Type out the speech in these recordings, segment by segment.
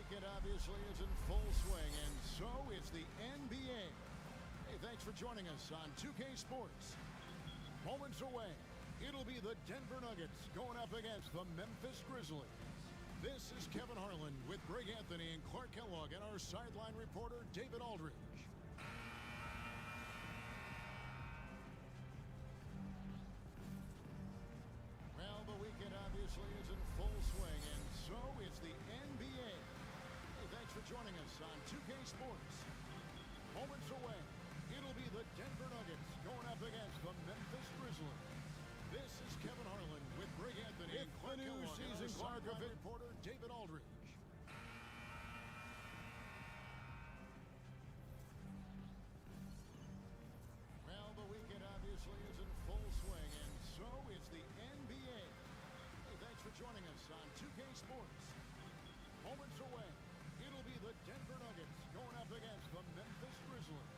weekend obviously is in full swing, and so is the NBA. Hey, thanks for joining us on 2K Sports. Moments away, it'll be the Denver Nuggets going up against the Memphis Grizzlies. This is Kevin Harlan with Greg Anthony and Clark Kellogg and our sideline reporter, David Aldridge. Well, the weekend obviously is in full swing, and so is the NBA. Hey, thanks for joining us on 2K Sports. Moments away, it'll be the Denver Nuggets going up against the Memphis Grizzlies. This is Kevin Harlan with Greg Anthony and Clark Kellogg and our sideline reporter, David Aldridge. Well, the weekend obviously is in full swing, and so is the NBA. Hey, thanks for joining us on 2K Sports. Moments away, it'll be the Denver Nuggets going up against the Memphis Grizzlies.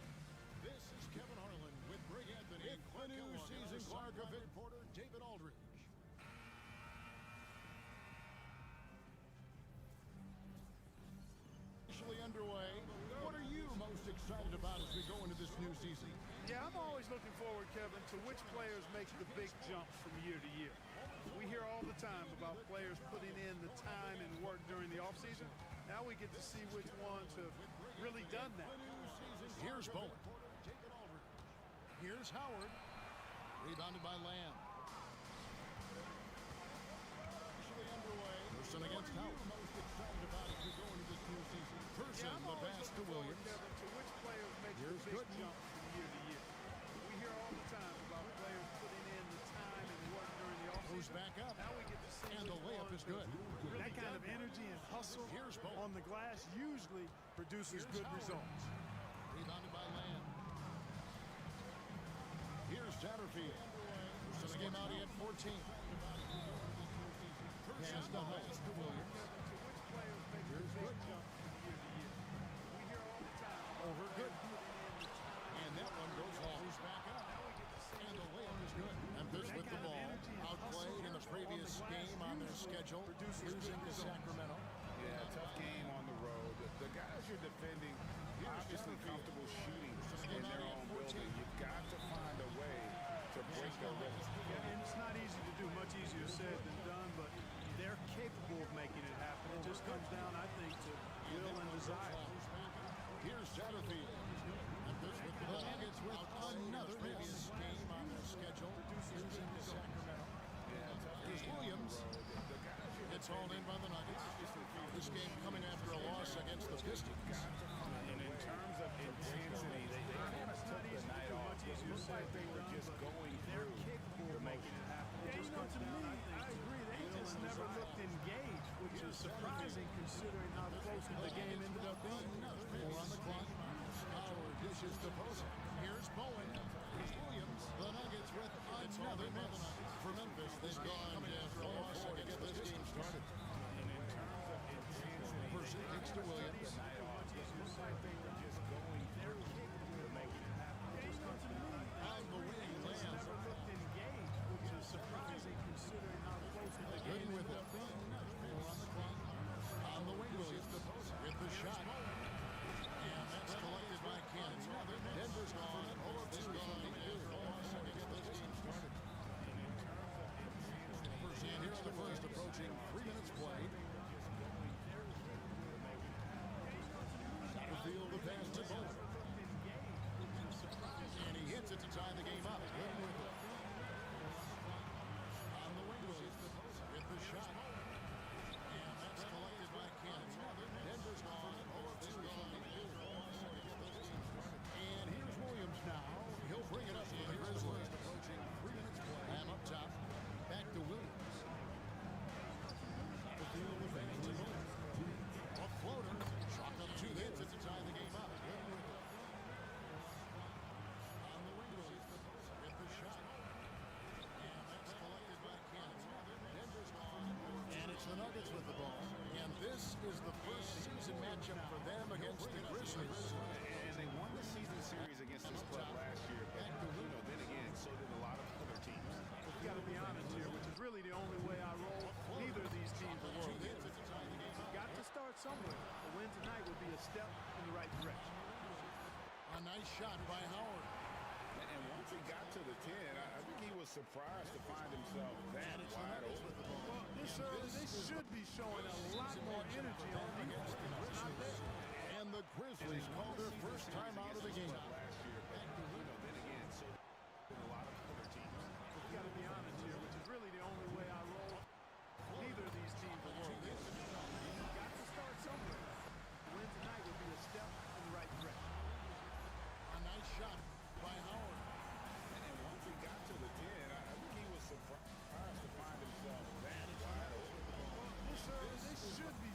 This is Kevin Harlan with Greg Anthony and Clark Kellogg and our sideline reporter, David Aldridge. Underway. What are you most excited about as we go into this new season? Yeah, I'm always looking forward, Kevin, to which players make the big jumps from year to year. We hear all the time about players putting in the time and work during the offseason. Now we get to see which ones have really done that. Here's Bowen. Here's Howard. Rebounded by Lamb. Underway. Person against Howard. Most excited about as we go into this new season. Person, the pass to Williams. Kevin, to which players make the big jumps from year to year. We hear all the time about players putting in the time and work during the offseason. Goes back up. Now we get to see and the layup is good. Really that kind of energy and hustle on the glass usually produces good results. Rebounded by Lamb. Here's Satterfield. Person again out, he had 14. Pass the pass to Williams. Here's good. Over good. And that one goes long. Goes back up. And the layup is good. Memphis with the ball. Outplayed in the previous game on their schedule. Losing to Sacramento. Yeah, tough game on the road. The guys you're defending, obviously comfortable shooting in their own building. You've got to find a way to break the rhythm. Yeah, and it's not easy to do. Much easier said than done, but they're capable of making it happen. It just comes down, I think, to will and desire. Here's Satterfield. The Nuggets with another previous game on their schedule. Losing to Sacramento. Here's Williams. It's hauled in by the Nuggets. This game coming after a loss against the Pistons. And in terms of intensity, they kind of took the night off. It looked like they were just going through to making it happen. Yeah, you know, to me, I agree. They just never looked engaged, which is surprising considering how close the game ended up being. Four on the clock. Howard dishes to Post. Here's Bowen. Here's Williams. The Nuggets with another miss. For Memphis, this game after a loss against this game started. And in terms of intensity, Person kicks to Williams. On the wing, Lamb. Never looked engaged, which is surprising considering how close the game With it. Four on the clock. On the wing, Williams with the shot. And that's collected by Kansas. Denver's gone. This game after a loss against this game started. And here's the first approaching 3 minutes played. Satterfield the pass to Bowen. And he hits it to tie the game up. On the wing, with the shot. And that's collected by Kansas. Denver's gone. This game after a loss against this game started. And here's Williams now. He'll bring it up for the Grizzlies. Approaching 3 minutes play. Lamb up top. Back to Williams. nice shot by Howard. And once he got to the 10, I think he was surprised to find himself that wide open. Well, this early, they should be showing a lot more energy on defense. Not there. And the Grizzlies call their first time out of the game. Last year, but then again, so a lot of other teams. We've got to be honest here, which is really the only way I roll. Neither of these teams are world beaters. You've got to start somewhere. The win tonight would be a step in the right direction. A nice shot by Howard. And once he got to the 10, I think he was surprised to find himself that wide open. Well, this early, they should be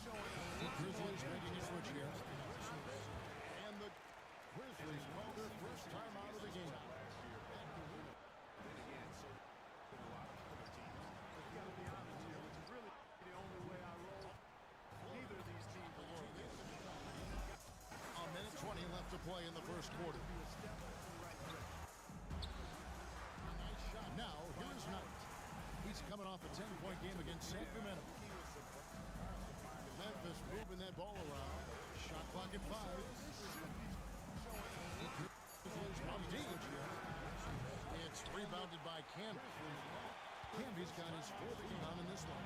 showing a The lot Grizzlies more making a energy. switch here. And the Grizzlies call their first time out of the game. Last year, but then again, so a lot of other teams. We've got to be honest here, which is really the only way I roll. Neither of these teams are world beaters. A minute 20 left to play in the first quarter. Be a step in the right direction. A nice shot. Now, here's Knight. He's coming off a 10-point game against Sacramento. Memphis moving that ball around. Shot clock at 5. It's rebounded by Camby. Camby's got his 4th rebound in this one.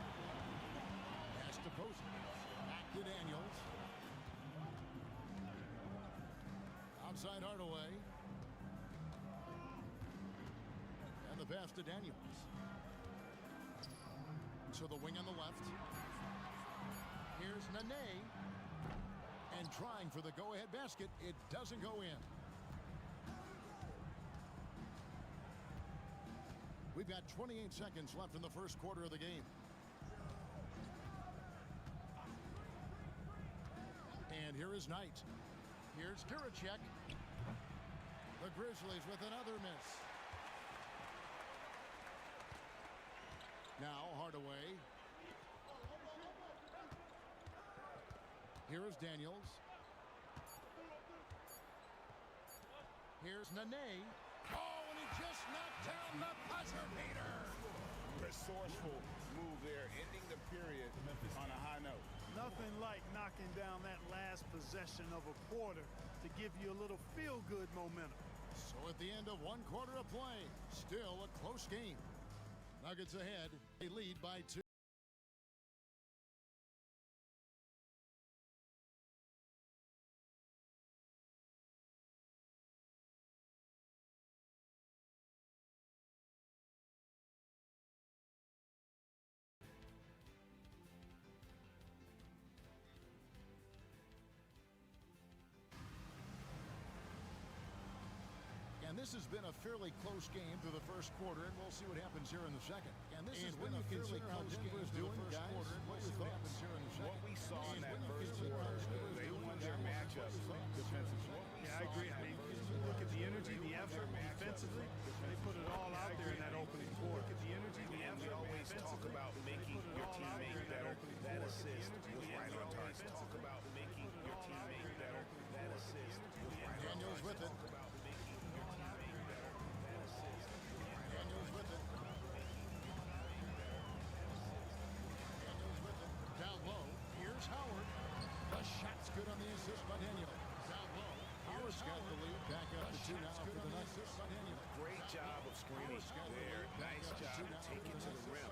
Pass to Posey. Back to Daniels. Outside Hardaway. And the pass to Daniels. To the wing on the left. Here's Nene. And trying for the go-ahead basket. It doesn't go in. We've got 28 seconds left in the first quarter of the game. And here is Knight. Here's Giracek. The Grizzlies with another miss. Now Hardaway. Here is Daniels. Here's Nene. Oh, and he just knocked down the buzzer beater. Resourceful move there, ending the period on a high note. Nothing like knocking down that last possession of a quarter to give you a little feel-good momentum. So at the end of one quarter of play, still a close game. Nuggets ahead. They lead by 2. And this has been a fairly close game through the first quarter, and we'll see what happens here in the second. And this has been a fairly close game through the first quarter, and we'll see what happens here in the second. What we saw in that first quarter, they won their matchups defensively. Yeah, I agree. I mean, you look at the energy, the effort defensively, they put it all out there in that opening quarter. Look at the energy, the effort. We always talk about making your teammate better. That assist was right on target. Talk about making your teammate better. That assist was right on target. Daniels with it. Daniels with it. Daniels with it. Down low. Here's Howard. The shot's good on the assist by Daniels. Down low. Howard's got the lead. Back up to 2 now for the Nuggets. Great job of screening there. Nice job to take it to the rim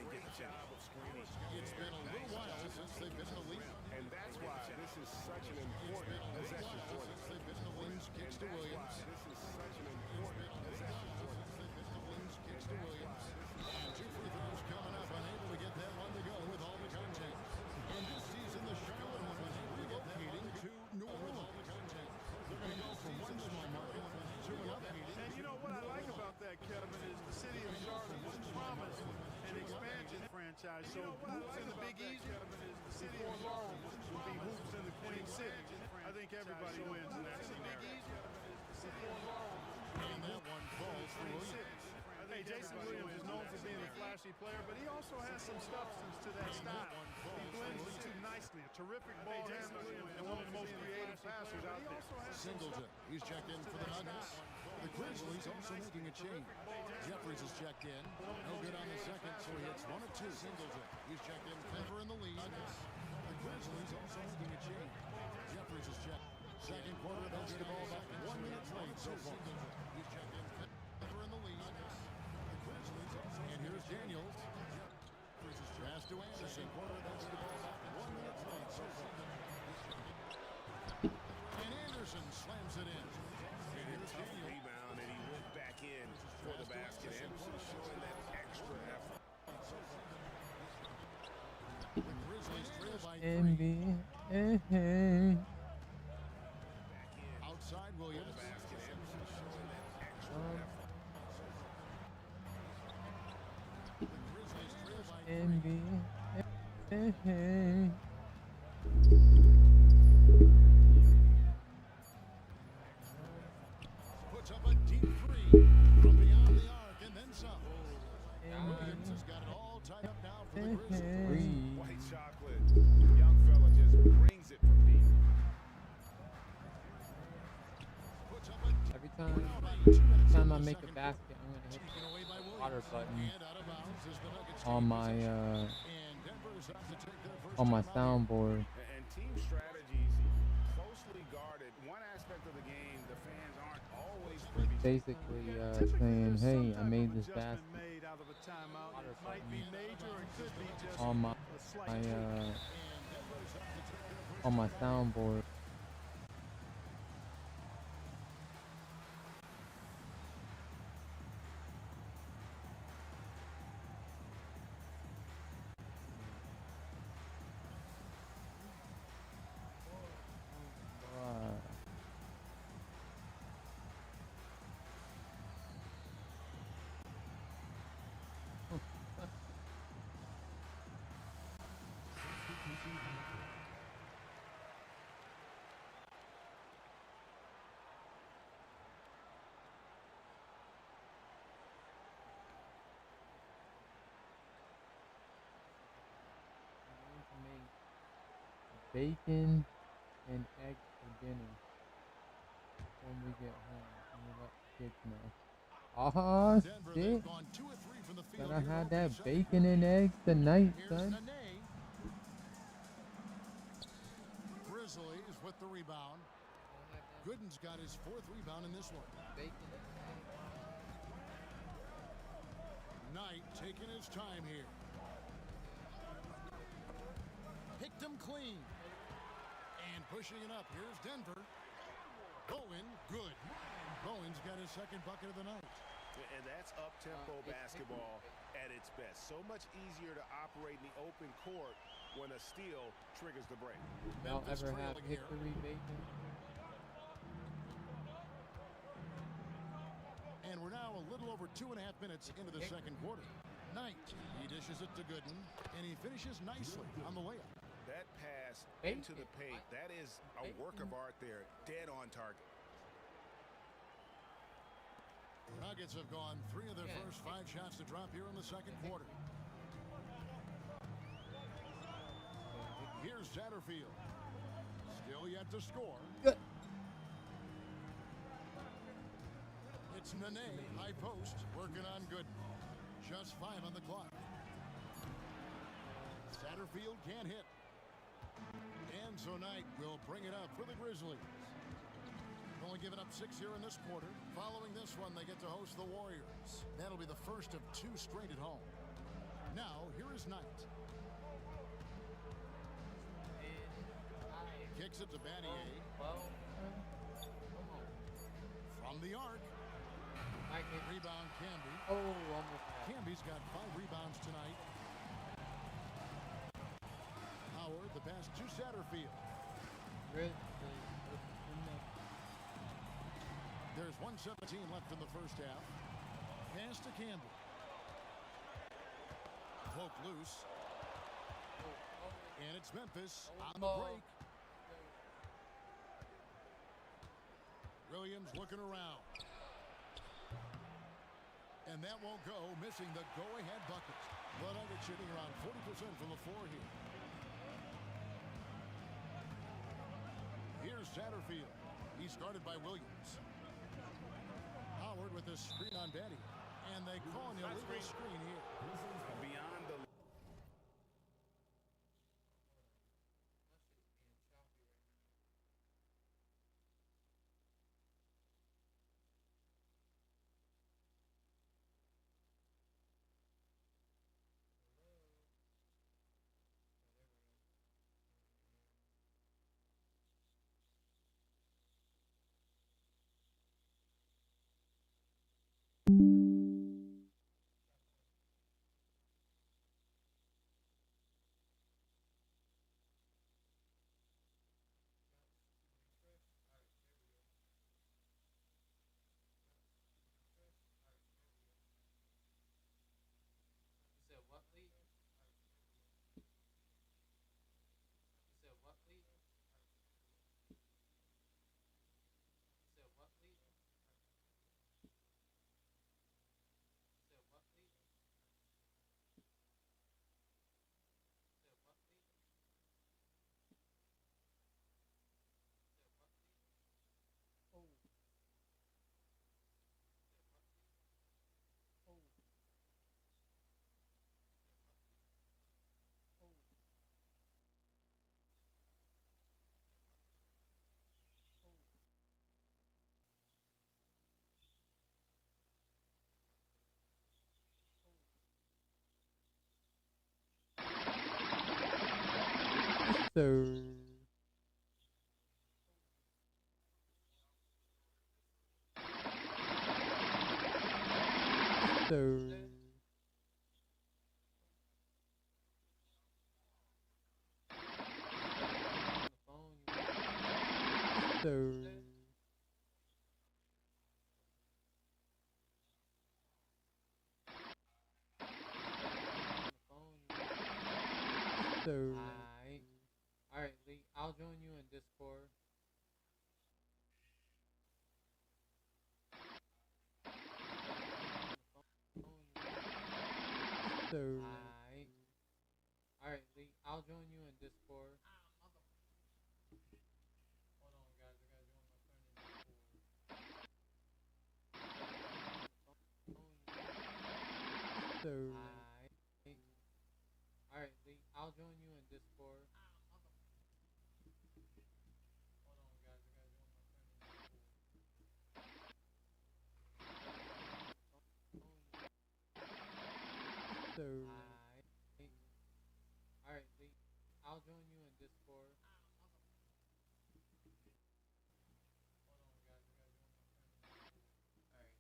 and get the job of screening. It's been a little while since they've been in the lead. And that's why this is such an important possession for them. Since they've been in the lead. Kicks to Williams. This is such an important possession for them. Kicks to Williams. And 2 free throws coming up. Unable to get that one to go with all the contact. And this season, the Charlotte Hornets relocating to New Orleans. They're going to go from one small market to another. And you know what I like about that, Kevin, is the city of Charlotte was promised an expansion franchise. So hoops in the Big Easy, before long, will be hoops in the Queen City. I think everybody wins in that scenario. And that one falls for Williams. Hey, Jason Williams is known for being a flashy player, but he also has some substance to that style. He blends the two nicely. A terrific ball handler and one of the most creative passers out there. Singleton. He's checked in for the Nuggets. The Grizzlies also making a change. Jeffries is checked in. No good on the second, so he hits 1 of 2. Singleton. He's checked in. Cliffy in the lead. The Grizzlies also making a change. Jeffries is checked. Second quarter of basketball back in second quarter. That's the ball back. 1 minute played so far. And Anderson slams it in. And here's Tough Daniel. rebound, and he went back in for the basket. Anderson showing that extra effort. The Grizzlies trail by 3. NBA. Outside Williams. Basket. Anderson showing that extra effort. The Grizzlies trail by 3. NBA. Puts up a deep 3 from beyond the arc and then some. Williams has got it all tied up now for the Grizzlies. White chocolate. Young fella just brings it from deep. Puts up a deep Every rebound by 2 minutes time I in the make a second basket, I'm gonna hit quarter. Taken away by the water Williams. button And out of bounds as the Nuggets on take my possession. And Denver is out to take their first on my time out here. soundboard. And team strategies closely guarded. One aspect of the game the fans aren't always privy to. Basically Typically, saying, there's hey, some I type made of this adjustment basket made out of a timeout. Water It might be major, or it could be just on my a slight my tweak. And Denver is out to take their first on my time out here. soundboard. Bacon and eggs for dinner when we get home. And we let the kids know. Ah, Denver, shit. they've gone 2 of 3 from the field. Gotta here have over the that second bacon quarter. and eggs tonight, Here's son. Nene. Grizzlies with the rebound. Gooden's got his 4th rebound in this one. Bacon and Knight taking his time here. Picked him clean. And pushing it up. Here's Denver. Bowen, good. Bowen's got his 2nd bucket of the night. And that's up-tempo basketball at its best. So much easier to operate in the open court when a steal triggers the break. Y'all Memphis ever have trailing here. hickory bacon? And we're now a little over 2.5 minutes into the second quarter. Knight, he dishes it to Gooden, and he finishes nicely on the layup. That pass Bacon. into the paint, that is a work of art there. Dead on target. Nuggets have gone 3 of their first 5 shots to drop here in the second quarter. Here's Satterfield. Still yet to score. Good. It's Nene, high post, working on Gooden. Just 5 on the clock. Satterfield can't hit. And so Knight will bring it up for the Grizzlies. Only given up 6 here in this quarter. Following this one, they get to host the Warriors. That'll be the first of 2 straight at home. Now, here is Knight. Kicks it to Battier. From the arc. Rebound Camby. Oh, almost had. Camby's got 5 rebounds tonight. Howard, the pass to Satterfield. There's 1:17 left in the first half. Pass to Campbell. Poke loose. And it's Memphis on the break. Williams looking around. And that won't go, missing the go-ahead bucket. The Nuggets shooting around 40% from the floor here. Here's Satterfield. He's guarded by Williams. Howard with a screen on Batty. And they call an illegal screen here. Beyond the So. So. So. Alright, Lee, I'll join you in Discord. So. Alright, Lee, I'll join you in Discord. Hold on, guys, I gotta join my friend in Discord. So. Alright, Lee, I'll join you in Discord. Hold on, guys, I gotta join my friend in Discord. So. Alright, Lee, I'll join you in Discord. Hold on, guys, I gotta join my friend in Discord. Alright, here we go.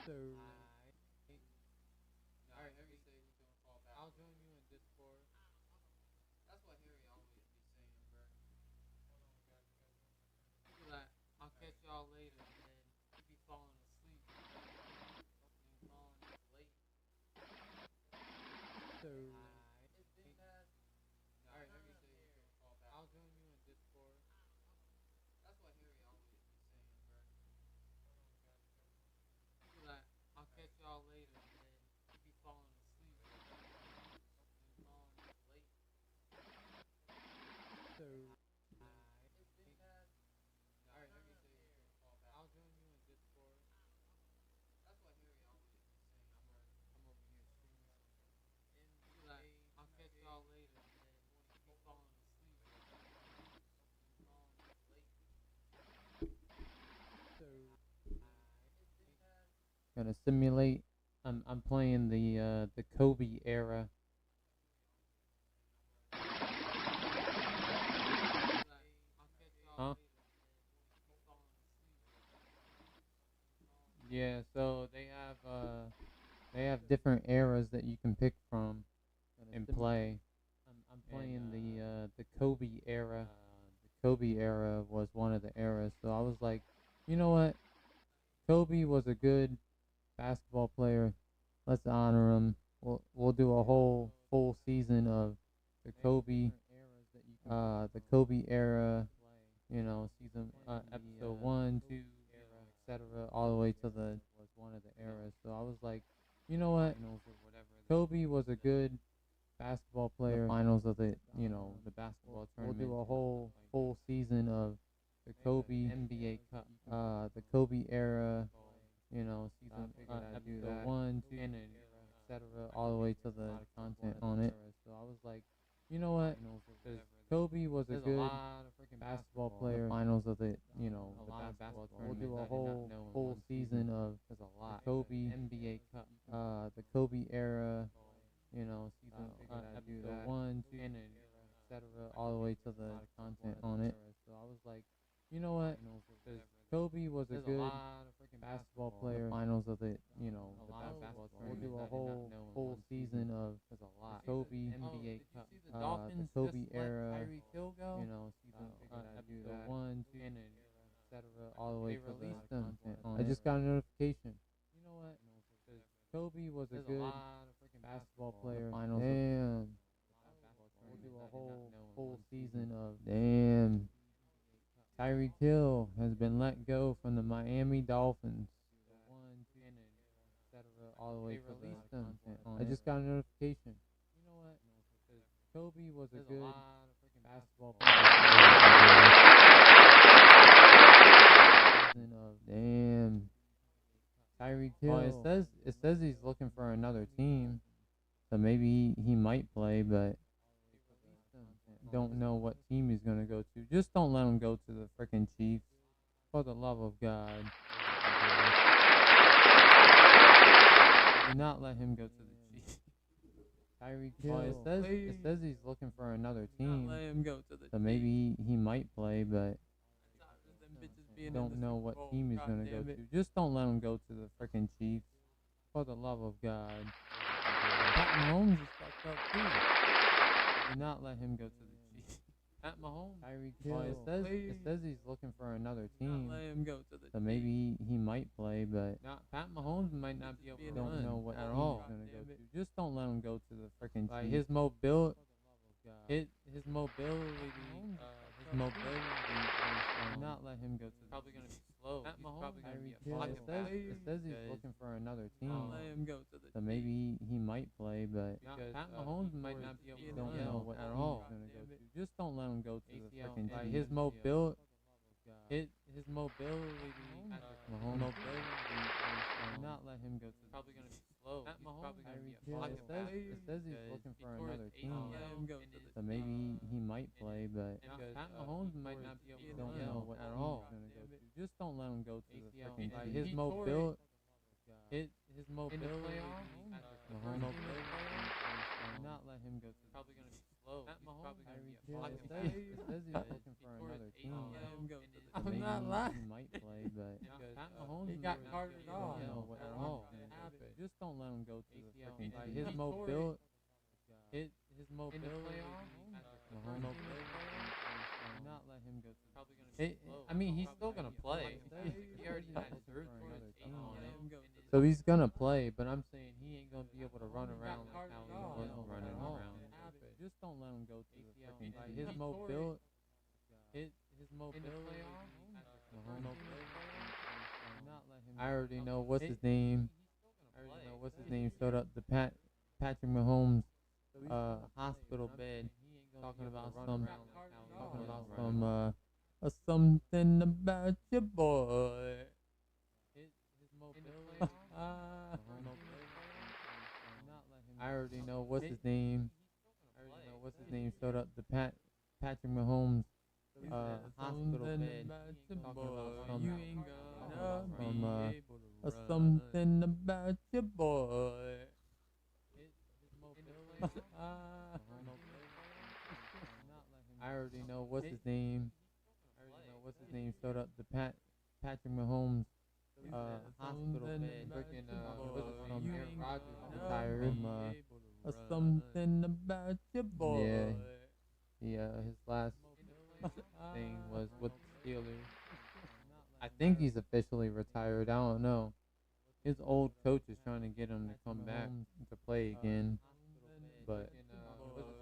So. Alright, Harry said he's gonna fall back. I'll join you in Discord. That's what Harry always be saying, bro. Hold on, guys, I gotta join my friend. He be like, I'll catch y'all later, and then he be falling asleep. And falling late. So. Alright, Harry said he's gonna fall back. I'll join you in Discord. That's what Harry always be saying, bro. Hold on, guys, I gotta join my friend. He be like, I'll catch y'all later, and then he be falling asleep. And falling late. So. Alright, Harry said he's gonna fall back. I'll join you in Discord. That's what Harry always be saying, bro. I'm over here streaming something. And he be like, I'll catch y'all later, and then he be falling asleep. And falling late. So. Gonna simulate. I'm playing the Kobe era. Huh? Yeah, so they have different eras that you can pick from and play. I'm playing the Kobe era. The Kobe era was one of the eras, so I was like, you know what? Kobe was a good basketball player. Let's honor him. We'll do a whole full season of the Kobe era. You know, season episode 1, 2, etc. All the way to the was one of the eras. So I was like, you know what? Kobe was a good basketball player. The finals of the the basketball tournament. We'll do a whole full season of the Kobe NBA Cup, the Kobe era. You know, season episode 1, 2, etc. All the way to the content on it. So I was like, you know what? Kobe was a good basketball player. Finals of the the basketball tournament. We'll do a whole full season of the Kobe NBA Cup, the Kobe era. You know, season episode 1, 2, etc. All the way to the content on it. So I was like, you know what? Kobe was a good basketball player. Finals of the the basketball tournament. We'll do a whole full season of the Kobe NBA Cup, the Kobe era. You know, season episode 1, 2, etc. All the way to the content on it. I just got a notification. You know what? Kobe was a good basketball player. Finals. Damn. We'll do a whole full season of damn. Tyreek Hill has been let go from the Miami Dolphins. All the way to the content on I just got a notification. You know what? Kobe was a good basketball player. Damn. Tyreek Hill. Well, it says he's looking for another team, so maybe he might play, but don't know what team he's gonna go to. Just don't let him go to the frickin' Chiefs, for the love of God. Do not let him go to the Chiefs. Tyreek Hill. Well, it says he's looking for another team. Let him go to the so maybe he might play, but don't know what team he's gonna go to. Just don't let him go to the freaking Chiefs. For the love of God. Pat Mahomes is fucked up too. Do not let him go to the Chiefs. Pat Mahomes. Tyreek Hill. Well, it says he's looking for another team. Let him go to the so maybe he might play, but Pat Mahomes might not be able to run. Don't know what at all. He's gonna go to. Just don't let him go to the freaking Chiefs. His mobility. His mobility. Do not let him go to. Probably gonna be slow. Pat Mahomes. Probably gonna be a it says he's looking for another team. Let him go to the. So maybe he might play, but Pat Mahomes might not be able to. Don't know what at all. He's gonna go to. Just don't let him go to the freaking Chiefs. His mobility. His mobility. Mahomes. Do not let him go to. Probably gonna be slow. Pat Mahomes. It says he's looking for another team. Let him go to the. So maybe he might play, but Pat Mahomes might not be able to. Don't know what at all. He's gonna go to. Just don't let him go to the freaking Chiefs. His mobility. His mobility. Mahomes. Do not let him go to. Probably gonna be slow. Pat Mahomes. It says he's looking for another team. Let him go to the. I'm not lying. He might play, but Pat Mahomes. He got carted off. Don't know what at all. Just don't let him go to the freaking Chiefs. His mobility. His mobility. Mahomes. Do not let him go to. Probably gonna be slow. I mean, he's still gonna play. He already had surgery on him. So he's gonna play, but I'm saying he ain't gonna be able to run around like how he was running around. Just don't let him go to the freaking Chiefs. His mobility. His mobility. Mahomes. Do not let him. I already know what's his name. Showed up the Patrick Mahomes hospital bed talking about some something about your boy. His mobility. I already know what's his name. Showed up the Patrick Mahomes hospital bed talking about something about your boy. I already know what's his name. Showed up the Patrick Mahomes hospital bed freaking from Aaron Rodgers retired something about your boy. Yeah, his last thing was with the Steelers. I think he's officially retired. I don't know. His old coach is trying to get him to come back to play again, but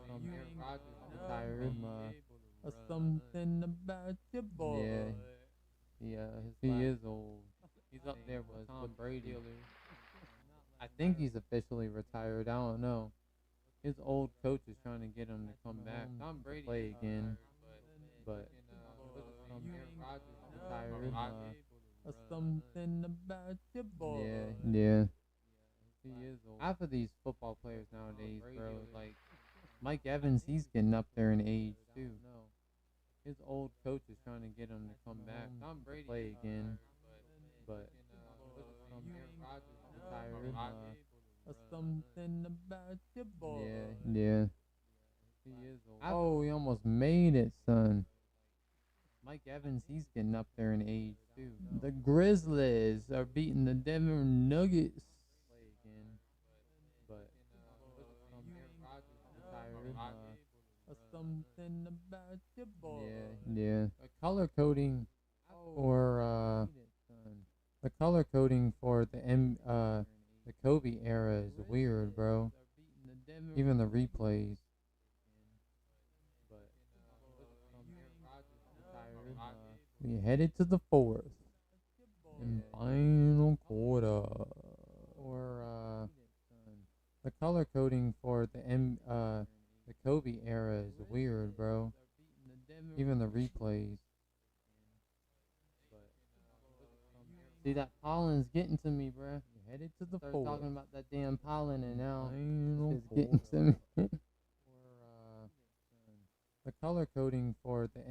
Aaron Rodgers retired. Something about your boy. Yeah, he is old. He's up there with Tom Brady. I think he's officially retired. I don't know. His old coach is trying to get him to come back to play again, but Aaron Rodgers retired. Something about your boy. Yeah. He is old. Half of these football players nowadays, bro, like Mike Evans, he's getting up there in age too. His old coach is trying to get him to come back to play again, but Aaron Rodgers retired. Something about your boy. Yeah. He is old. Oh, he almost made it, son. Mike Evans, he's getting up there in age too. The Grizzlies are beating the Denver Nuggets. Play again, but Aaron Rodgers retired. Something about your boy. Yeah. The color coding for the Kobe era is weird, bro. Even the replays. We headed to the fourth and final quarter. Or the color coding for the Kobe era is weird, bro. Even the replays. See, that pollen's getting to me, bro. We headed to the fourth. Talking about that damn pollen, and now it's getting to me. The color coding for the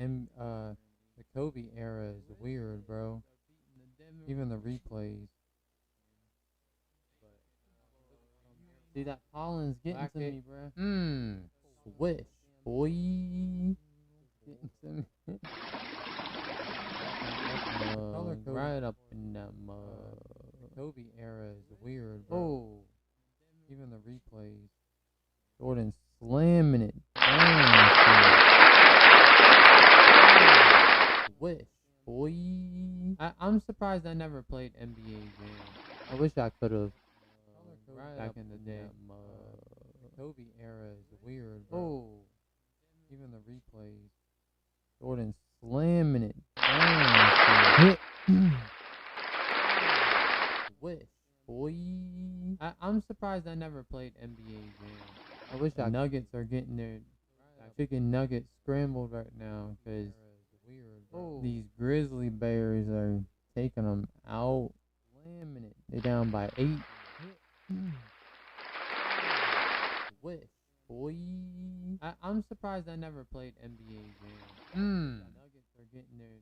Kobe era is weird, bro. Even the replays. See that pollen's getting to me, bruh. Swish, boy. Getting to me. Color code right up in that mug. The Kobe era is weird, bro. Oh, even the replays. Jordan slamming it down. Swish, boy. I'm surprised I never played NBA Jam. I wish I could have. Back in the day. The Kobe era is weird, bro. Oh, even the replays. Jordan slamming it down. Swish, boy. I'm surprised I never played NBA Jam. I wish I Nuggets are getting their chicken nuggets scrambled right now, because these Grizzly Bears are taking them out. Slamming it. They're down by 8. Swish, boy. I'm surprised I never played NBA Jam. Nuggets are getting their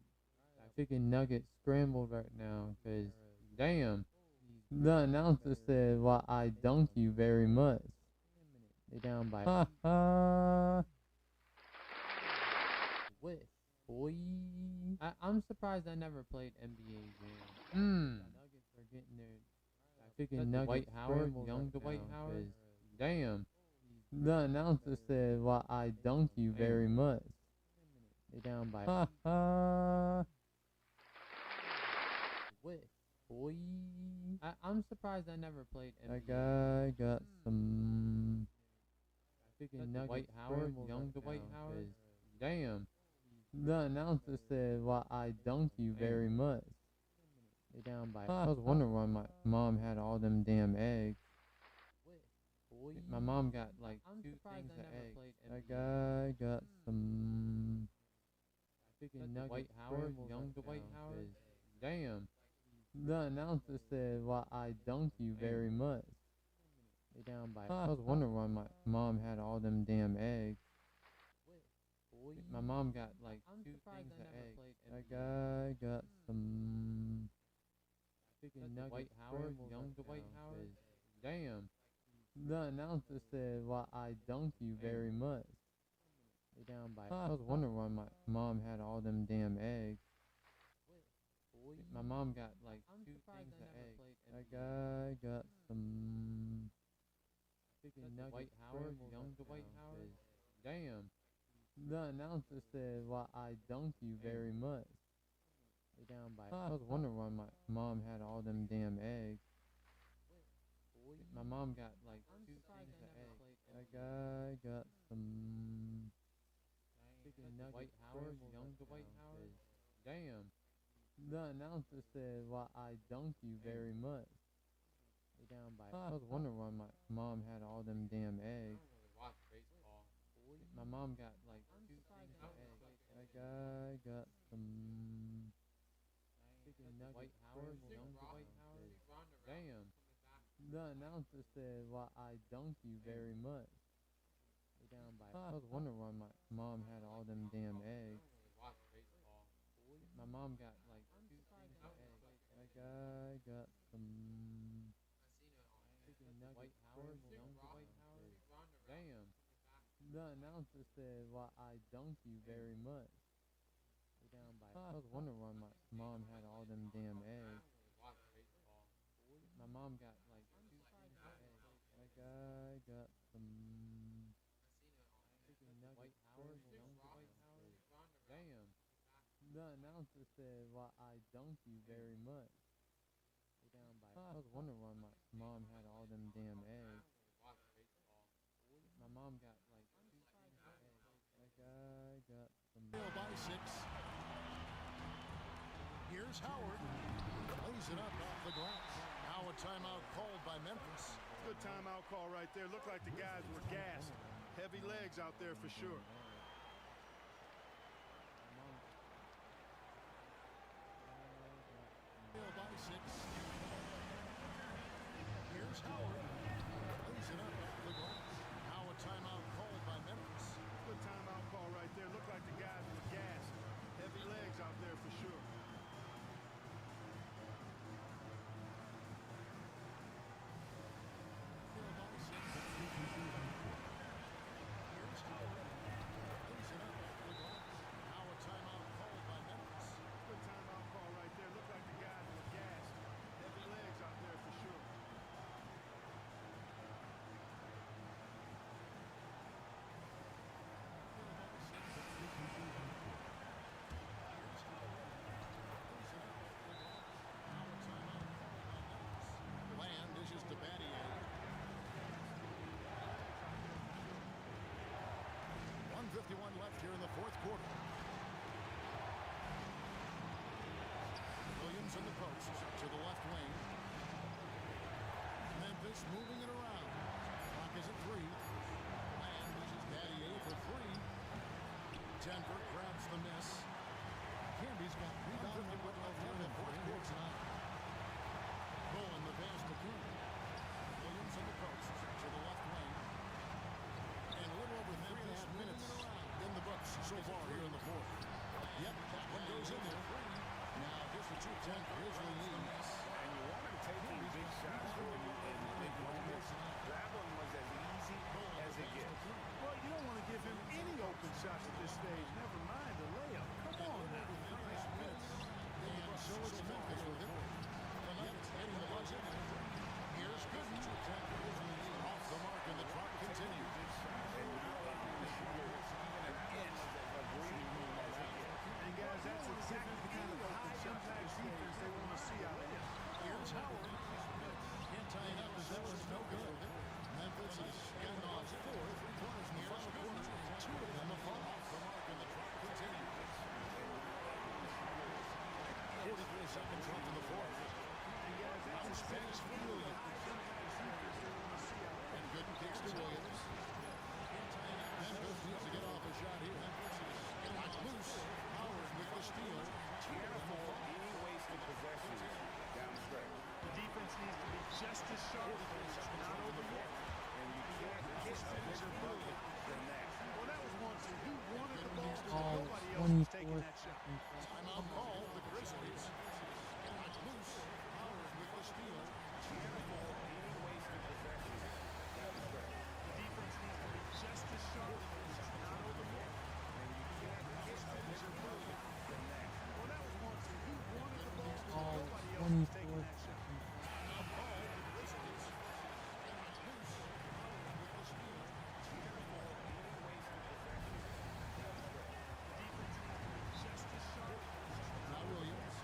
chicken nuggets scrambled right now, because damn, the announcer said, "Well, I dunk you very much." They down by Swish, boy. I'm surprised I never played NBA Jam. Nuggets are getting their chicken nuggets Dwight Howard, young Dwight Howard. Damn. The announcer said, "Well, I dunk you very much." They down by Swish, boy. I'm surprised I never played NBA. That guy got some chicken nuggets. Dwight Howard, young Dwight Howard. Damn. The announcer said, "Well, I dunk you very much." They down by. I was wondering why my mom had all them damn eggs. My mom got like 2 things of eggs. That guy got some chicken nuggets. Dwight Howard, young Dwight Howard. Damn. The announcer said, "Well, I dunk you very much." They down by. I was wondering why my mom had all them damn eggs. My mom got like 2 things of eggs. That guy got some chicken nuggets. Dwight Howard, young Dwight Howard. Damn. The announcer said, "Well, I dunk you very much." They down by. I was wondering why my mom had all them damn eggs. My mom got like 2 things of eggs. That guy got some chicken nuggets. Dwight Howard, young Dwight Howard. Damn. The announcer said, "Well, I dunk you very much." They down by. I was wondering why my mom had all them damn eggs. My mom got like 2 things of eggs. That guy got some chicken nuggets. Dwight Howard, young Dwight Howard. Damn. The announcer said, "Well, I dunk you very much." They down by. I was wondering why my mom had all them damn eggs. My mom got like 2 things of eggs. That guy got some chicken nuggets. Dwight Howard, young Dwight Howard. Damn. The announcer said, "Well, I dunk you very much." They down by. I was wondering why my mom had all them damn eggs. My mom got like 2 things of eggs. That guy got some chicken nuggets. Dwight Howard, young Dwight Howard. Damn. The announcer said, "Well, I dunk you very much." They down by. I was wondering why my mom had all them damn eggs. My mom got like 2 things of eggs. That guy got some chicken nuggets. Dwight Howard, young Dwight Howard. Damn. The announcer said, "Well, I dunk you very much." They down by. I was wondering why my mom had all them damn eggs. My mom got like 2 things of eggs. That guy got some. By 6. Here's Howard. Lays it up off the glass. Now a timeout called by Memphis. Good timeout call right there. Looked like the guys were gassed. Heavy legs out there for sure. By 6. Here's Howard. Lays it up off the glass. Now a timeout called by Memphis. Good timeout call right there. Looked like the guys were gassed. Heavy legs out there for sure. By 6. Denver grabs the miss. Camby's got rebound number 11 in the fourth quarter tonight. Bowen the pass to Camby. Williams in the post to the left wing. And a little over 3.5 minutes in the books so far here in the fourth. Yep, that one goes in there. Now here's the 2-10 Grizzly lead. And you want to take these big shots in big moments. That one was as easy as it gets. Well, you don't want to give him any open shots at this stage. Never mind a layup. Come on now. And so it's Memphis with it. The Nuggets heading the buzzer. Here's Gooden. Off the mark and the clock continues. And guys, that's exactly the kind of high-impact defense they want to see out of him. Here's Howard. Can't tie it up as that one's no good. Memphis is getting off 4 3-pointers in the final quarter. 2 of them have fallen off the mark and the clock continues. 43 seconds left in the fourth. Bounce pass for Williams. And Gooden kicks to Williams. Memphis needs to get off a shot here. Knocked loose. Howard with the steal. Can't afford any wasted possessions down the stretch. The defense needs to be just as sharp, not overboard. And you can't get a bigger bucket than that. Well, that was one, two. He wanted the ball, so All nobody else was taking 24th. that shot. Timeout call. The Grizzlies. Knocked loose. Howard with the steal. Can't afford any wasted possessions down the stretch. The defense needs to be just as sharp, not overboard. And you can't get a bigger bucket than that. Well, that was one, two. He wanted the ball, so All nobody else was taking 24th. that shot. Now Williams.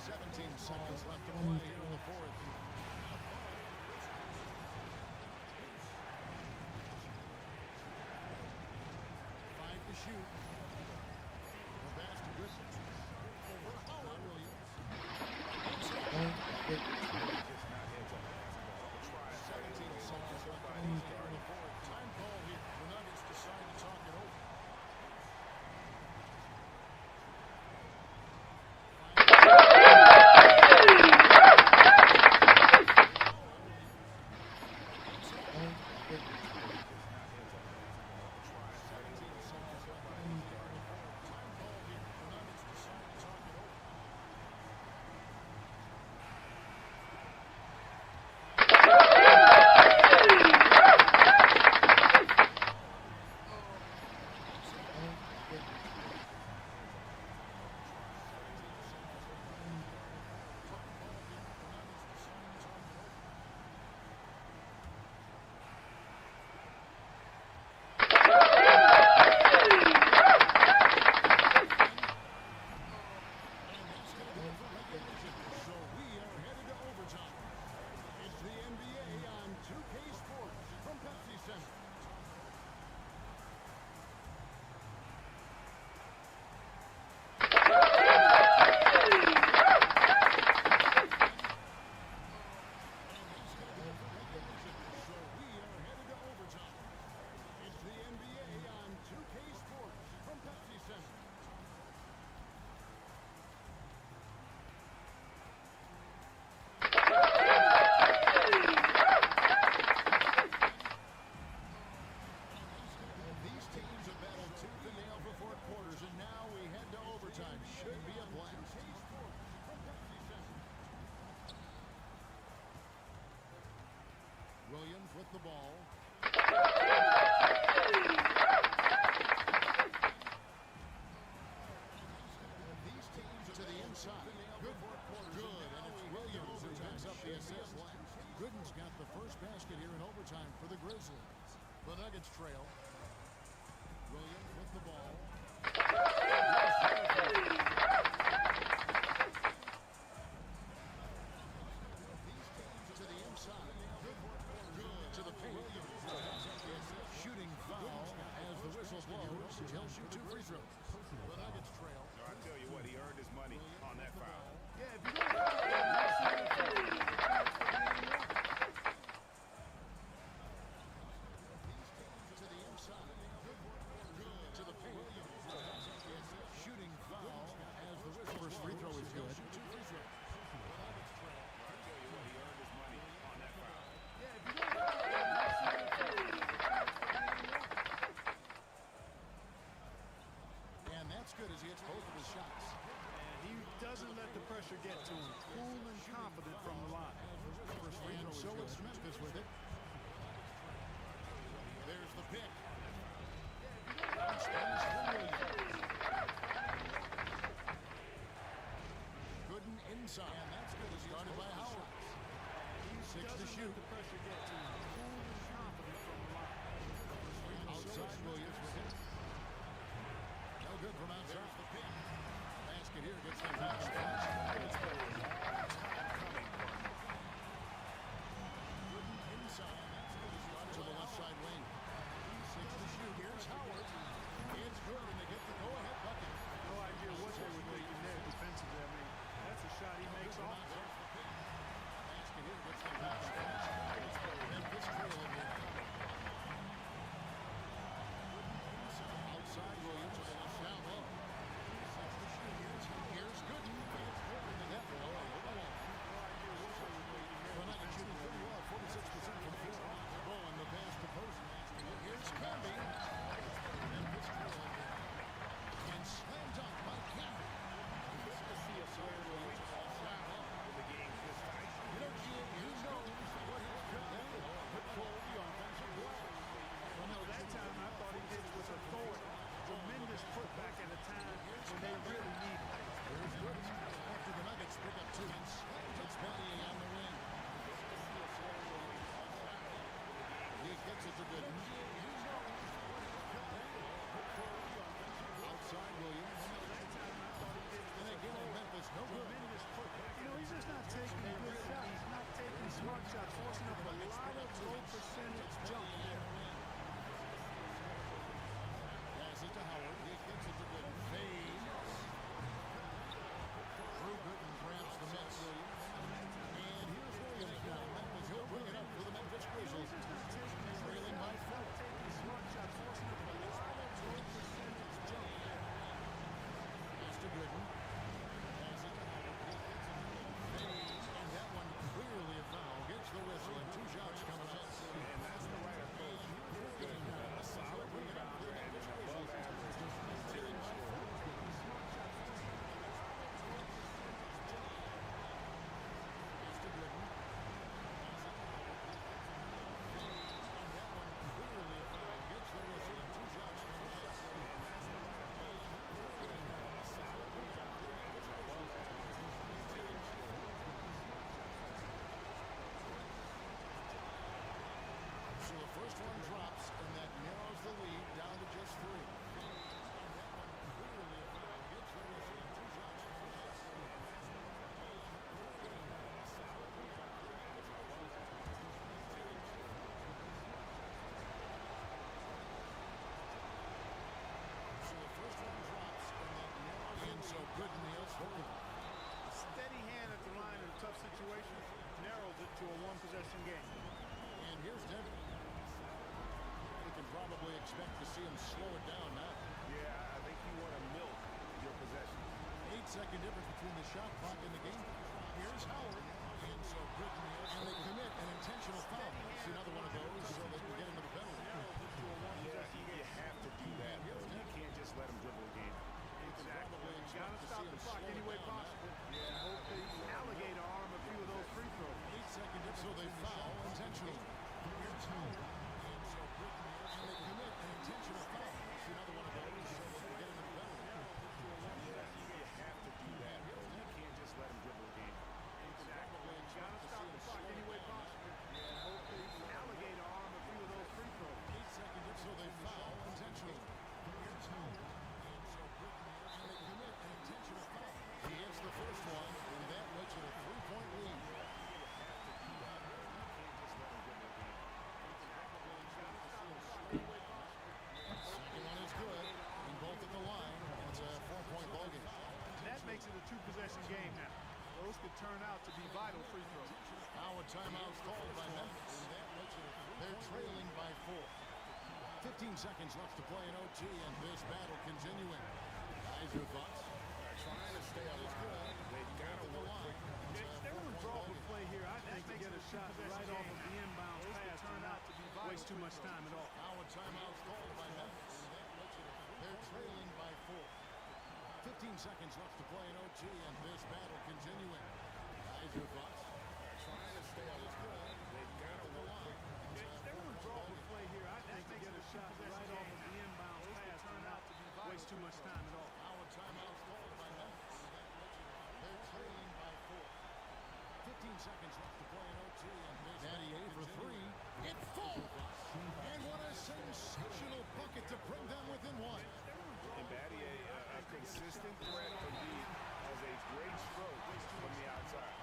17 seconds left to play here in the fourth. 5 to shoot. The pass to Grizzlies. Over Howard. Williams. 17 seconds left to play here in the fourth. Time call here. The Nuggets decide to talk it over. So we are headed to overtime. It's the NBA on 2K Sports from Pepsi Center. So we are headed to overtime. It's the NBA on 2K Sports from Pepsi Center. These teams have battled tooth and nail for 4 quarters, and now we head to overtime. Should be a blast. Williams with the ball. These teams to the inside. Good, and it's Williams who picks up the assist. Gooden's got the first basket here in overtime for the Grizzlies. The Nuggets trail. Williams with the ball. These teams to the inside. Good to the paint. Shooting foul as the whistle blows. He'll shoot 2 free throws. The Nuggets trail. I tell you what, he earned his money on that foul. Yeah, if you don't have that, shoot. The pressure get to him. Cool and confident from the line. Outside Williams with it. No good from outside. The pick. Basket here gets them back. Inside. To the left side wing. 6 to shoot. Here's Howard. It's good, and they get the go-ahead bucket. No idea what they were thinking there defensively. I mean, that's a shot he makes off. Basket here gets them back. Memphis trailing here. Outside Williams with a down low. 6 to shoot. Here's Gooden. It's good, and they get the go-ahead. Tonight shooting 46% from the floor. Bowen the pass to Posey. Here's Camby. Memphis trailing here. And slam dunk by Camby. This is the player to reach down low. The game this time. You know, he knows what he's doing. Control the offensive play. Well, no, that time I thought he did it with authority. Tremendous putback at a time when they really need it. Here's Gooden. After the Nuggets pick up 2. It's Benny on the wing. He gets it to Gooden. Outside Williams. And they give Memphis no good. You know, he's just not taking good shots. He's not taking smart shots, forcing up a lot of low percentage jump there. Pass it to Howard. He gets it to Gooden. Fades. Drew Gooden grabs the miss. And here's Williams now. Memphis, he'll bring it up for the Memphis Grizzlies. Trailing by 4. Smart shots, forcing up a lot of low percentage jump there. Pass to Gooden. Pass it to Howard. He gets it. Fades. And that one clearly a foul. Gets the whistle and 2 shots coming up. And that's the right approach. A solid rebounder and an above-average interior scorer. So the first one drops, and that narrows the lead down to just 3. So Gooden is holding. A steady hand at the line in a tough situation narrows it to a 1-possession game. And here's Denver. We can probably expect to see him slow it down now. Yeah, I think you want to milk your possession. 8-second difference between the shot clock and the game. Here's Howard. And so Gooden is. And they commit an intentional foul. See another one of those so they can get into the penalty. Yeah, you have to do that, though. You can't just let him dribble a game. Exactly. You got to stop the clock any way possible. Yeah, hope the alligator arm a few of those free throws. 8-second difference. So they foul intentionally. Here's Howard. And so Gooden is. And they commit an intentional foul. See another one of those so they can get into the penalty. Yeah, you have to do that, though. You can't just let him dribble a game. Exactly. You got to stop the clock any way possible. Yeah, hope the alligator arm a few of those free throws. 8-second difference. So they foul intentionally. Here's Howard. He hits the first one, and that makes it a 3-point lead. Second one is good, and both at the line. It's a 4-point ballgame. That makes it a 2-possession game now. Those could turn out to be vital free throws. Now a timeout called by Memphis. They're trailing by 4. 15 seconds left to play in OT, and this battle continuing. Guys, your thoughts? Trying to stay alive. They've got to work quick. They were involved with play here, I think, to get a shot right off of the inbound pass. Turn out to be waste too much time at all. Now a timeout called by Memphis. They're trailing by 4. 15 seconds left to play in OT, and this battle continuing. Guys, your thoughts? Trying to stay alive. They've got to work quick. They were involved with play here, I think, to get a shot right off of the inbound pass. Turn out to be waste too much time at all. Now a timeout called by Memphis. They're trailing by 4. 15 seconds left to play in OT, and this It falls. And what a sensational bucket to bring them within one. And Battier, a consistent threat indeed, has a great stroke from the outside.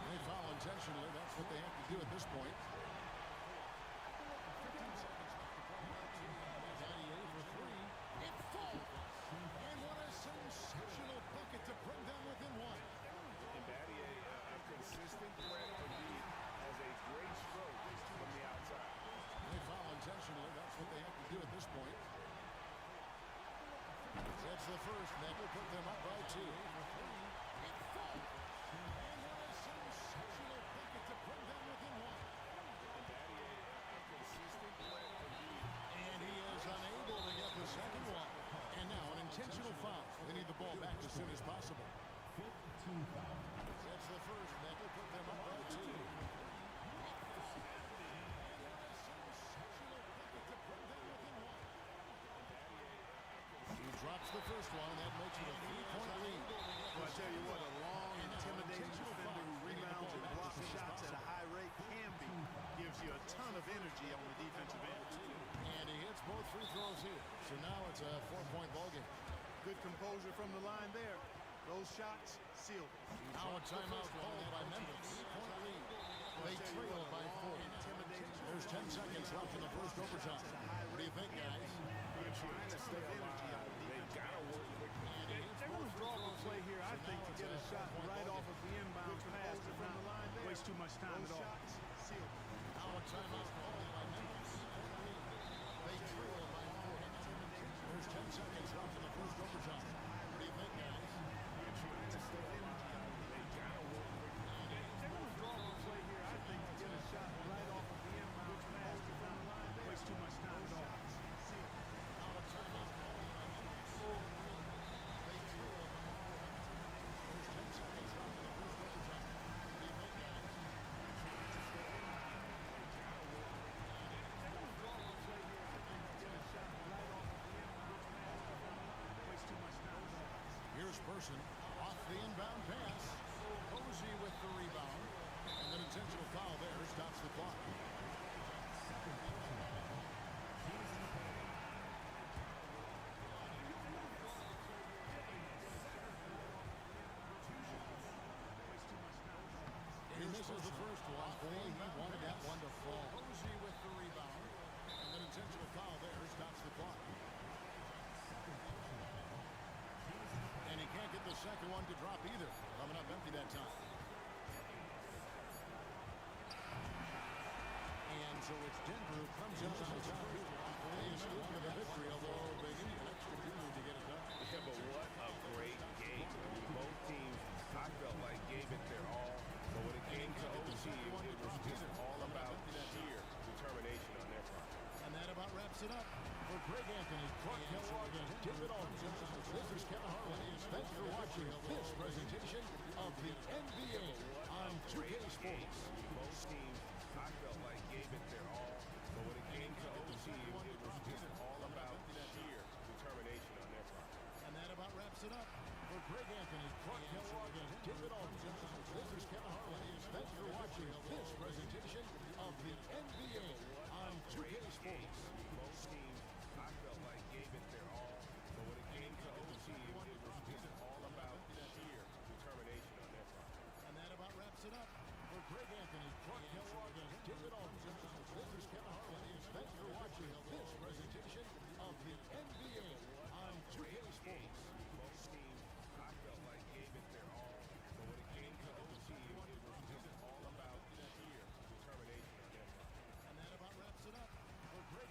They foul intentionally. That's what they have to do at this point. Battier for three. It falls. And what a sensational bucket to bring them within one. And Battier, a consistent threat indeed, has a great stroke from the outside. They foul intentionally. That's what they have to do at this point. That's the first. That will put them up by two. It falls. And what a sensational bucket to bring them within one. And Battier, a consistent threat indeed. And he is unable to get the second one. And now an intentional foul. They need the ball back as soon as possible. That's the first. That will put them up by two. He drops the first one, and that makes it a 3-point lead. Well, I tell you what, a long, intimidating defender who rebounds and blocks shots at a high rate gives you a ton of energy on the defensive end. And he hits both free throws here. So now it's a 4-point ballgame. Good composure from the line there. Those shots sealed. Now a timeout called by Memphis. 3-point lead. They trail by 4. There's 10 seconds left in the first overtime. What do you think, guys? They're trying to stay alive. They've got to work quickly. They're going to draw a play here, I think, to get a shot right off of the inbound pass to not waste too much time at all. Now a timeout called by Memphis. They trail by 4. There's 10 seconds left in the first overtime. What do you think, guys? They're trying to stay alive. They've got to work quickly. They're going to draw a play here, I think, to get a shot right off of the inbound pass to not waste too much time at all. Now a timeout called by Memphis. They trail by 4. There's 10 seconds left in the first overtime. What do you think, guys? Here's Person off the inbound pass. Posey with the rebound. And an intentional foul there stops the clock. He misses the first one. Boy, he wanted that one to fall. Posey with the rebound. And an intentional foul there stops the clock. And he can't get the second one to drop either. Coming up empty that time. And so it's Denver who comes out on top here. They scoop for the victory, although they need an extra period to get it done. Yeah, but what a great game. I mean, both teams, I felt like, gave it their all. But when it came to OT, it was just all about sheer determination on their part. And that about wraps it up. For Greg Anthony, Clark Kellogg, and David Aldridge, this is Kevin Harlan. Thanks for watching this presentation of the NBA on 2K Sports. Both teams, I felt like, gave it their all. But when it came to OT, it was just all about sheer determination on their part. And that about wraps it up. For Greg Anthony, Clark Kellogg, and David Aldridge, this is Kevin Harlan. Thanks for watching this presentation of the NBA on 2K Sports. Both teams, I felt like, gave it their all. But when it came to OT, it was just all about sheer determination on their part. And that about wraps it up. For Greg Anthony, Clark Kellogg, and David Aldridge, this is Kevin Harlan. Thanks for watching this presentation of the NBA on 2K Sports. Both teams, I felt like, gave it their all. But when it came to OT, it was just all about sheer determination on their part. And that about wraps it up. For Greg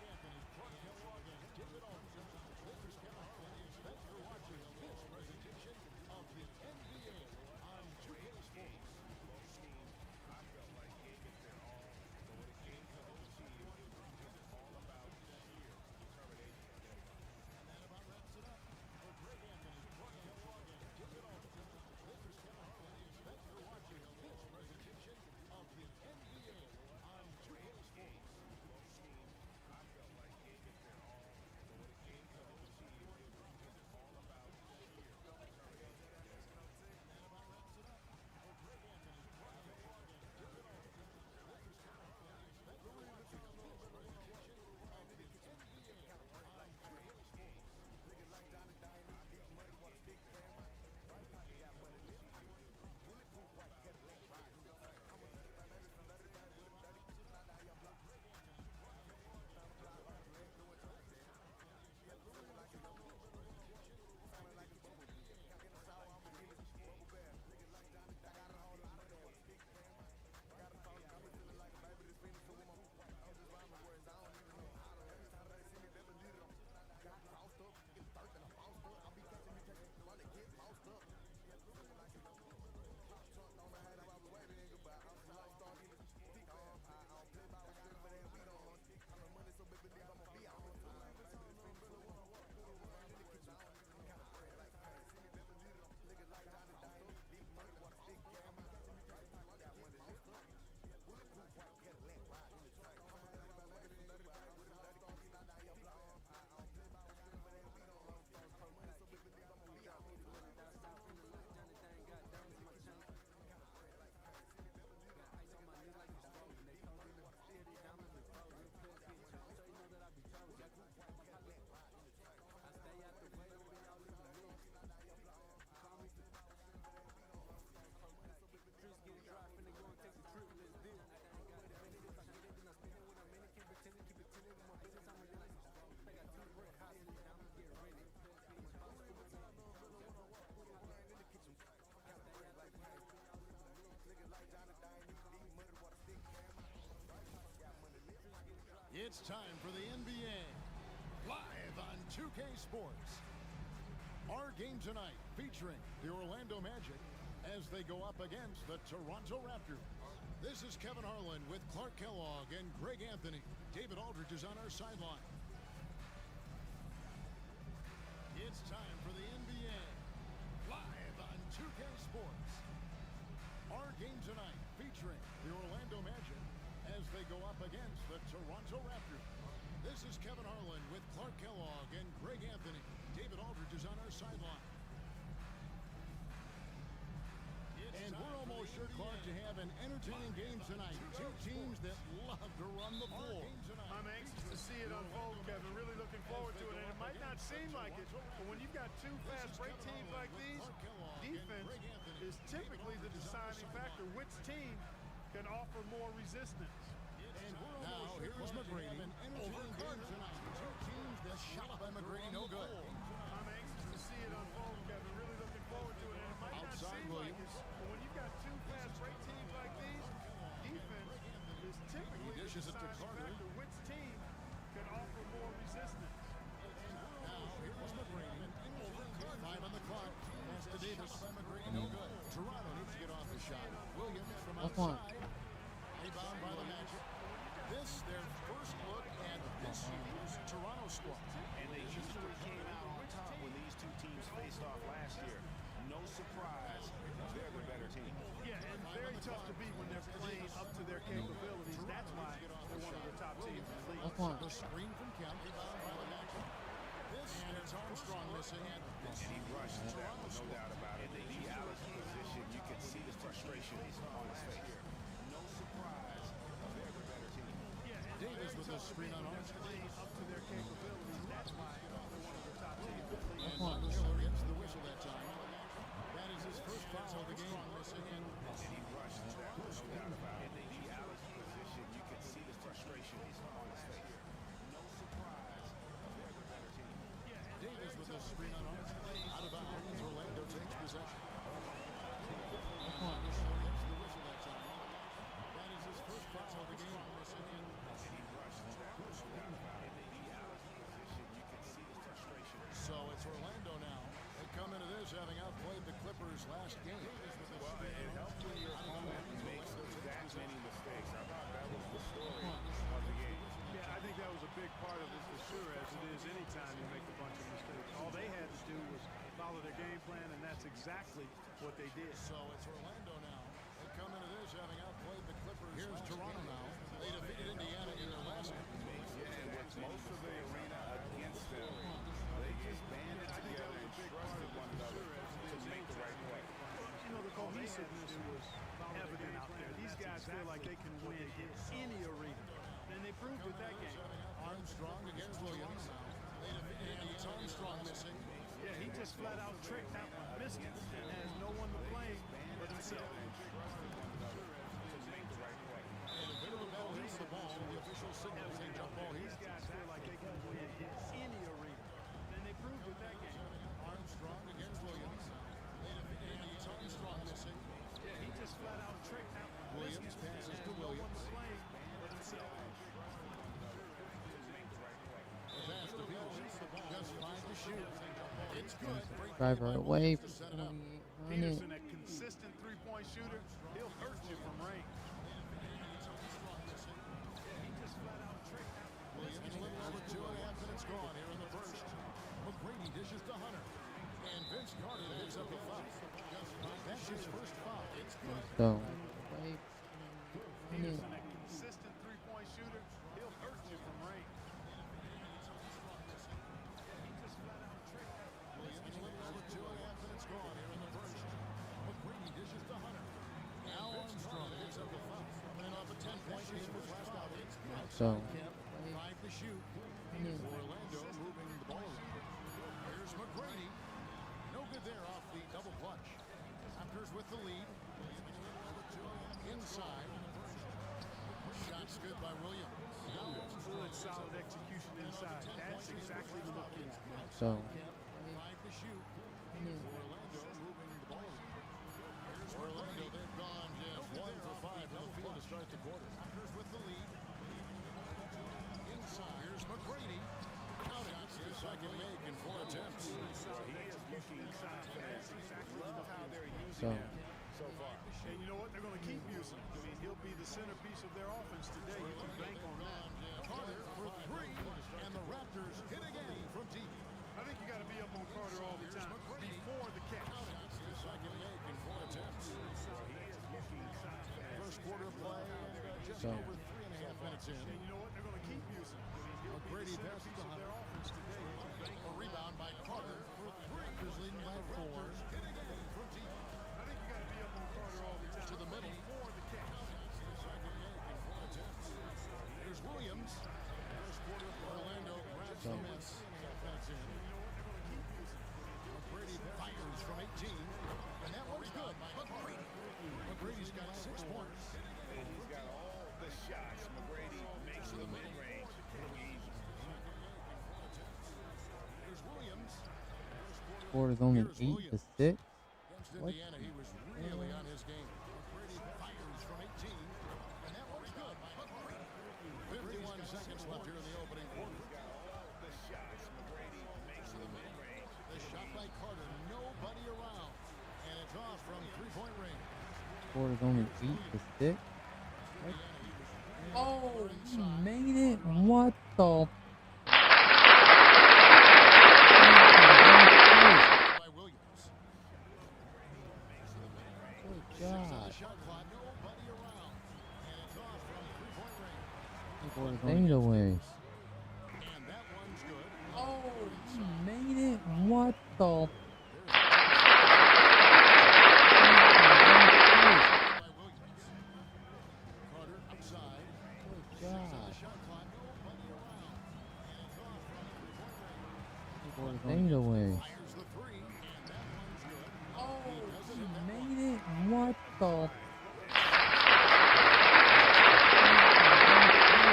It's time for the NBA, live on 2K Sports. Our game tonight featuring the Orlando Magic as they go up against the Toronto Raptors. This is Kevin Harlan with Clark Kellogg and Greg Anthony. David Aldridge is on our sideline. It's time for the NBA, live on 2K Sports. Our game tonight featuring the Orlando Magic as they go up against the Toronto Raptors. This is Kevin Harlan with Clark Kellogg and Greg Anthony. David Aldridge is on our sideline. And we're almost sure, Clark, to have an entertaining game tonight. Two teams that love to run the floor. I'm anxious to see it unfold, Kevin. Really looking forward to it. And it might not seem like it, but when you've got two fast break teams like these, defense is typically the deciding factor. Which team can offer more resistance? Now, here's McGrady. An entertaining game tonight. Two teams that shot by McGrady, no good. I'm anxious to see it unfold, Kevin. Really looking forward to it. And it might not seem like it, but when you've got two fast break teams like these, defense is typically the deciding factor. Which team can offer more resistance? Now, here's McGrady. 5 on the clock. Pass to Davis. By McGrady, no good. Toronto needs to get off the shot. Williams from outside. Rebound by the Magic. This, their first look at this year's Toronto squad. And they usually came out on top when these two teams faced off last year. No surprise, they're the better team. Yeah, and very tough to beat when they're playing up to their capabilities. That's why they're one of the top teams in the league. The screen from Kemp. Rebound by the Magic. This, there's Armstrong missing. And he rushed that, no doubt about it. In the alley position, you can see the frustration on his face. No surprise, they're the better team. Davis with a screen on Armstrong. Up to their capabilities. That's why they're one of the top teams in the league. And Miller gets the whistle that time. That is his first foul of the game. Missing. And he rushed that, no doubt about it. In the alley position, you can see the frustration on his face. No surprise, they're the better team. Davis with a screen on Armstrong. Out of bounds. Orlando takes possession. Miller gets the whistle that time. That is his first foul of the game. Missing. So it's Orlando now. They come into this having outplayed the Clippers last game. Well, it helps when your opponent makes that many mistakes. I thought that was the story of the game. Yeah, I think that was a big part of it for sure, as it is anytime you make a bunch of mistakes. All they had to do was follow their game plan, and that's exactly what they did. So it's Orlando now. They come into this having outplayed the Clippers. Here's Toronto now. They defeated Indiana in their last game. Yeah, and with most of the arena against them, they just banded together and trusted one another to make the right play. You know, the cohesiveness was evident out there. These guys feel like they can win in any arena, and they proved it that game. Armstrong against Williams. And it's Armstrong missing. Yeah, he just flat out tricked that one, missed it, and has no one to blame but himself. And a bit of a ball hits the ball. The official signals a jump ball here. These guys feel like they can win in any arena, and they proved it that game. Armstrong against Williams. And it's Armstrong missing. Yeah, he just flat out tricked that one. Williams passes to Williams. No one to blame but himself. The pass to Beals. Just 5 to shoot. It's good. Driver away for Set it up. 28 Peterson, a consistent three-point shooter, he'll hurt you from range. Williams a little over 2.5 minutes gone here in the first. McGrady dishes to Hunter. And Vince Carter picks up the foul. That's his first foul. It's good. So, Peterson, a consistent three-point shooter, he'll hurt you from range. Williams a little over 2.5 minutes gone here in the first. McGrady dishes to Hunter. Now Armstrong picks up the foul. Coming off a 10-point game with last out. It's good. So, 5 to shoot. Orlando moving the ball around. Here's McGrady. No good there off the double clutch. Raptors with the lead. Inside. Shots good by Williams. Good, solid execution inside. That's exactly the look he's got. so 5 to shoot. Orlando moving the ball around. Here's Orlando. They've gone just 1 for 5 from the field to start the quarter. Raptors with the lead. Love how they're using So, him so far. And you know what? They're going to keep using him. I mean, he'll be the centerpiece of their offense today. You can bank on that. Carter for three, and the Raptors hit again from deep. I think you got to be up on Carter all the time before the catch. Second make in 4 attempts. First quarter play, and just So. over 3.5 minutes in. And you know what? They're going to keep using him. I mean, he'll be McGrady the passes centerpiece to of their Hunter. offense today. You can bank A on rebound by Carter for three. Raptors leading by 4. Hit again from deep. I think you got to be up on Carter all the time To the middle. before the catch. Second make in 4 attempts. Here's Williams. First quarter for Orlando grabs the miss. 3.5 minutes in. McGrady fires from 18, and that one's good. McGrady's got 6 points. And he's got all the shots. McGrady makes the mid-range look easy. Here's Williams. score is only 8 to 6. Against What? Indiana, he was really on his game. McGrady fires from 18, and that one's good. 51 seconds left here in the opening quarter. He's got all the shots. McGrady makes the mid-range. The shot by Carter, nobody around, and it's off from 3-point range. Score is only 8 to 6. What? Oh, he made it. What the? By Williams. Good 6 on God. the shot clock, nobody around, and it's off from 3-point range. Score is only 8 away. And that one's good. Oh, he made it. What the? By Williams. Carter outside. Good 6 on God. the shot clock, nobody around, and it's off from 3-point range. Score is 8 away. Fires the 3, and that one's good. Oh, he made it. What the?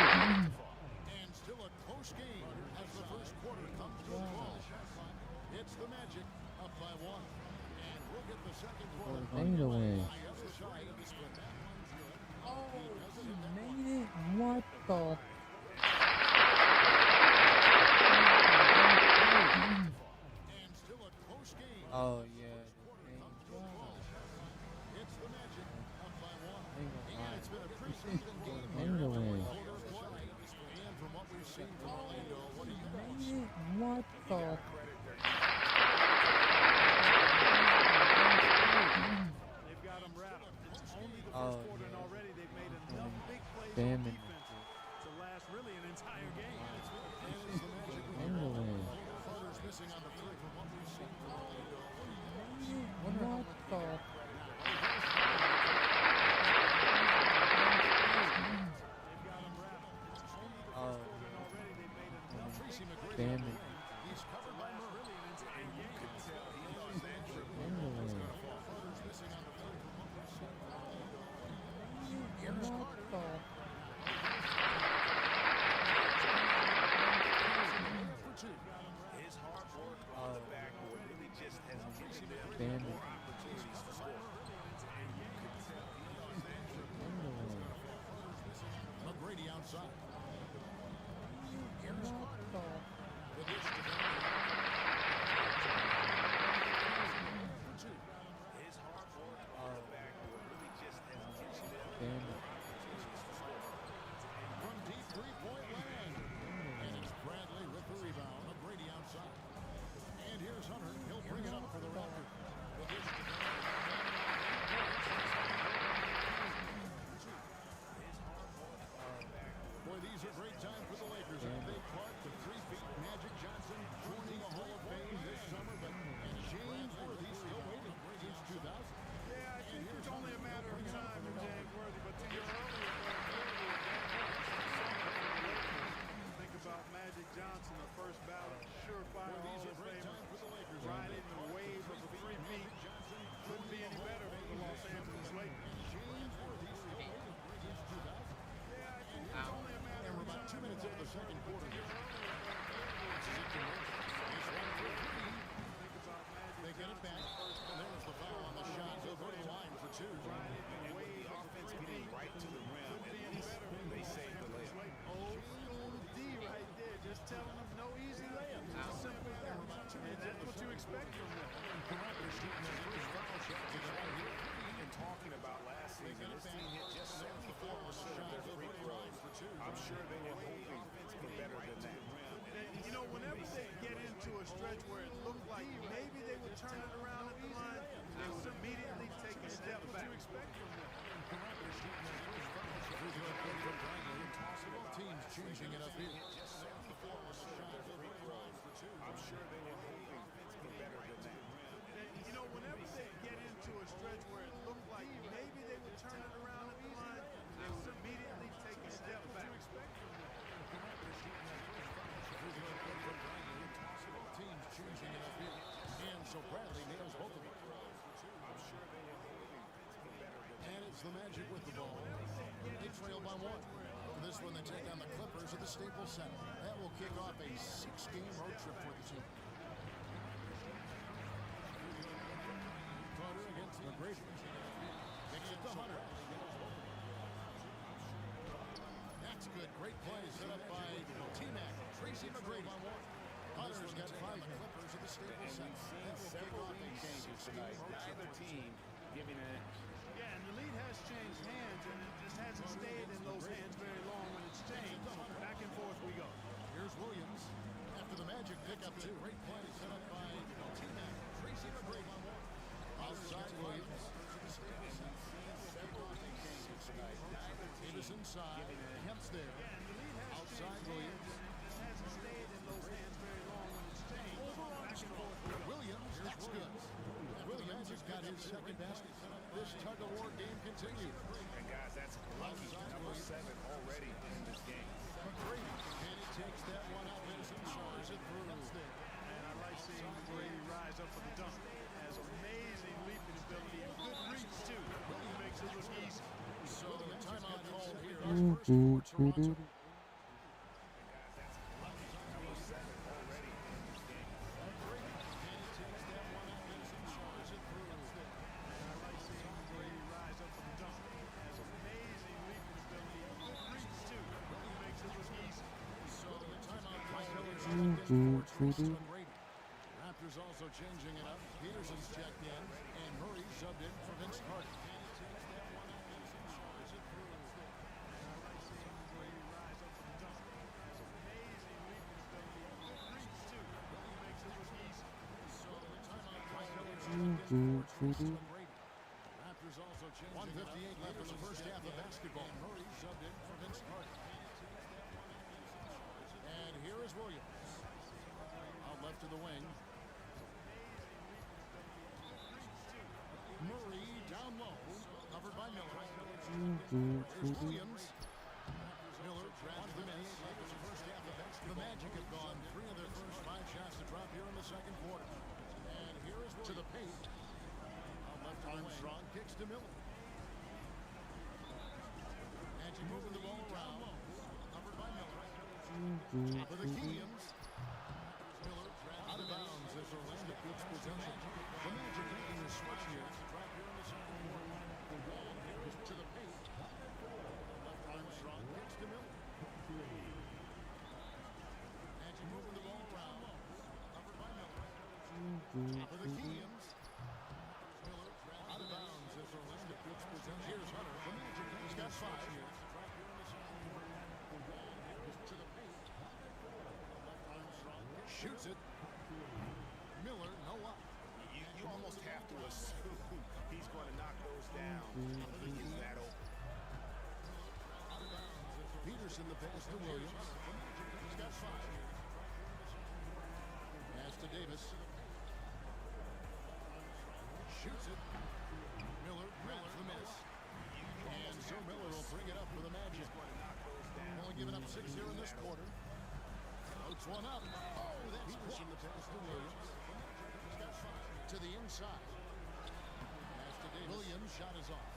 And still a close game as the first quarter comes to a close. It's the Magic up by 1. And we'll get the second quarter. Score is 8 away. On the other side of the split. That one's good. Oh, he made it. What the? And still a close game. Oh, yeah. It's the Magic up by 1. Ain't And gonna it's been a preseason game lie. here. Ain't away. Quarter play. And from what we've seen from Orlando, what do you Made guys? it. What the? They've got them rattled. It's only the Oh, first quarter, and yeah. already they've made enough big plays Damn on it. defense to last really an entire game. Ain't away. Carter's missing on the 3 from what we've seen from Orlando. What the? They've got them rattled. It's only the Oh, first quarter, and already they've made enough Tracy McGrady. damn it. He's covered by Murray. really an entire game. Ain't away. Carter's missing on the 3 from what we've seen from Orlando. What the? For 2. His hard work on the backboard really just has given them Damn it. more opportunities to score. Ain't away. McGrady outside. What the? The dish to Murray. For 2. His hard work on the backboard really just has given them Damn it. From deep 3-point land. And it's Bradley with the rebound. McGrady outside. And here's Hunter. He'll bring it up for the Raptors. The dish to Boy, these are great times for the Lakers. They Clark, the 3 feet, Magic Johnson joining the Hall of Fame this summer, but James Worthy still waiting since 2000. Yeah, I think it's only a matter of time for James Worthy, but to your earlier point, think about Magic Johnson, the first ballot, surefire Boy, Hall these are of great Famer, times for the Lakers. riding the wave of the 3 feet. Couldn't be any better for the Los Angeles Lakers. James Worthy still waiting since 2000. Yeah, I think it's only a matter And of we're about 2 time. minutes into the second quarter. Your earlier point, This is it to Murray. This one for 3. think about Magic They get it back. And there's the foul on the shot. They'll go to the line for 2. and with the offense getting right to the rim, at least they saved the layup. Old school D right there, just telling them no easy layups. It's simple as that. And that's what you expect from them. sure they were hoping for better than that. And, you know, whenever they get into a stretch where it looked like maybe they would turn it around at the line, they would immediately take a step back. Teams changing it up here. I'm sure they were hoping for better than that. And, you know, whenever they get into a stretch where it looked like maybe they would turn it around at the line, they would immediately take a step back. Teams changing it up here. And so Bradley nails both of them. I'm sure they were hoping for better than that. And it's the Magic with the ball. They trail by one. For this one, they take on the Clippers at the Staples Center. That will kick off a 6-game road trip for the team. Carter against McGrady. Kicks it to Hunter. That's good. Great play set up by T-Mac. Tracy McGrady. Hunter's got 5 Clippers at the Staples Center. That will kick off a 6-game road trip for the team. Giving an edge. Yeah, and the lead has changed hands, and it just hasn't stayed in those hands very long when it's changed. Back and forth we go. Here's Williams. After the Magic pick up 2. Great play set up by T-Mac. Tracy McGrady. Outside Williams. Davis inside. Kemp's there. Outside Williams. Just hasn't stayed in those hands very long when it's changed. Back and forth we go. Williams, that's good. Williams has got his second basket. This tug-of-war game continues. And guys, that's lucky. Number 7 already in this game. McGrady, and he takes that one out and shores it through. And I like seeing McGrady rise up for the dunk. Has amazing leaping ability and good reach too. Really makes it look easy. So the timeout called here. First for Toronto. Raptors also changing it up. Peterson's checked in, and Murray subbed in for Vince Carter. Raptors also changing 1:58 left in the first half of basketball. And Murray subbed in for Vince Carter. And here is Williams. Out left to the wing. Murray down low. Covered by Miller. Here's Williams. Miller grabs the miss. The first half of basketball. The Magic have gone 3 of their first 5 shots to drop here in the second quarter. And here is Williams. To the paint. Out left Armstrong kicks to Miller. Magic moving the ball around. Covered by Miller. Top of the Williams. Miller out of bounds as Orlando keeps possession. The Magic making the switch here. Drop here in the second quarter. The wall here to the paint. Left Armstrong kicks to Miller. Magic moving the ball around. Covered by Miller. Top of the Williams. Miller out of bounds as Orlando keeps possession. Here's Hunter. The Magic has got 5 here. Drop here in the second quarter. The wall here to the paint. Left Armstrong shoots it. Miller, no up. You almost have to assume he's going to knock those down. He is that open. Peterson the pass to Williams. He's got 5 here. Pass to Davis. Shoots it. Miller grabs the miss. And so Miller will bring it up for the Magic. Only giving up 6 here in this quarter. Floats one up. Oh, that's Peterson the pass to Williams. He's got 5 to the inside. Pass to Davis. Williams shot is off.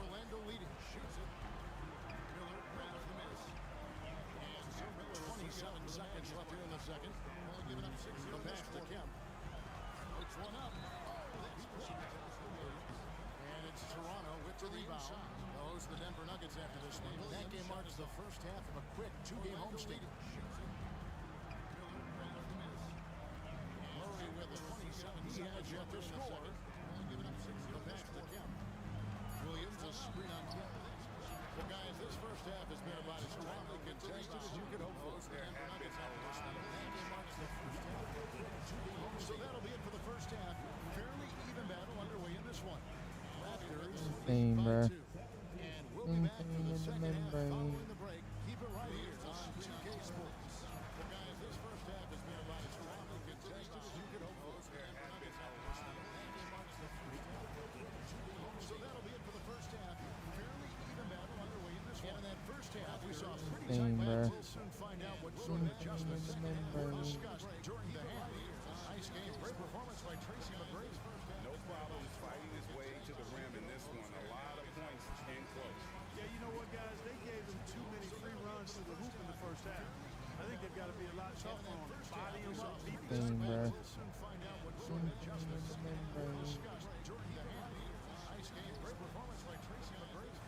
Orlando leading. Shoots it. Miller grabs the miss. And so Miller 27 seconds left here in the second. Only giving up 6 here in this quarter. Kemp. Floats one up. Oh, that's Peterson the pass to Williams. And it's Toronto with the rebound. They'll host the Denver Nuggets after this game. That game marks the first half of a quick 2-game homestand. Murray with a 27 seconds left to score. Only giving up 6 here. The pass to Kemp. Williams a screen on Kemp. Well, guys, this first first half has been about as hotly contested as you could hope for. So that'll be it for the first half. Fairly even battle underway in this one. Raptors Same, bro. and we'll be back for the second half following the break. Keep it right here on 2K Sports. Well, guys, this first half has been about as hotly contested as you could hope for. So that'll be it for the first half. Fairly even battle underway in this one. In that first half, we saw pretty tight battles. We'll soon find out what sort of adjustments were discussed during the half. Nice game. Great performance by Tracy McGrady. No problems fighting his way to the rim in this one. A lot of points in close. Yeah, you know what, guys? They gave them too many free runs to the hoop in the first half. I think they've got to be a lot tougher on them. Body them up, beat them. Same, bro. We'll soon find out what sort of adjustments were discussed during the half. Nice game. Great performance by Tracy McGrady.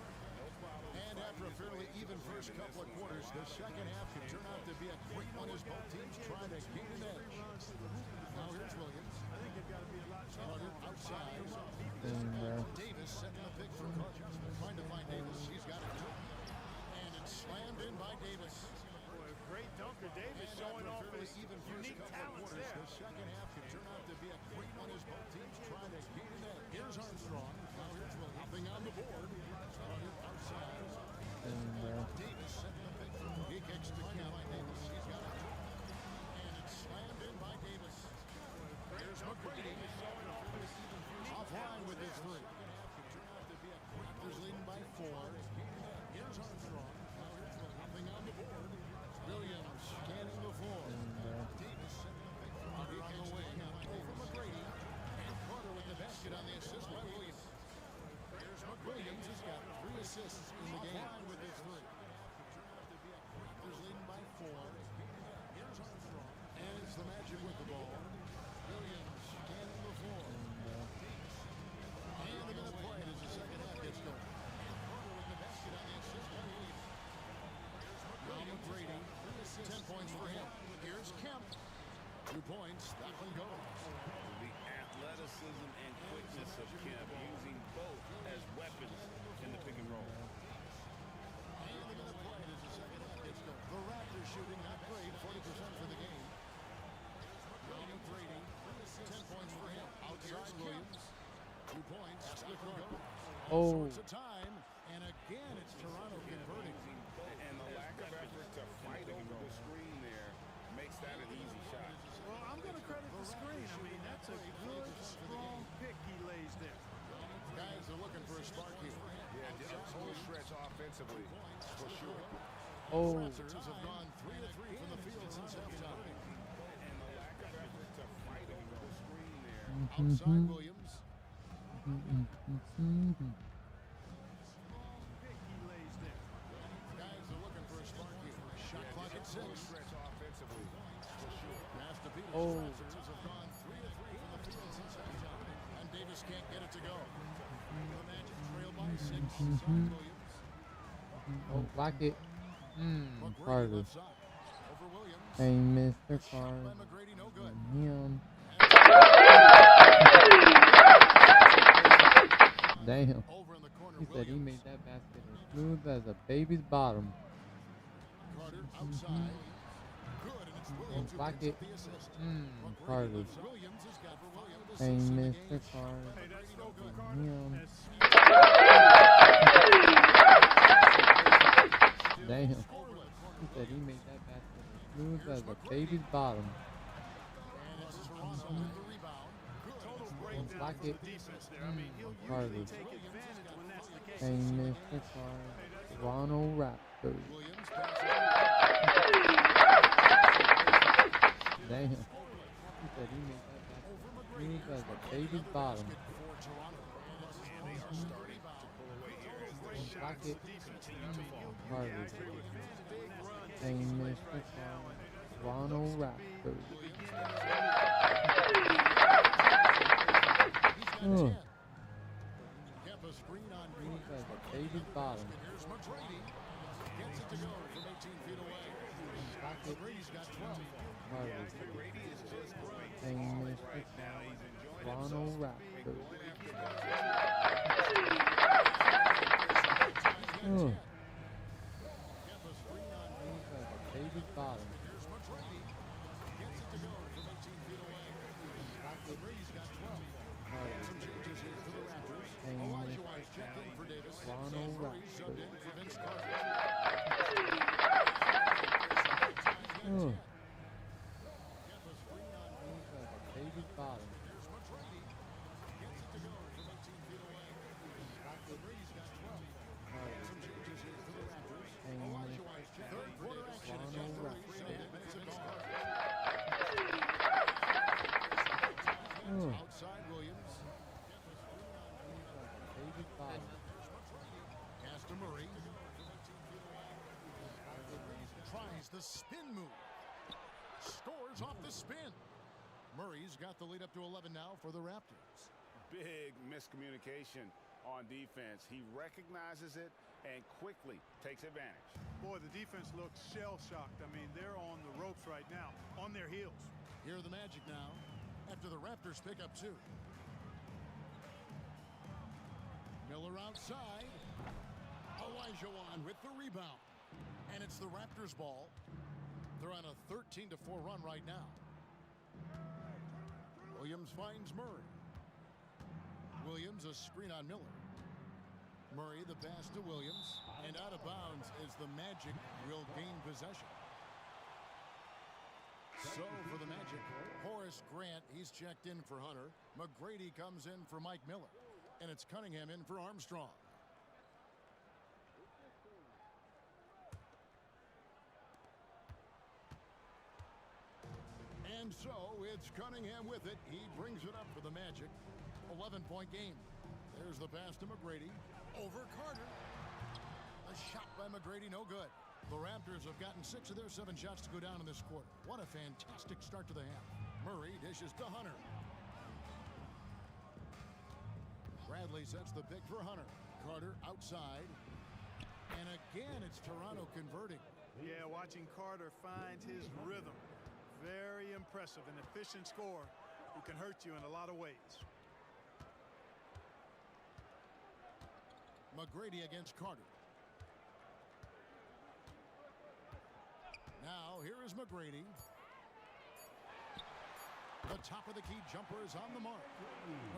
And after a fairly even first couple of quarters, the second half could turn out to be a great one as both teams try to gain an edge. Now here's Williams. I think they've got to be a lot tougher Carter on them. outside. Same, bro. Davis setting the pick for Carter. Trying to find Davis. He's got it. And it's slammed in by Davis. Boy, great dunker. Davis showing off his unique talents there. The second half could turn out to be a great one as both teams try to gain an edge. Here's Armstrong. Now here's Williams. Nothing on the board. Carter outside. Same, bro. Davis setting the pick for He kicks to Kemp by Davis. He's got it. And it's slammed in by Davis. Here's McGrady. Offline with his three. Raptors leading by 4. Here's Armstrong. Nothing on the board. Williams scanning the floor. Davis setting the pick for Carter on the wing. Over McGrady. And Carter with the basket on the assist by Williams. Here's Williams has got 3 assists in the game. Offline with his three. Raptors leading by 4. Here's Armstrong. And it's the Magic with the ball. Williams scanning the floor. And they're going to play it as the second half gets going. Carter with the basket on the assist by Williams. Now McGrady, 10 points for him. Here's Kemp. 2 points. That one goes. The athleticism and quickness of Kemp, using both as weapons in the pick and roll. And they're going to play it as the second half gets going. The Raptors shooting not great, 40% for the game. Now McGrady, 10 points for him. Outside Williams. 2 points. That one goes. Oh. Shorts of time. And again, it's Toronto converting. And the lack of effort to fight over the screen there makes that an easy shot. Well, I'm going to credit the screen. I mean, that's a good, strong pick he lays there. Guys are looking for a spark here. Yeah, a full stretch offensively, for sure. Oh. Raptors have gone 3-3 from the field since halftime. And the lack of effort to fight over the screen there. Outside Williams. Pick he lays there. Guys are looking for a spark here. Shot clock at 6. Stretch offensively, for sure. Pass to Peters. Oh. Raptors have gone 3-3 from the field since halftime. And Davis can't get it to go. The Magic trail by 6. Outside Williams. Oh, block it. McGrady Carter. left side. Over Williams. Hey, Mr. Shot by Carter. McGrady, no good. Him. Damn. Over in the corner, He said he Williams. made that basket as smooth as a baby's bottom. Carter outside. Good, and it's Williams who block picks it. up the assist. Carter. Williams has got 12 Hey, assists in the Mr. game. Carter. Hey, that's no good, Carter. Him. That's Damn. He said he made that basket as smooth as a baby's bottom. And it's Toronto with the rebound. Good. total It's breakdown block for it. the defense there. I mean, he'll Carter. usually take advantage when that's the case. Hey, Mr. Carter. Toronto Raptors. Williams passes. Damn. He said he made that basket as smooth as a baby's bottom. For Toronto. And they are starting to pull away here as they Block it. continue to fall. Carter. Hey, Mr. Carter. Toronto Raptors. Oh. Kemp a screen on Smooth as a baby's bottom. Here's McGrady. Gets it to go from 18 feet away. Block it. McGrady's got 12. Carter. Brady is just great. Hey, Mr. Right now, Carter. he's enjoying Toronto himself. Raptors. Going after Oh. bottom. Here's McGrady. Gets it to go from 18 feet away. McGrady's got 12. Some changes here for the Raptors. Elijah White checked in for Davis. Ronald Murray subbed in for Vince Carter. Oh. Get the screen on. Looks like a baby bottom. Here's McGrady. Gets it to go from 18 feet away. McGrady's got 12. Some changes here for the Raptors. Elijah White checked in for Davis. Ronald Murray Raptors. subbed in for Vince Carter. Oh. Outside Williams. Baby bottom. Pass to Murray. Tries the spin move. Scores off the spin. Murray's got the lead up to 11 now for the Raptors. Big miscommunication on defense. He recognizes it and quickly takes advantage. Boy, the defense looks shell-shocked. I mean, they're on the ropes right now, on their heels. Here are the Magic now after the Raptors pick up 2. Miller outside. Olajuwon with the rebound. And it's the Raptors ball. They're on a 13-4 run right now. Williams finds Murray. Williams a screen on Miller. Murray the pass to Williams. And out of bounds as the Magic will gain possession. So for the Magic, Horace Grant, he's checked in for Hunter. McGrady comes in for Mike Miller. And it's Cunningham in for Armstrong. And so it's Cunningham with it. He brings it up for the Magic. 11-point game. There's the pass to McGrady. Over Carter. A shot by McGrady, no good. The Raptors have gotten 6 of their 7 shots to go down in this quarter. What a fantastic start to the half. Murray dishes to Hunter. Bradley sets the pick for Hunter. Carter outside. And again, it's Toronto converting. Yeah, watching Carter find his rhythm. Very impressive. An efficient scorer who can hurt you in a lot of ways. McGrady against Carter. Now, here is McGrady. The top of the key jumper is on the mark.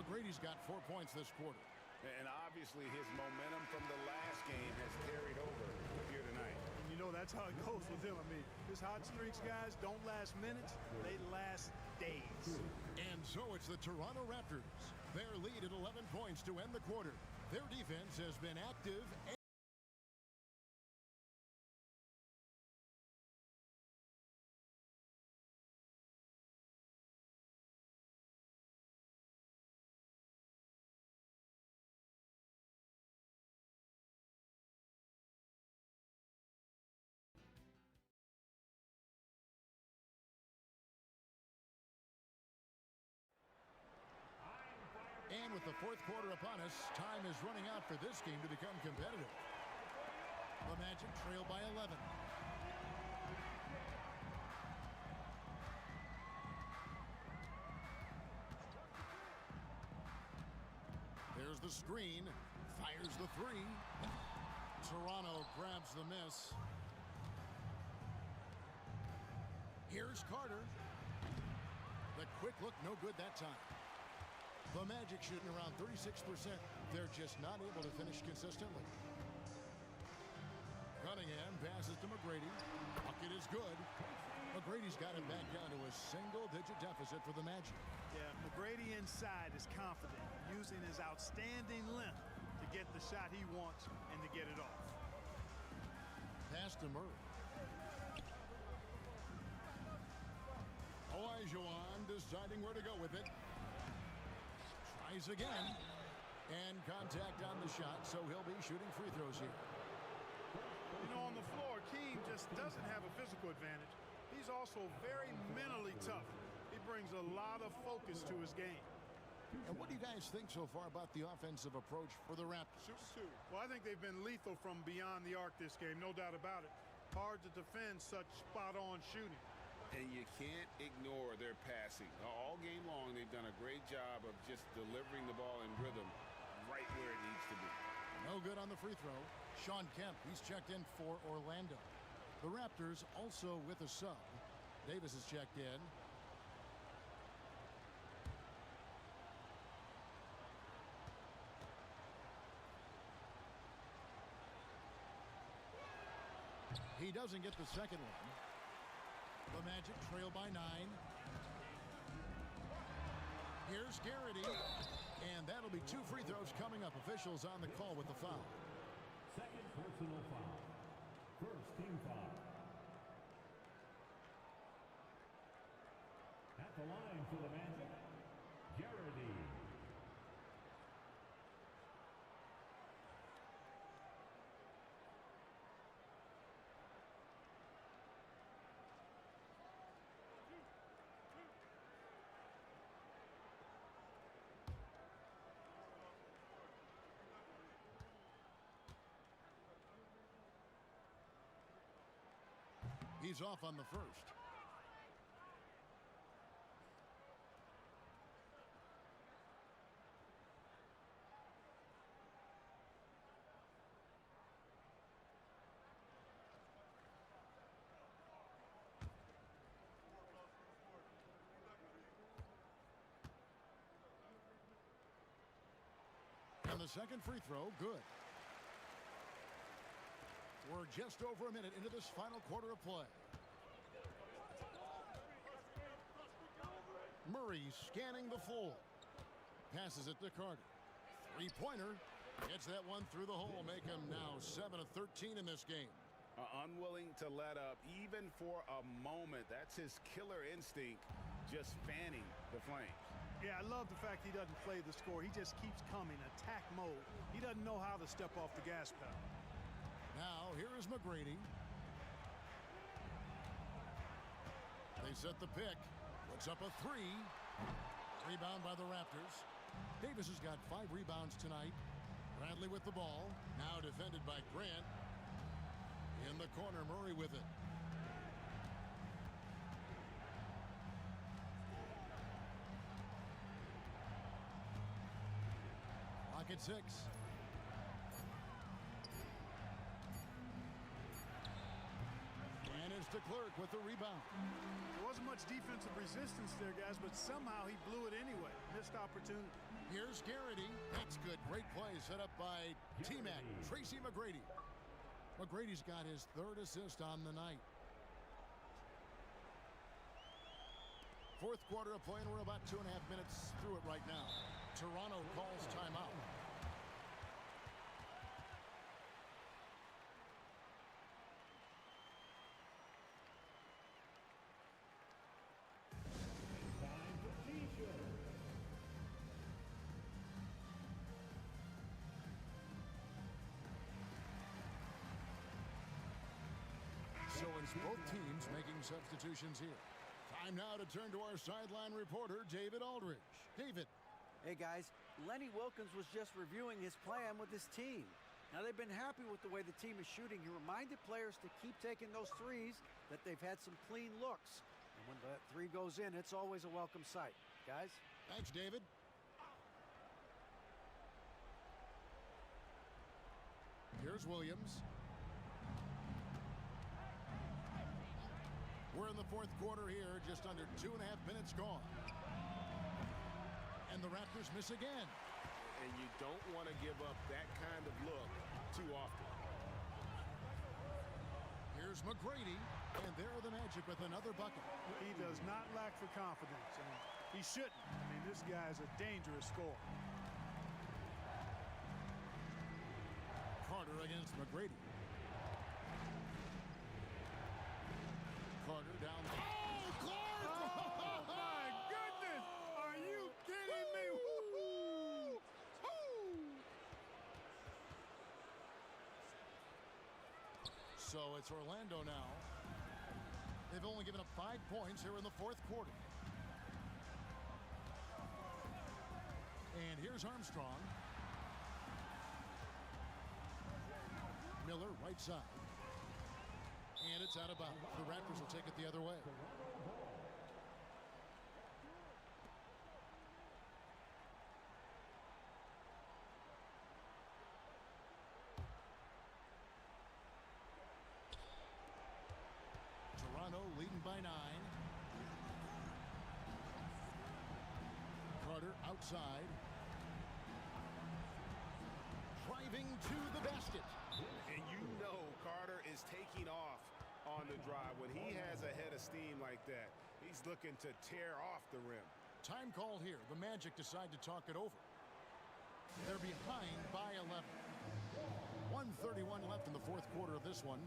McGrady's got 4 points this quarter. And obviously his momentum from the last game has carried over here tonight. And you know that's how it goes with him. I mean, his hot streaks, guys, don't last minutes. They last days. And so it's the Toronto Raptors. Their lead at 11 points to end the quarter. Their defense has been active. And with the 4th quarter upon us, time is running out for this game to become competitive. The Magic trail by 11. There's the screen. Fires the 3. Toronto grabs the miss. Here's Carter. The quick look, no good that time. The Magic shooting around 36%. They're just not able to finish consistently. Cunningham passes to McGrady. Bucket is good. McGrady's got it back down to a single-digit deficit for the Magic. Yeah, McGrady inside is confident, using his outstanding length to get the shot he wants and to get it off. Pass to Murray. Olajuwon deciding where to go with it. Tries again. And contact on the shot, so he'll be shooting free throws here. You know, on the floor, Keem just doesn't have a physical advantage. He's also very mentally tough. He brings a lot of focus to his game. And what do you guys think so far about the offensive approach for the Raptors? Well, I think they've been lethal from beyond the arc this game, no doubt about it. Hard to defend such spot-on shooting. And you can't ignore their passing. All game long, they've done a great job of just delivering the ball in rhythm right where it needs to be. No good on the free throw. Sean Kemp, he's checked in for Orlando. The Raptors also with a sub. Davis is checked in. He doesn't get the second one. The Magic trail by 9. Here's Garrity. And that'll be 2 free throws coming up. Officials on the call with the foul. Second personal foul. First team foul. At the line for the Magic, Garrity. He's off on the first. And the second free throw, good. We're just over a minute into this final quarter of play. Murray scanning the floor. Passes it to Carter. Three-pointer. Gets that one through the hole. Make him now 7 of 13 in this game. Unwilling to let up even for a moment. That's his killer instinct, just fanning the flames. Yeah, I love the fact he doesn't play the score. He just keeps coming, attack mode. He doesn't know how to step off the gas pedal. Now, here is McGrady. They set the pick. Puts up a 3. Rebound by the Raptors. Davis has got 5 rebounds tonight. Bradley with the ball. Now defended by Grant. In the corner, Murray with it. Clock at 6. And it's to Clerk with the rebound. There wasn't much defensive resistance there, guys, but somehow he blew it anyway. Missed opportunity. Here's Garrity. That's good. Great play set up by T-Mac, Tracy McGrady. McGrady's got his 3rd assist on the night. 4th quarter of play, and we're about 2.5 minutes through it right now. Toronto calls timeout. So it's both teams making substitutions here. Time now to turn to our sideline reporter, David Aldridge. David. Hey, guys. Lenny Wilkins was just reviewing his plan with his team. Now, they've been happy with the way the team is shooting. He reminded players to keep taking those threes, that they've had some clean looks. And when that 3 goes in, it's always a welcome sight. Guys? Thanks, David. Here's Williams. We're in the 4th quarter here, just under 2.5 minutes gone. And the Raptors miss again. And you don't want to give up that kind of look too often. Here's McGrady, and there are the Magic with another bucket. He does not lack for confidence, and he shouldn't. I mean, this guy's a dangerous scorer. Carter against McGrady. Carter down. Oh, Clark! Oh, my goodness! Are you kidding me? Woo-hoo! So it's Orlando now. They've only given up 5 points here in the 4th quarter. And here's Armstrong. Miller, right side. And it's out of bounds. The Raptors will take it the other way. by 9. Carter outside. Driving to the basket. And you know Carter is taking off on the drive. When he has a head of steam like that, he's looking to tear off the rim. Time call here. The Magic decide to talk it over. They're behind by 11. 1:31 left in the fourth quarter of this one.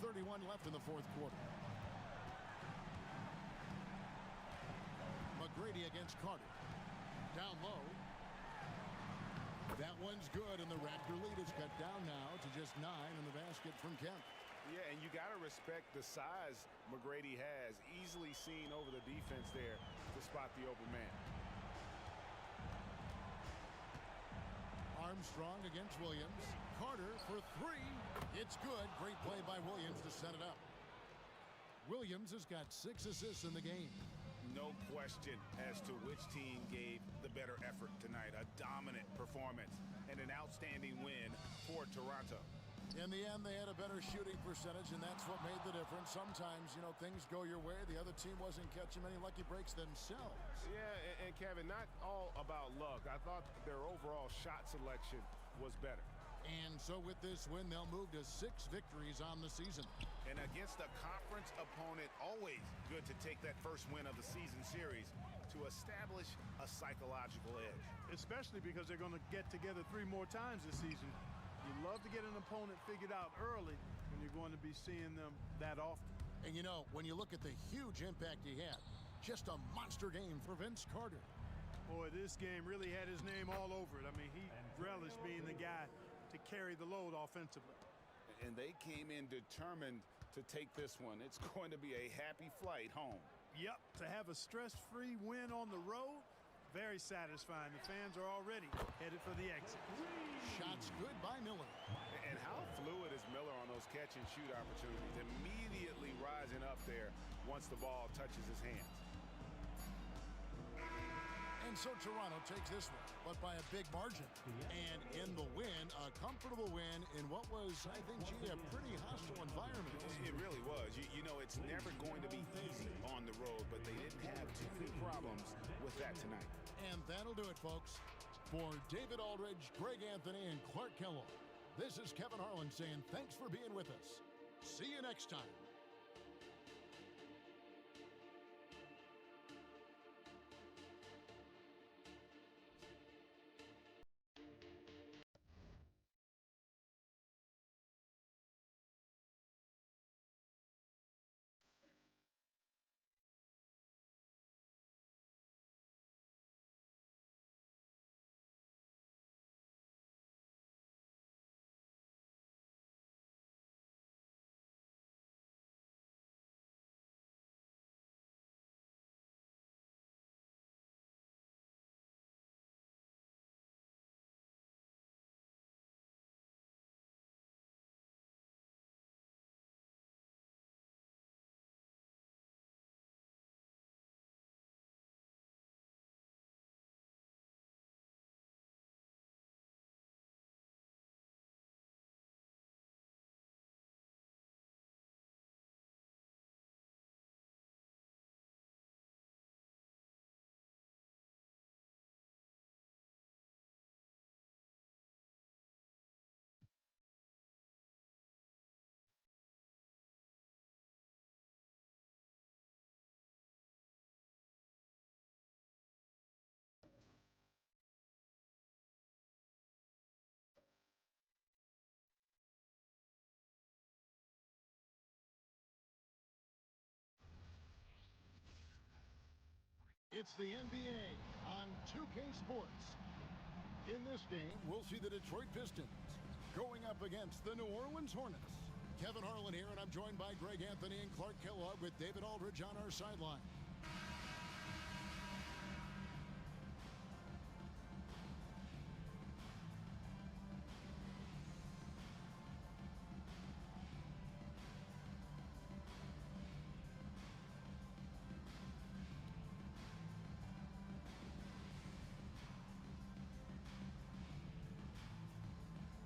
.31 left in the fourth quarter. McGrady against Carter. Down low. That one's good, and the Raptor lead is cut down now to just 9 in the basket from Kemp. Yeah, and you got to respect the size McGrady has. Easily seen over the defense there to spot the open man. Armstrong against Williams. Carter for 3. It's good. Great play by Williams to set it up. Williams has got 6 assists in the game. No question as to which team gave the better effort tonight. A dominant performance and an outstanding win for Toronto. In the end, they had a better shooting percentage, and that's what made the difference. Sometimes, you know, things go your way. The other team wasn't catching many lucky breaks themselves. Yeah, and Kevin, not all about luck. I thought their overall shot selection was better. And so with this win, they'll move to 6 victories on the season. And against a conference opponent, always good to take that first win of the season series to establish a psychological edge. Especially because they're going to get together 3 more times this season. You love to get an opponent figured out early when you're going to be seeing them that often. And you know, when you look at the huge impact he had, just a monster game for Vince Carter. Boy, this game really had his name all over it. I mean, he relished being the guy to carry the load offensively. And they came in determined to take this one. It's going to be a happy flight home. Yep, to have a stress-free win on the road, very satisfying. The fans are already headed for the exit. Shots good by Miller. And how fluid is Miller on those catch-and-shoot opportunities, immediately rising up there once the ball touches his hands. And so Toronto takes this one, but by a big margin. And in the win, a comfortable win in what was, I think, a pretty hostile environment. It really was. You know, it's never going to be easy on the road, but they didn't have too many problems with that tonight. And that'll do it, folks. For David Aldridge, Greg Anthony, and Clark Kellogg, this is Kevin Harlan saying thanks for being with us. See you next time. It's the NBA on 2K Sports. In this game, we'll see the Detroit Pistons going up against the New Orleans Hornets. Kevin Harlan here, and I'm joined by Greg Anthony and Clark Kellogg with David Aldridge on our sideline.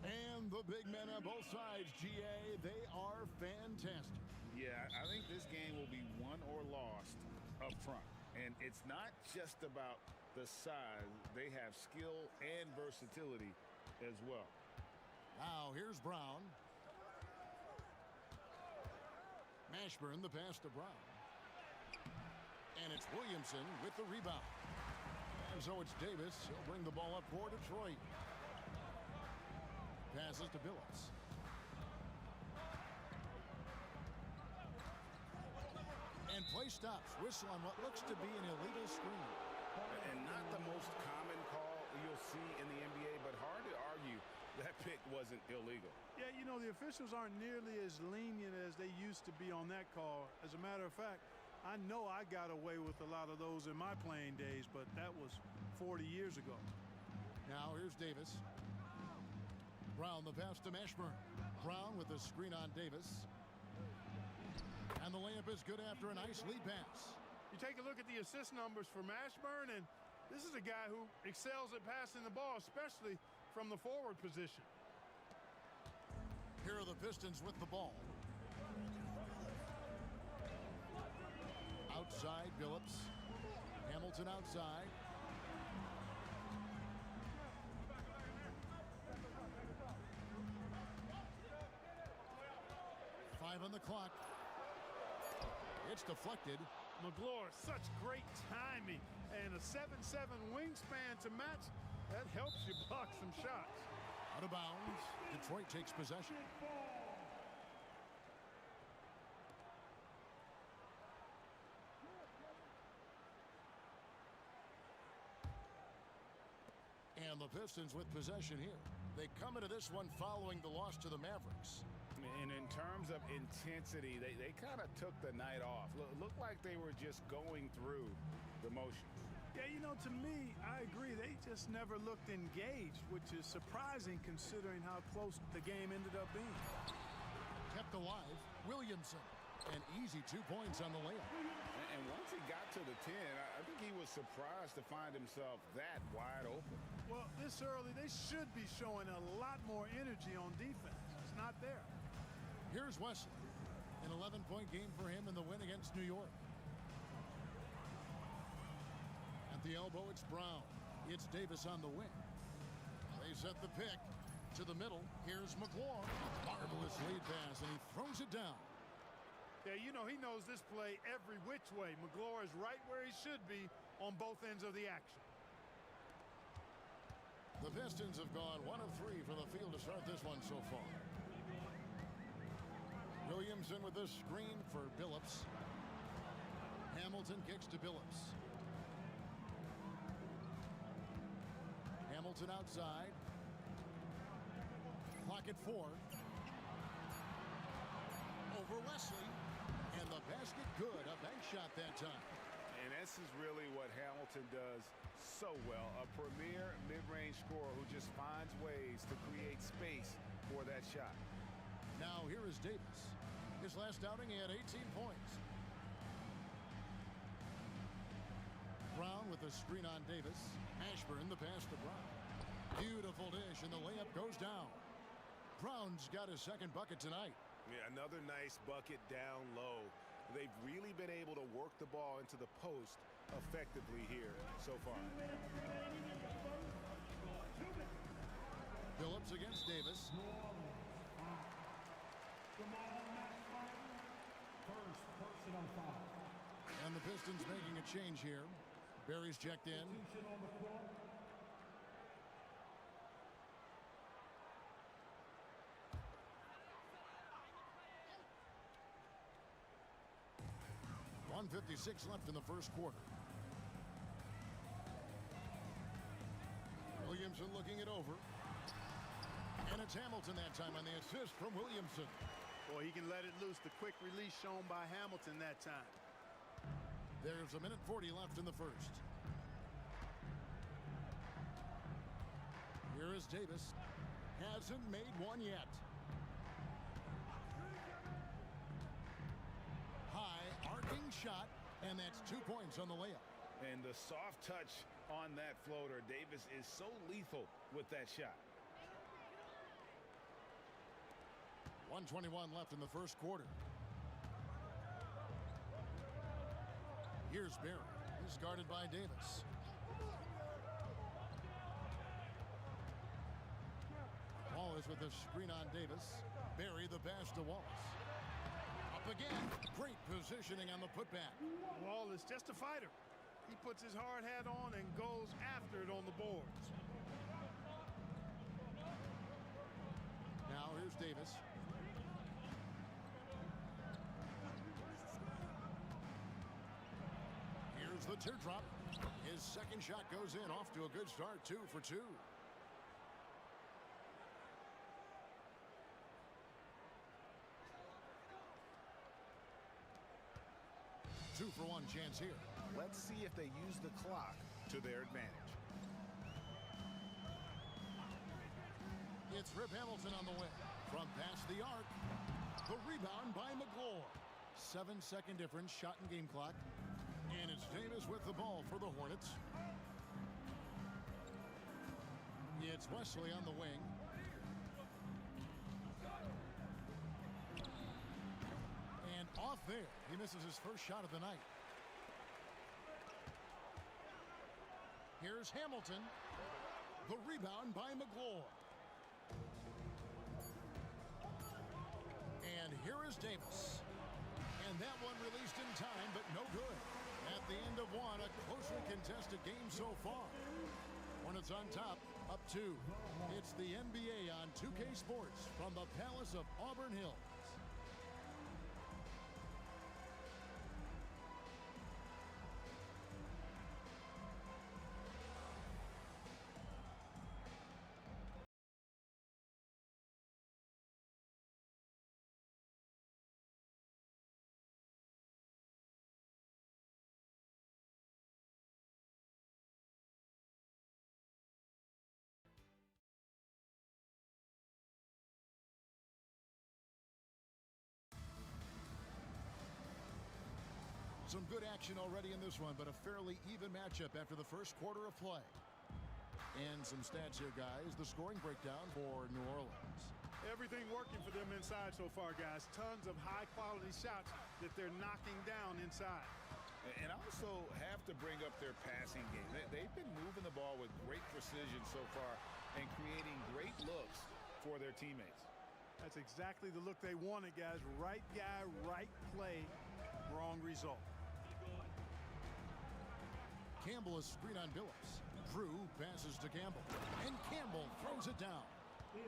And the big men on both sides, GA, they are fantastic. Yeah, I think this game will be won or lost up front. And it's not just about the size. They have skill and versatility as well. Now, here's Brown. Mashburn, the pass to Brown. And it's Williamson with the rebound. And so it's Davis. He'll bring the ball up for Detroit. Passes to Billups. And play stops. Whistle on what looks to be an illegal screen. And not the most common call you'll see in the NBA, but hard to argue that pick wasn't illegal. Yeah, you know, the officials aren't nearly as lenient as they used to be on that call. As a matter of fact, I know I got away with a lot of those in my playing days, but that was 40 years ago. Now here's Davis. Brown, the pass to Mashburn. Brown with the screen on Davis. And the layup is good after a nice lead pass. You take a look at the assist numbers for Mashburn, and this is a guy who excels at passing the ball, especially from the forward position. Here are the Pistons with the ball. Outside, Billups. Hamilton outside. On the clock. It's deflected. McGlory, such great timing, and a 7'7" wingspan to match. That helps you block some shots. Out of bounds. Detroit takes possession. And the Pistons with possession here. They come into this one following the loss to the Mavericks. And in terms of intensity, they kind of took the night off. Looked like they were just going through the motions. Yeah, you know, to me, I agree. They just never looked engaged, which is surprising considering how close the game ended up being. Kept alive, Williamson. An easy 2 points on the layup. And once he got to the 10, I think he was surprised to find himself that wide open. Well, this early, they should be showing a lot more energy on defense. It's not there. Here's Wesley. An 11-point game for him in the win against New York. At the elbow, it's Brown. It's Davis on the wing. They set the pick to the middle. Here's McGlory. Marvelous lead pass, and he throws it down. Yeah, you know, he knows this play every which way. McGlory is right where he should be on both ends of the action. The Pistons have gone 1 of 3 from the field to start this one so far. Williamson with the screen for Billups. Hamilton kicks to Billups. Hamilton outside. Clock at 4. Over Wesley. And the basket good. A bank shot that time. And this is really what Hamilton does so well. A premier mid-range scorer who just finds ways to create space for that shot. Now here is Davis. His last outing, he had 18 points. Brown with the screen on Davis. Mashburn, the pass to Brown. Beautiful dish, and the layup goes down. Brown's got his second bucket tonight. Yeah, another nice bucket down low. They've really been able to work the ball into the post effectively here so far. Billups against Davis. First personal foul. And the Pistons making a change here. Barry's checked in. Substitution on the court. .156 left in the first quarter. bringing it over. And it's Hamilton that time on the assist from Williamson. Boy, he can let it loose. The quick release shown by Hamilton that time. There's a minute 40 left in the first. Here is Davis. Hasn't made one yet. High arcing shot, and that's 2 points on the layup. And the soft touch on that floater. Davis is so lethal with that shot. 1:21 left in the first quarter. Here's Barry. He's guarded by Davis. Wallace with a screen on Davis. Barry the pass to Wallace. Up again. Great positioning on the putback. Wallace just a fighter. He puts his hard hat on and goes after it on the boards. Now here's Davis. Here's the teardrop. His second shot goes in, off to a good start. 2 for 2. Two for one chance here. Let's see if they use the clock to their advantage. It's Rip Hamilton on the way. From past the arc. The rebound by McGlure. 7-second difference, shot and game clock. And it's Davis with the ball for the Hornets. It's Wesley on the wing. And off there. He misses his first shot of the night. Here's Hamilton. The rebound by McGlure. And here is Davis. And that one released in time, but no good. At the end of one, a closely contested game so far. Hornets on top, up 2. It's the NBA on 2K Sports from the Palace of Auburn Hills. Some good action already in this one, but a fairly even matchup after the first quarter of play. And some stats here, guys. The scoring breakdown for New Orleans. Everything working for them inside so far, guys. Tons of high-quality shots that they're knocking down inside. And I also have to bring up their passing game. They've been moving the ball with great precision so far and creating great looks for their teammates. That's exactly the look they wanted, guys. Right guy, right play, wrong result. Campbell is screen on Billups. Drew passes to Campbell. And Campbell throws it down.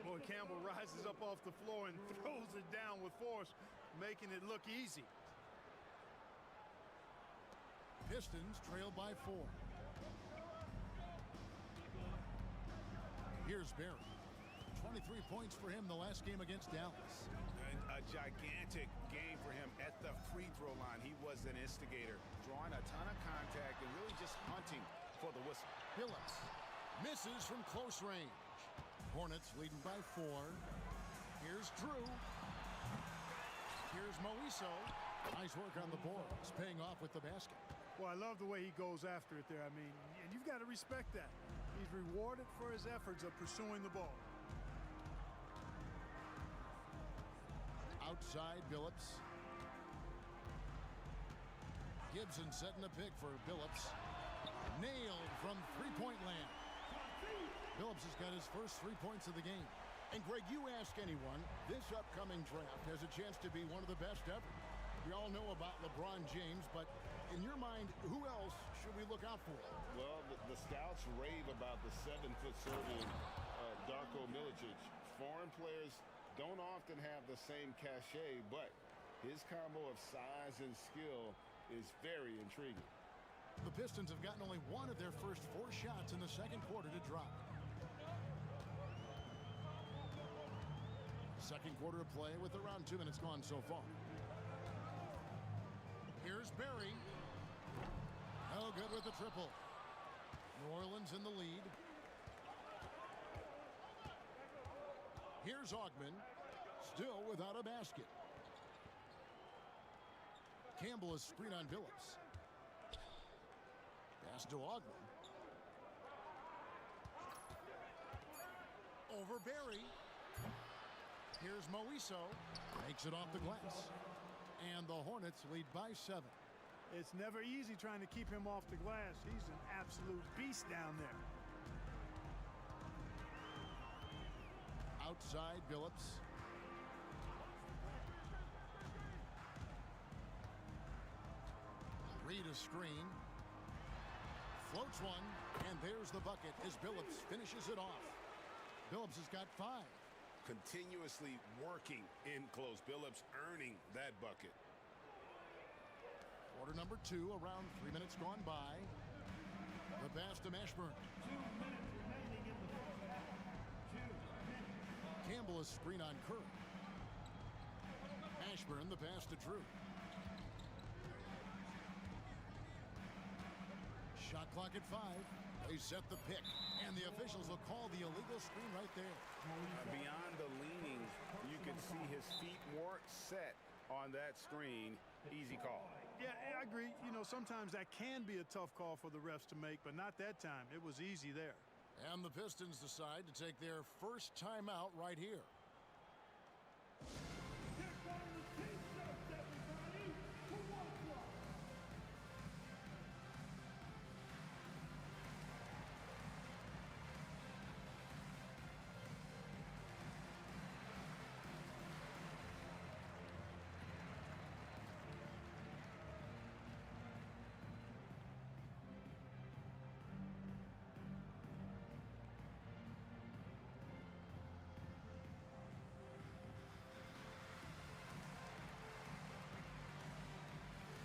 Boy, Campbell rises up off the floor and throws it down with force, making it look easy. Pistons trail by 4. Here's Barry. 23 points for him the last game against Dallas. And a gigantic game for him at the free throw line. He was an instigator, drawing a ton of contact and really just hunting for the whistle. Billups misses from close range. Hornets leading by 4. Here's Drew. Here's Moiso. Nice work on the boards, paying off with the basket. Well, I love the way he goes after it there. I mean, and you've got to respect that. He's rewarded for his efforts of pursuing the ball. Outside, Billups. Gibson setting the pick for Billups. Nailed from three-point land. Billups has got his first 3 points of the game. And Greg, you ask anyone, this upcoming draft has a chance to be one of the best ever. We all know about LeBron James, but in your mind, who else should we look out for? Well, the scouts rave about the 7-foot Serbian Darko Milicic. Foreign players don't often have the same cachet, but his combo of size and skill is very intriguing. The Pistons have gotten only one of their first 4 shots in the second quarter to drop. Second quarter of play with around 2 minutes gone so far. Here's Barry. No good with the triple. New Orleans in the lead. Here's Ogman. Still without a basket. Campbell is screen on Billups. Pass to Ogman. Over Barry. Here's Moiso. Makes it off the glass. And the Hornets lead by 7. It's never easy trying to keep him off the glass. He's an absolute beast down there. Outside Billups. Reed a screen. Floats one. And there's the bucket as Billups finishes it off. Billups has got 5. Continuously working in close. Billups earning that bucket. Quarter number 2, around 3 minutes gone by. The pass to Mashburn. 2 minutes remaining in the first half. 2 minutes. Campbell is screen on Curry. Mashburn, the pass to Drew. Shot clock at 5. They set the pick, and the officials will call the illegal screen right there. Beyond the leaning, you can see his feet weren't set on that screen. Easy call. Yeah, I agree. You know, sometimes that can be a tough call for the refs to make, but not that time. It was easy there. And the Pistons decide to take their first timeout right here. Here come the T-shirts, everybody. Who wants one?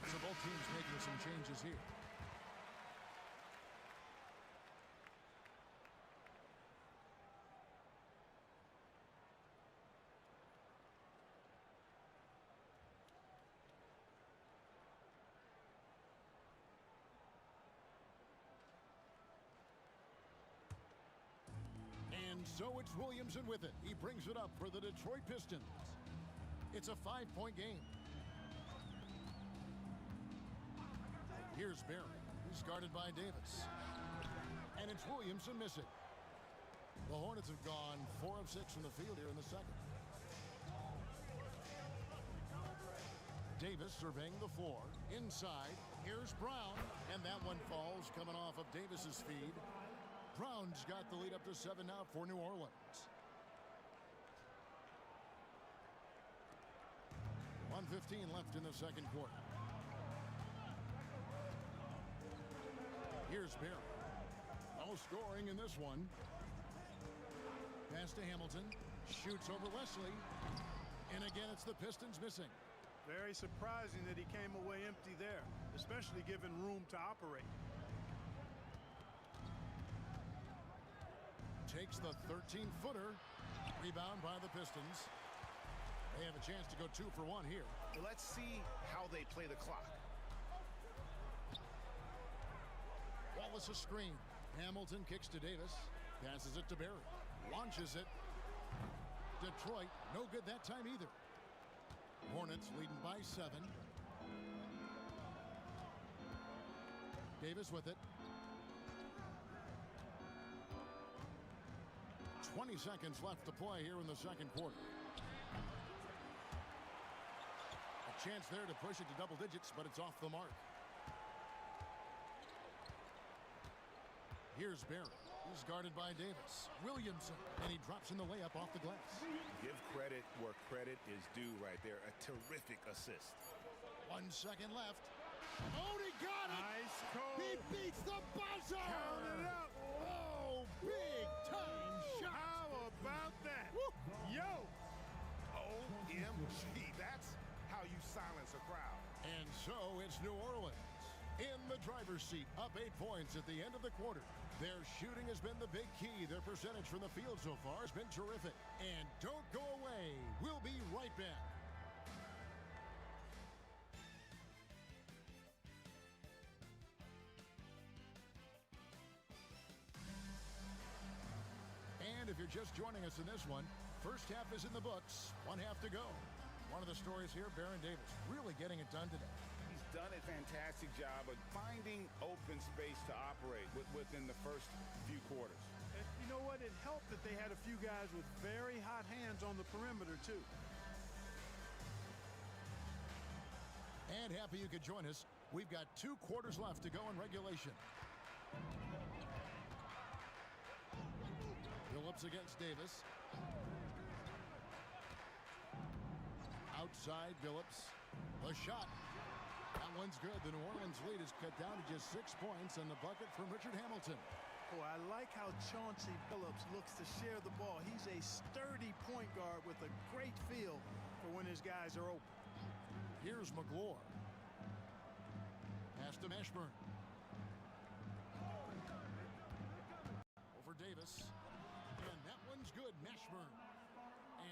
So both teams making some changes here. And so it's Williamson with it. He brings it up for the Detroit Pistons. It's a 5-point game. Here's Barry. He's guarded by Davis. And it's Williamson missing. The Hornets have gone 4 of 6 from the field here in the second. Davis surveying the floor. Inside. Here's Brown. And that one falls coming off of Davis's feed. Brown's got the lead up to 7 now for New Orleans. 1:15 left in the second quarter. Here's Barry. No scoring in this one. Pass to Hamilton. Shoots over Wesley. And again, it's the Pistons missing. Very surprising that he came away empty there, especially given room to operate. Takes the 13-footer. Rebound by the Pistons. They have a chance to go 2 for 1 here. Let's see how they play the clock. Wallace a screen. Hamilton kicks to Davis. Passes it to Barry. Launches it. Detroit, no good that time either. Hornets leading by 7. Davis with it. 20 seconds left to play here in the second quarter. A chance there to push it to double digits, but it's off the mark. Here's Barry. He's guarded by Davis. Williamson, and he drops in the layup off the glass. Give credit where credit is due right there. A terrific assist. 1 second left. Oh, he got it! Nice call. He beats the buzzer! Count it up. Oh, big time shot! How about that? Woo. Yo! OMG. That's how you silence a crowd. And so it's New Orleans in the driver's seat, up 8 points at the end of the quarter. Their shooting has been the big key. Their percentage from the field so far has been terrific. And don't go away. spin. And if you're just joining us in this one, first half is in the books. One half to go. One of the stories here, Baron Davis really getting it done today. He's done a fantastic job of finding open space to operate within the first few quarters. And you know what? It helped that they had a few guys with very hot hands on the perimeter, too. And happy you could join us. We've got 2 quarters left to go in regulation. Phillips against Davis. Outside Phillips. The shot. That one's good. The New Orleans lead is cut down to just 6 points, and the bucket from Richard Hamilton. Oh, I like how Chauncey Billups looks to share the ball. He's a sturdy point guard with a great feel for when his guys are open. Here's McGlure. Pass to Mashburn. Over Davis. And that one's good. Mashburn.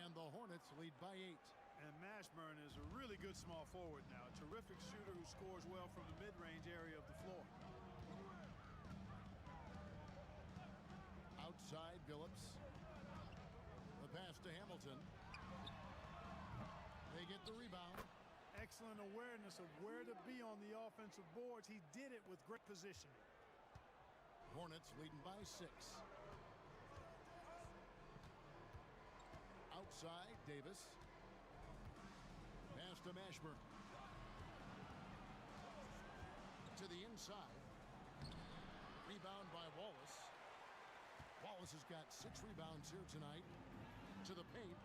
And the Hornets lead by 8. And Mashburn is a really good small forward now. A terrific shooter who scores well from the mid-range area of the floor. Outside Billups. The pass to Hamilton. They get the rebound. Excellent awareness of where to be on the offensive boards. He did it with great positioning. Hornets leading by 6. Outside Davis. Pass to Mashburn. To the inside. Rebound by Wallace. Wallace has got 6 rebounds here tonight. To the paint.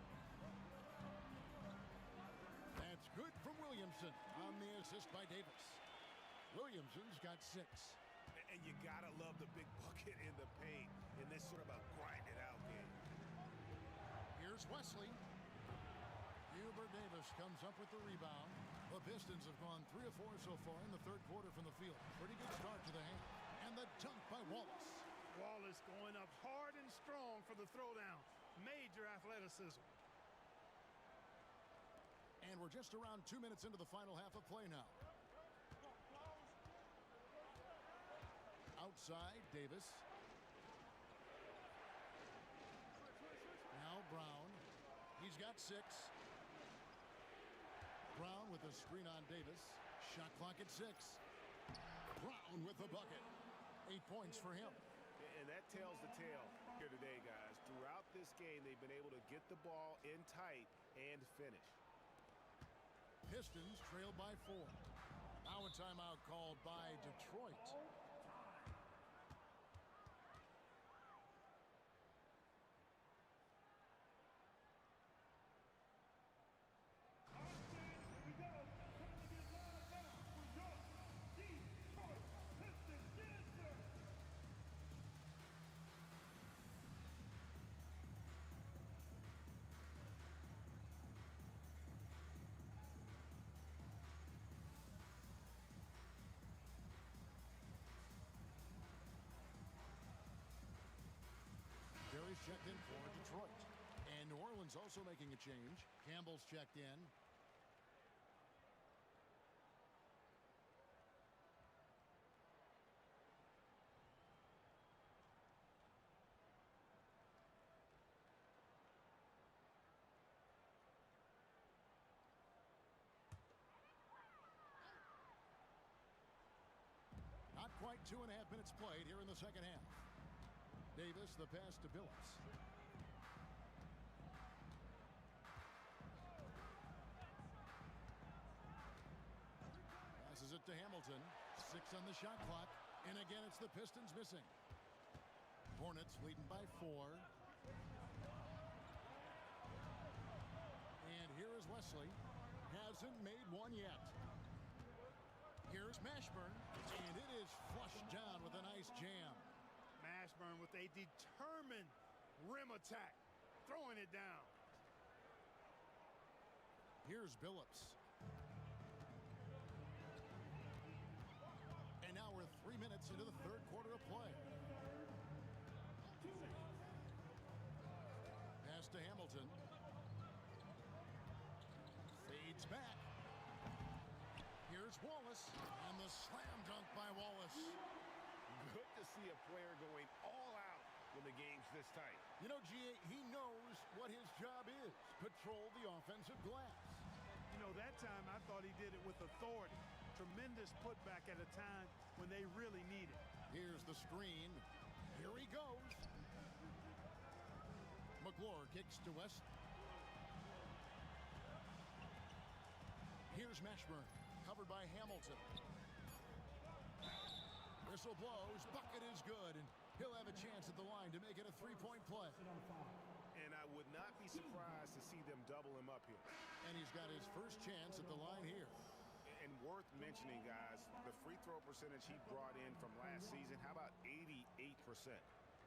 That's good from Williamson on the assist by Davis. Williamson's got 6. And you gotta love the big bucket in the paint in this sort of a grind-it-out game. Here's Wesley. Hubert Davis comes up with the rebound. The Pistons have gone 3 of 4 so far in the third quarter from the field. Pretty good start to the hand. And the dunk by Wallace. Wallace going up hard and strong for the throwdown. Major athleticism. And we're just around 2 minutes into the final half of play now. Outside, Davis. Now Brown. He's got 6. Brown with a screen on Davis. Shot clock at 6. Brown with the bucket. 8 points for him. And that tells the tale here today, guys. Throughout this game, they've been able to get the ball in tight and finish. Pistons trail by 4. Now a timeout called by Detroit. Jerry's checked in for Detroit. And New Orleans also making a change. Campbell's checked in. Not quite 2.5 minutes played here in the second half. Davis, the pass to Billups. Passes it to Hamilton. 6 on the shot clock. And again, it's the Pistons missing. Hornets leading by 4. And here is Wesley. Hasn't made one yet. Here's Mashburn. And it is flushed down with a nice jam. Mashburn with a determined rim attack, throwing it down. Here's Billups. And now we're 3 minutes into the third quarter of play. Pass to Hamilton. Here's Wallace. And the slam dunk by Wallace. Good to see a player going all out when the game's this tight. You know, G.A., he knows what his job is. Patrol the offensive glass. You know, that time I thought he did it with authority. Tremendous putback at a time when they really need it. Here's the screen. Here he goes. McClure kicks to West. Here's Mashburn, covered by Hamilton. Whistle blows, bucket is good, and he'll have a chance at the line to make it a three-point play. And I would not be surprised to see them double him up here. And he's got his first chance at the line here. And worth mentioning, guys, the free throw percentage he brought in from last season, how about 88%?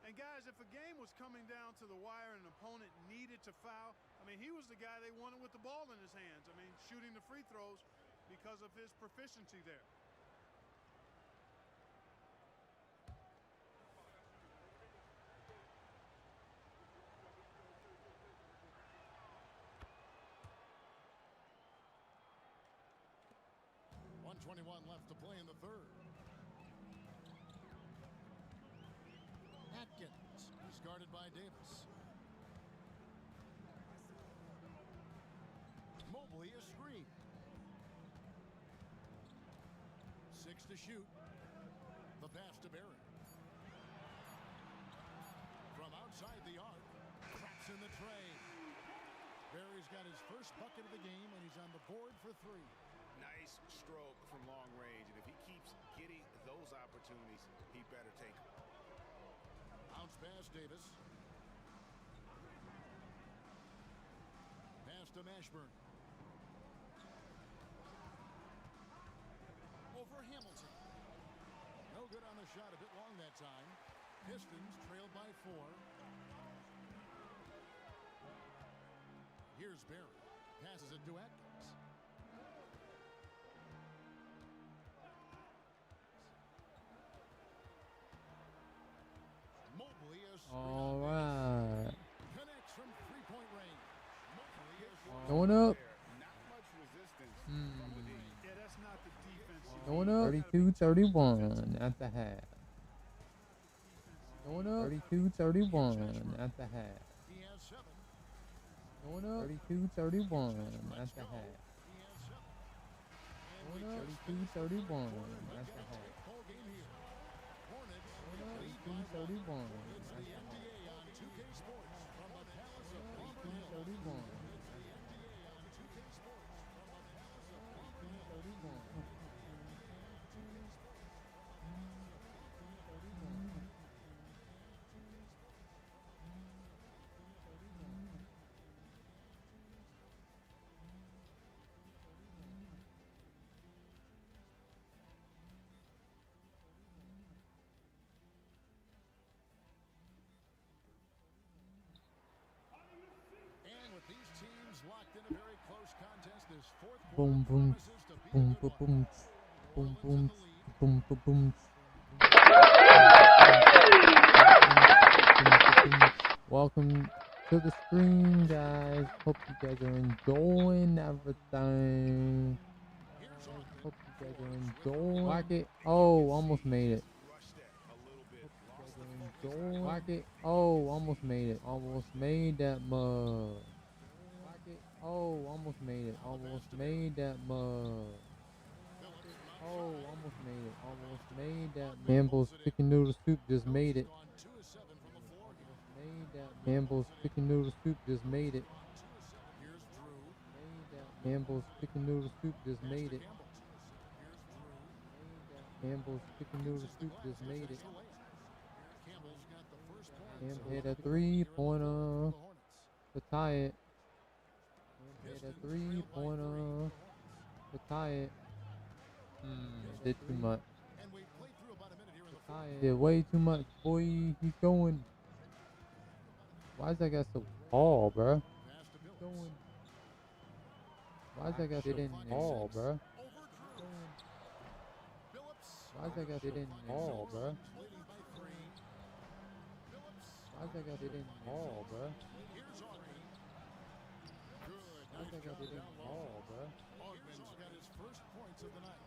And guys, if a game was coming down to the wire and an opponent needed to foul, I mean, he was the guy they wanted with the ball in his hands. I mean, shooting the free throws because of his proficiency there. .21 left to play in the third. Atkins is guarded by Davis. Mobley a screen. 6 to shoot. The pass to Barry. From outside the arc, traps in the tray. Barry's got his first bucket of the game, and he's on the board for 3. Nice stroke from long range, and if he keeps getting those opportunities, he better take them. Bounce pass, Davis. Pass to Mashburn. Over Hamilton. No good on the shot, a bit long that time. Pistons trailed by 4. Here's Barry. Passes it to Atkins. Mobley is All right. connects from 3-point range. Mobley is Going up. Not much resistance from the D. Yeah, that's not the defense. Going up. 32-31 at the half. Going up. 32-31 at the half. he has 7. Going up. 32-31 at the half. He has 7. Going up. 32-31 at the half. Ball game here. Hornets Going up. lead by 1. 32-31 It's at the the half. NBA on 2K Sports from the Palace of Palmer Hill. 32-31. It's the NBA on 2K Sports from the Palace of Palmer Hill. 32-31. And with these teams locked in a very close contest, this fourth Boom, quarter boom, promises to be a boom, good boom, one. boom, boom, Orleans boom, in the lead. boom, boom, boom. Welcome to the screen, guys. Hope you guys are enjoying everything. Here's Orton. Hope you guys are enjoying. Like it. Oh, almost made it. Rushed that a little bit. Lost the focus. Enjoying. Like it. Oh, almost made it. Almost made that mug. Like it. Oh, almost made it. Almost made that mug. Oh, almost made it. Almost made that. Campbell's chicken noodle soup just made it. Gone 2 of 7 from the floor here. Made that. Campbell's chicken noodle soup just made it. 2 of 7. Here's Drew. Made that. Campbell's chicken noodle soup just Pass made to it. Campbell. Here's Drew. Made that. Campbell's chicken noodle soup just made it. Campbell's got the first point. Campbell hit a 3-pointer to tie it. Hit a 3-pointer to tie it. Did too much. And we played through about a minute here in the Tie it. Did way too much, boy. He's going. Why is that guy so tall, bruh? pass to Billups. Going. Why is that guy sitting tall, bruh? Over Drew. Billups. Why is that guy sitting tall, bruh? Leading by 3. Billups. Why is that guy sitting tall, bruh? Here's Augman. Good. Why is that guy sitting tall, bruh? Augman's got his first points of the night.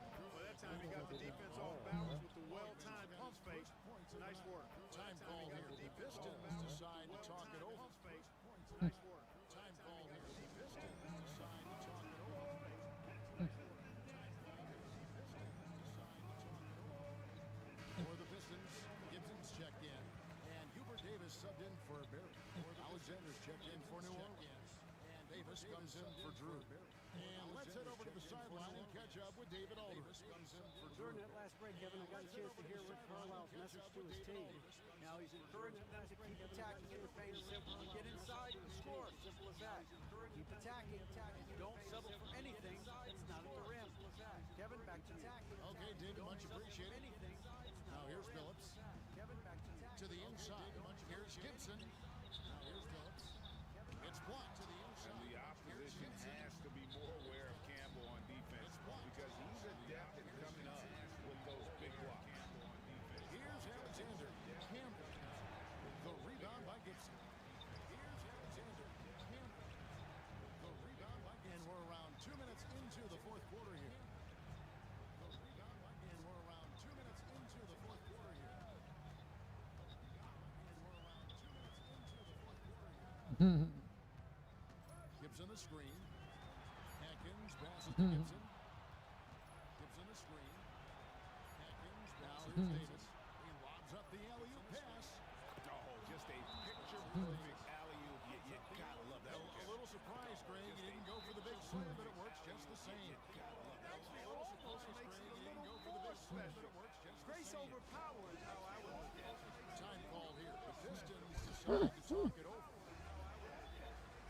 time he got the defense off balance with the well-timed pump fake. Nice work. Time call here. The Pistons decide to talk it over. Nice work. Time call here. The Pistons decide to talk it over. For the Pistons, Gibson's checked in. And Hubert Davis subbed in for Barry. Alexander's checked in for New Orleans. And Davis comes in for Drew. And let's head over to the sideline and catch up with David Aldridge. Comes in for Drew. During that last break, Kevin, I got a chance to hear Rick Carlisle's message to his team. Now he's encouraging them to keep attacking in the paint. Simple. You get inside and score. Simple as that. Keep attacking. Don't settle for anything that's not at the rim. Kevin, back to you. Okay, David, much appreciated. Now here's Phillips. Kevin, back To the inside. Here's Gibson. Now here's Phillips. It's blocked to the inside. And the opposition has to be more aware of Campbell on defense because he's adept at coming up with those big blocks. Here's Alexander. Campbell. The rebound by Gibson. Here's Alexander. Campbell. The rebound by Gibson. And we're around 2 minutes into the fourth quarter here. The rebound by Gibson. And we're around 2 minutes into the fourth quarter here. And we're around 2 minutes into the fourth quarter here. Gibson the screen. Hankins passes to Gibson. Gibson the screen. Hankins now here's Davis. He lobs up the alley-oop pass. Oh, just a picture-perfect alley-oop. You gotta love that. A little surprise, Greg. He didn't go for the big slam, but it works just the same. Actually, almost makes it a little more special. Grace overpowers how I would look at it. Time call here. The Pistons decide to talk it over.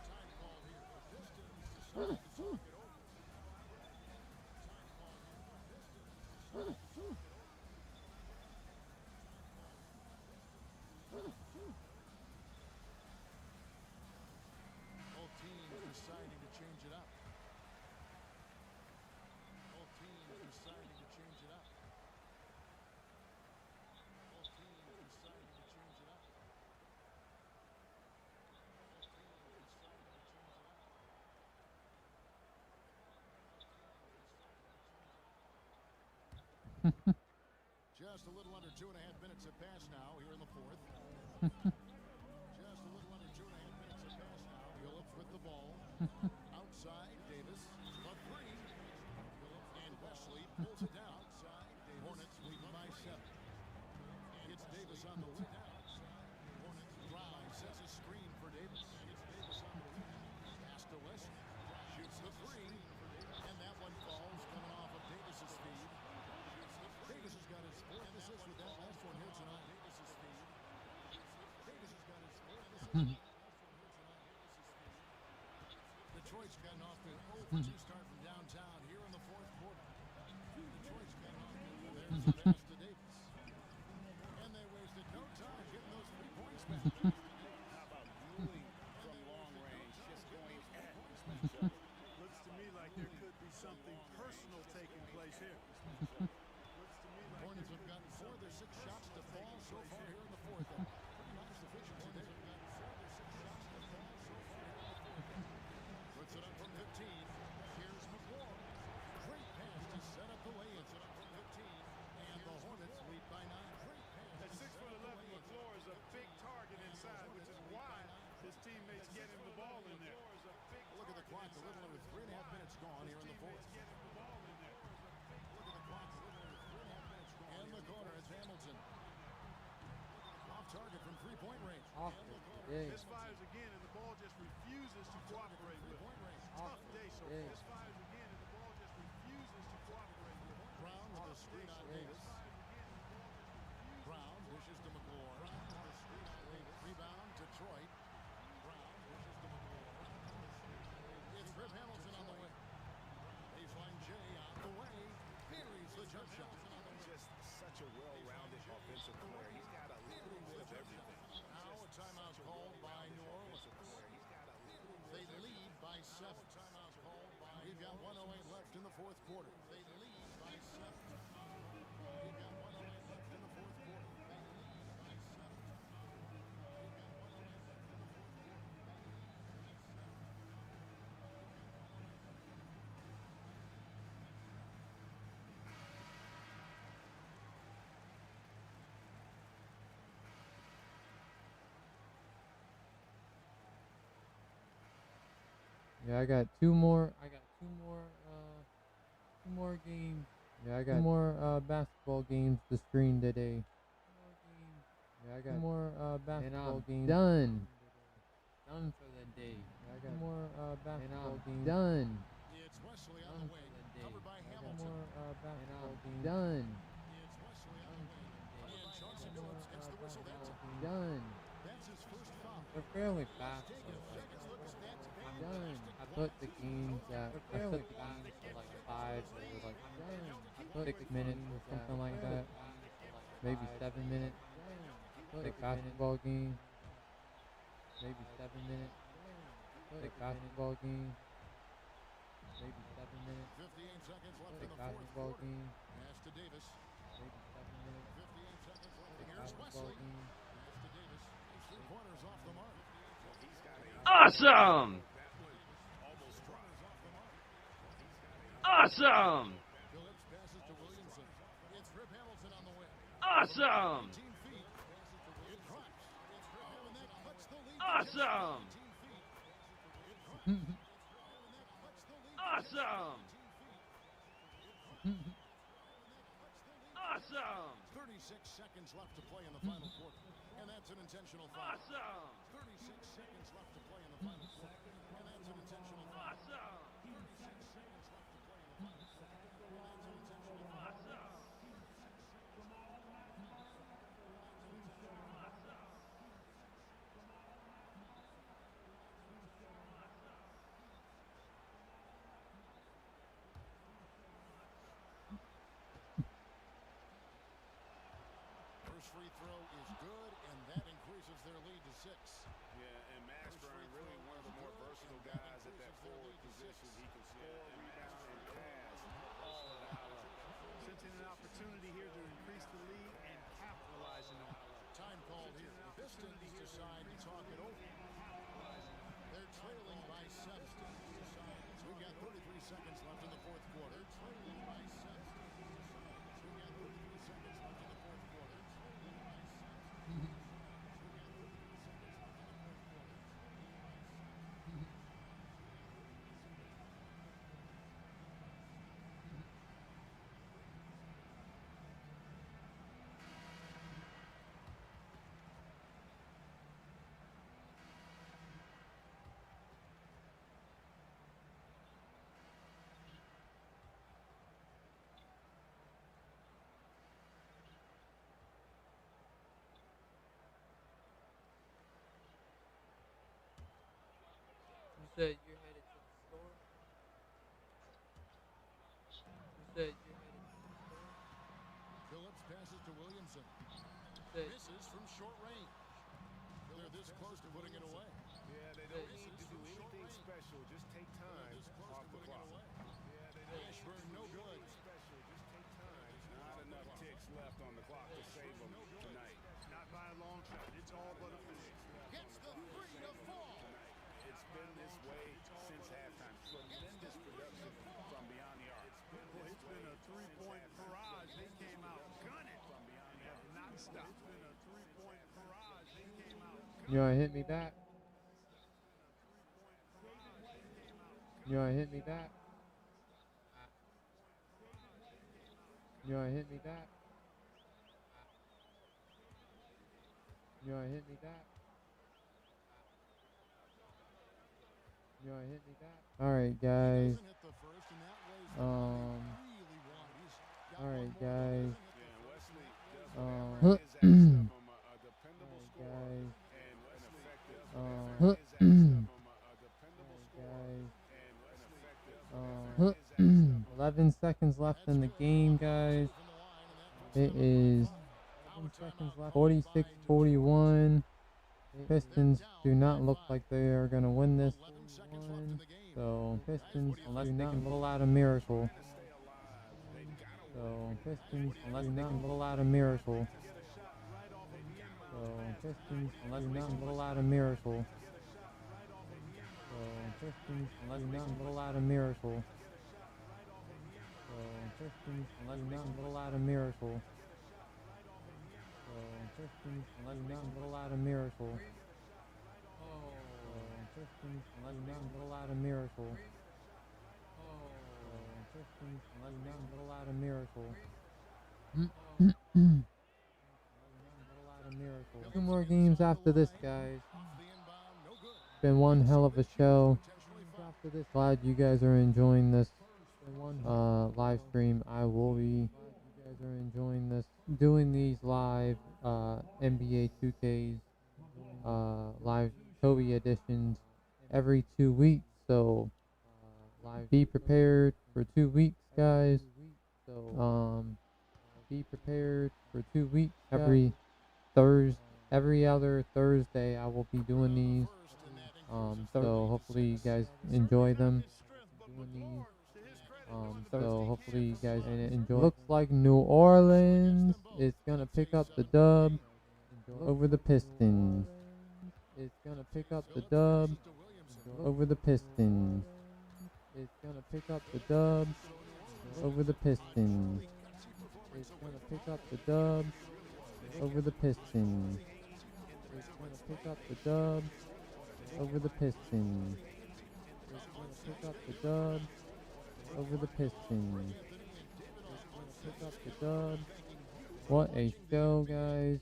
Time call here. The Pistons decide to talk it over. Time call here. The Pistons decide to talk it over. Both teams deciding to change it up. Both teams deciding to change it up. Both teams deciding to change it up. Both teams deciding to change it up. Just a little under 2.5 minutes have passed now here in the fourth. Just a little under 2.5 minutes have passed now. Phillips with the ball. Outside, Davis. The three. Phillips and Wesley pulls it down. Outside, Davis. Hornets leading by 7. And it's Davis on the wing. Hornets drive. Sets a screen for Davis. And it's Davis on the wing. Pass to Wesley. Shoots the three. And that one falls coming off of Davis's feed. Davis has got his 4th assist with that last one here tonight. Davis's feed. Davis has got his 4th assist. Detroit's gotten off to an 0-for-2 start from downtown here in the fourth quarter. Detroit's gotten off to there's the pass to Davis. And they wasted no time getting those 3 points back. How about dueling from long range, just going at each other? Looks to me like there could be something personal taking place here. Hornets have gotten 4 of their 6 shots to fall so far here in the fourth. Pretty nice efficiency there. Puts it up from 15. Here's McClure. Great pass to set up the lay-in. Set up from 15. And the Hornets lead by 9. Great pass. At 6'11", McClure is a big target inside, which is why his teammates get him the ball in there. Look at the clock. A little over 3.5 minutes gone here in the fourth. Look at the clock. A little over 3.5 minutes gone. In the corner, it's Hamilton. Off target from 3-point range. Off it. Yeah. Misfires again, and the ball just refuses to cooperate with him. Tough day so far. Misfires again, and the ball just refuses to cooperate with him. Brown with the screen on Davis. Brown dishes to McClure. Brown with the screen on Davis. Rebound, Detroit. Brown dishes to McClure. It's Rip Hamilton on the wing. Baseline J out the way. Buries the jump shot. Just such a well-rounded offensive player. He's got a little bit of everything. Now a timeout called by New Orleans. They lead by 7. We've got 1:08 left in the fourth quarter. They lead by 7. We've got 1:08 left in the fourth quarter. They lead by 7. We've got 1:08 left in the fourth quarter. Yeah, I got two more games. Yeah, I got two more basketball games to stream today. Yeah, I got two more basketball games. Done. Done for the day. Yeah, I got two more basketball games. Done. It's Wesley on the wing, covered by I got Hamilton. more basketball games. Done. It's Wesley on the wing, and Chauncey Billups gets the whistle. That's it. Done. That's his first foul. They're fairly fast. Take a second look at that. I'm done. I put the games at like 5 or like 6 minutes or something like that. Maybe 7 minutes. Like basketball game. Maybe 7 minutes. Like basketball game. Maybe 7 minutes. 58 seconds left in Like the fourth basketball quarter. game. Pass to Davis. Maybe 7 minutes. 58 seconds left. Like Here's basketball Wesley. game. Pass to Davis. He's 3 quarters off the mark. Awesome! Awesome! Phillips passes to Williamson. It's Rip Hamilton on the wing. Awesome! 18 feet. Passes to Williamson. It drops. It's Rip Hamilton that cuts the lead. Awesome! 18 feet. It drops. It's Rip Hamilton that cuts the lead. Awesome! 18 feet. Awesome! 36 seconds left to play in the final quarter. And that's an intentional foul. Awesome! 36 seconds left to play in the final quarter. And that's an intentional foul. Awesome! 36 seconds left to play in the final quarter. And that's an intentional foul. Awesome! First free throw is good, and that increases their lead to 6. Yeah, and Mashburn, really one of the more versatile guys at that forward position. He can score, rebound, and pass all at a high level. Sensing an opportunity here to increase the lead and capitalizing on it. Time called here. The Pistons decide to talk it over. They're trailing by 7. So we've got 33 seconds left in the fourth quarter. Trailing by 7. So we've got 33 seconds left in the fourth quarter. Trailing by 7. You said you're headed to the store? You said you're headed to the store? Phillips passes to Williamson. You said Misses from short range. They're this close to putting it away. Yeah, they don't need to do anything special. Just take time off the clock. Ashburn, no good. Special, just take time. Not enough ticks left on the clock to save them tonight. Not by a long shot. It's all but a finish. Gets the 3 to fall. It's been this way since halftime. Tremendous production from beyond the arc. Boy, it's been a three-point barrage. They came out gunning from beyond the arc. Not stopped. It's been a three-point barrage. They came out gunning. you wanna hit me back? You wanna hit me back? You wanna hit me back? You wanna hit me back? You wanna hit me back? Alright guys. Doesn't hit the first, and that was the one he really wanted. He's got Alright one more guys. Yeah, Wesley does have his aspect of him, a dependable scorer guys. and an effective His aspect of him, a dependable scorer guys. and an effective 11 seconds left in the game, guys. It is 11 seconds left. 46-41. Pistons do not look like they are going to win this one. So, Pistons, unless they can pull out a miracle. So, Pistons, unless they can pull out a miracle. So, Pistons, unless they can pull out a miracle. So, Pistons, unless they can pull out a miracle. So, Pistons, unless they can pull out a miracle. So, Pistons, unless they can pull out a miracle. So, Pistons let them pull out a miracle. Pistons let them pull out a miracle. Pull out a miracle. 2 more games after this, guys. Been one hell of a show. After this, glad you guys are enjoying this live stream. I will be. You guys are enjoying this. Doing these live NBA 2Ks, live Kobe editions every 2 weeks. So be prepared for 2 weeks, guys. Be prepared for 2 weeks. Every other Thursday, I will be doing these. So hopefully you guys enjoy them. So hopefully you guys enjoy. Looks like New Orleans is gonna pick up the dub over the Pistons. It's gonna pick up the dub over the Pistons. It's gonna pick up the dub over the Pistons. It's gonna pick up the dub over the Pistons. It's gonna pick up the dub over the Pistons. It's gonna pick up the dub over the Pistons. It's gonna pick up the dub. What a show, guys.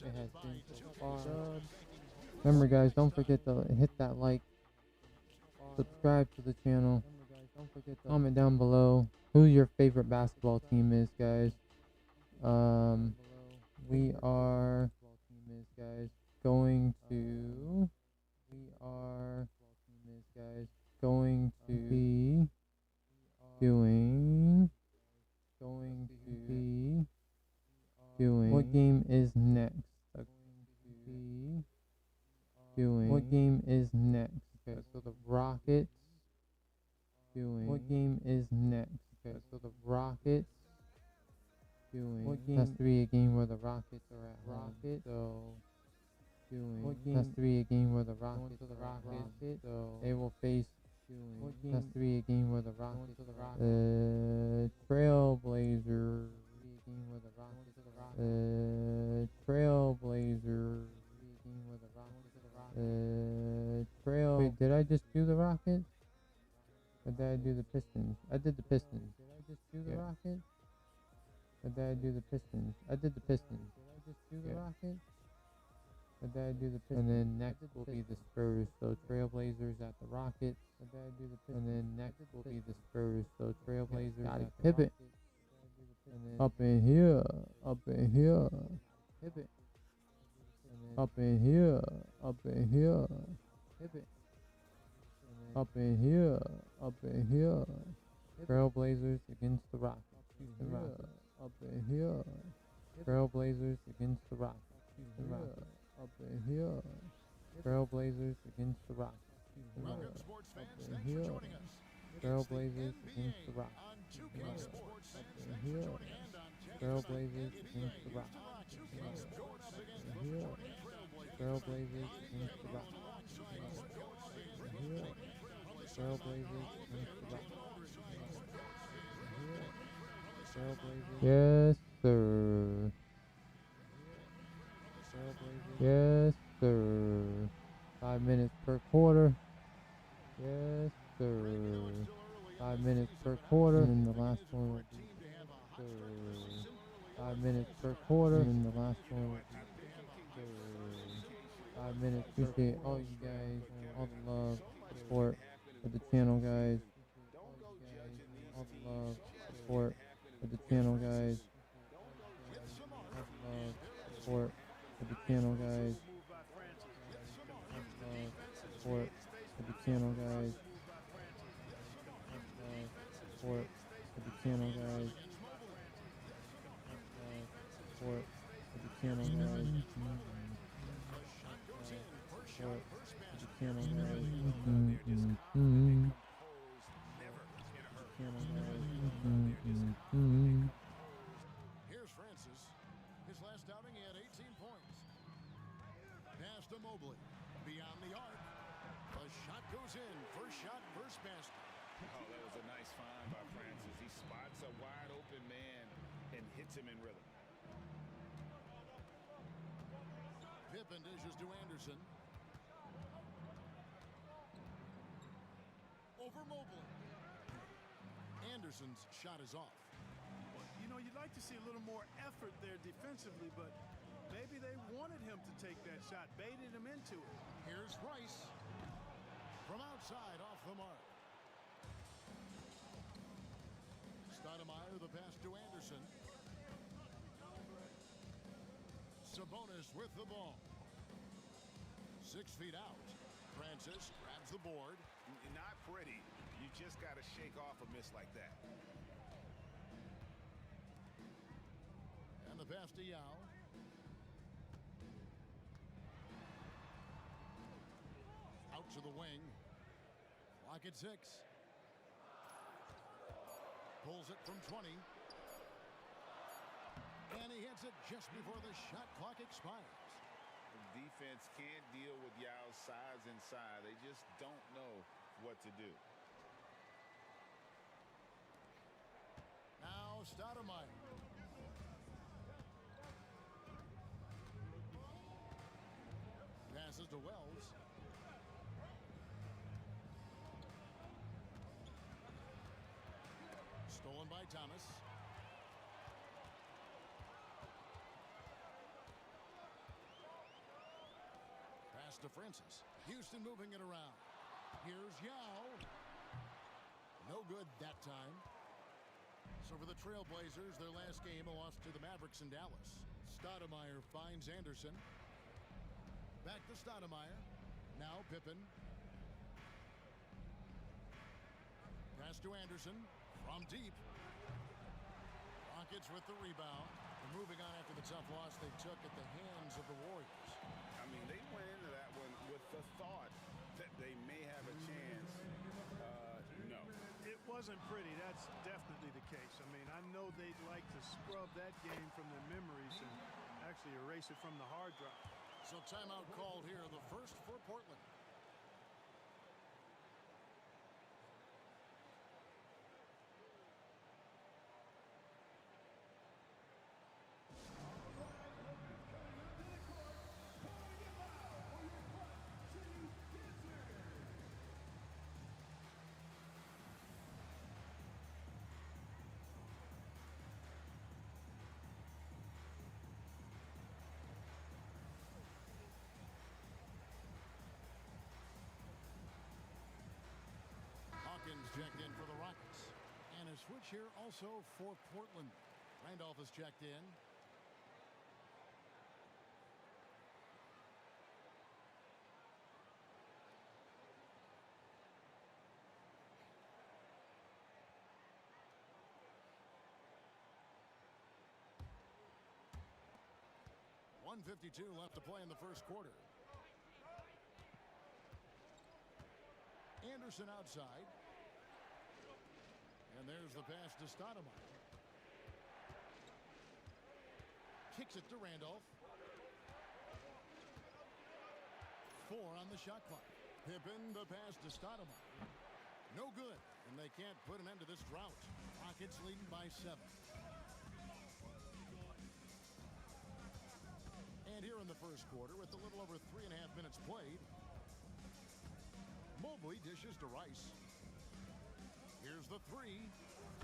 It has been so far. Remember, guys, don't forget to hit that like, subscribe to the channel, comment down below who your favorite basketball team is, guys. We are going to be doing what game is next? What game is next? Okay, so the Rockets what game is next? Okay, so the Rockets what game has to be a game where the Rockets are at Rocket. So what game has to be a game where the Rockets are at Rocket. So they will face what game has to be a game where the Rockets Trailblazer Wait, did I just do the Rockets? Or did I do the Pistons? I did the Pistons. Did I just do the Rockets? Or did I do the Pistons? I did the Pistons. Did I just do the Rockets? Or did I do the Pistons? And then next will be the Spurs. So Trailblazers at the Rockets. Or did I do the Pistons? And then next will be the Spurs. So Trailblazers at the pivot. Up in here. Up in here. Pivot. Up in here. Up in here. Pivot. Up in here. Up in here. Trailblazers against the Rockets. Houston Rockets. Up in here. Trailblazers against the Rockets. Houston Rockets. Up in here. Trailblazers against the Rockets. Houston Rockets. Up in here. Trailblazers against the Rockets. Houston Rockets. Up in here. Trailblazers against the Rockets. Houston Rockets. Up in here. Trailblazers against the Rockets. Up in here. Trailblazers against the Rockets. Yes, sir. Yes, sir. 5 minutes per quarter. Yes, sir. 5 minutes per quarter. And then the last one will be sir. 5 minutes per quarter. And then the last one will be sir. 5 minutes. Appreciate all you guys, all the love, support for the channel, guys. All the love, support for the channel, guys. All the love, support for the channel, guys. All the love, support for the channel, guys. All the love, support for the channel, guys. All the love, support for the channel, guys. Support for the channel, guys. Here's Francis. His last outing, he had 18 points. Pass to Mobley. Beyond the arc. The shot goes in. First shot, first basket. Oh, that was a nice find by Francis. He spots a wide open man and hits him in rhythm. Pippen dishes to Anderson. over Mobley. Anderson's shot is off. Well, you know, you'd like to see a little more effort there defensively, but maybe they wanted him to take that shot, baited him into it. Here's Rice. From outside, off the mark. Stoudemire, the pass to Anderson. Sabonis with the ball. 6 feet out. Francis grabs the board. Not pretty. You just got to shake off a miss like that. And the pass to Yao. Out to the wing. Clock at 6. Pulls it from 20. And he hits it just before the shot clock expires. The defense can't deal with Yao's size inside. They just don't know what to do. Now Stoudemire. Passes to Wells. Stolen by Thomas. Pass to Francis. Houston moving it around. Here's Yao. No good that time. So for the Trailblazers, their last game, a loss to the Mavericks in Dallas. Stoudemire finds Anderson. Back to Stoudemire. Now Pippen. Pass to Anderson. From deep. Rockets with the rebound. And moving on after the tough loss they took at the hands of the Warriors. I mean, they went into that one with the thought that they may have a chance. No. It wasn't pretty. That's definitely the case. I mean, I know they'd like to scrub that game from their memories and actually erase it from the hard drive. So timeout called here, the first for Portland. Checked in for the Rockets. And a switch here also for Portland. Randolph is checked in. .152 left to play in the first quarter. Anderson outside. And there's the pass to Stoudemire. Kicks it to Randolph. 4 on the shot clock. Pippen, the pass to Stoudemire. No good, and they can't put an end to this drought. Rockets leading by 7. And here in the first quarter, with a little over 3.5 minutes played, Mobley dishes to Rice. Here's the 3.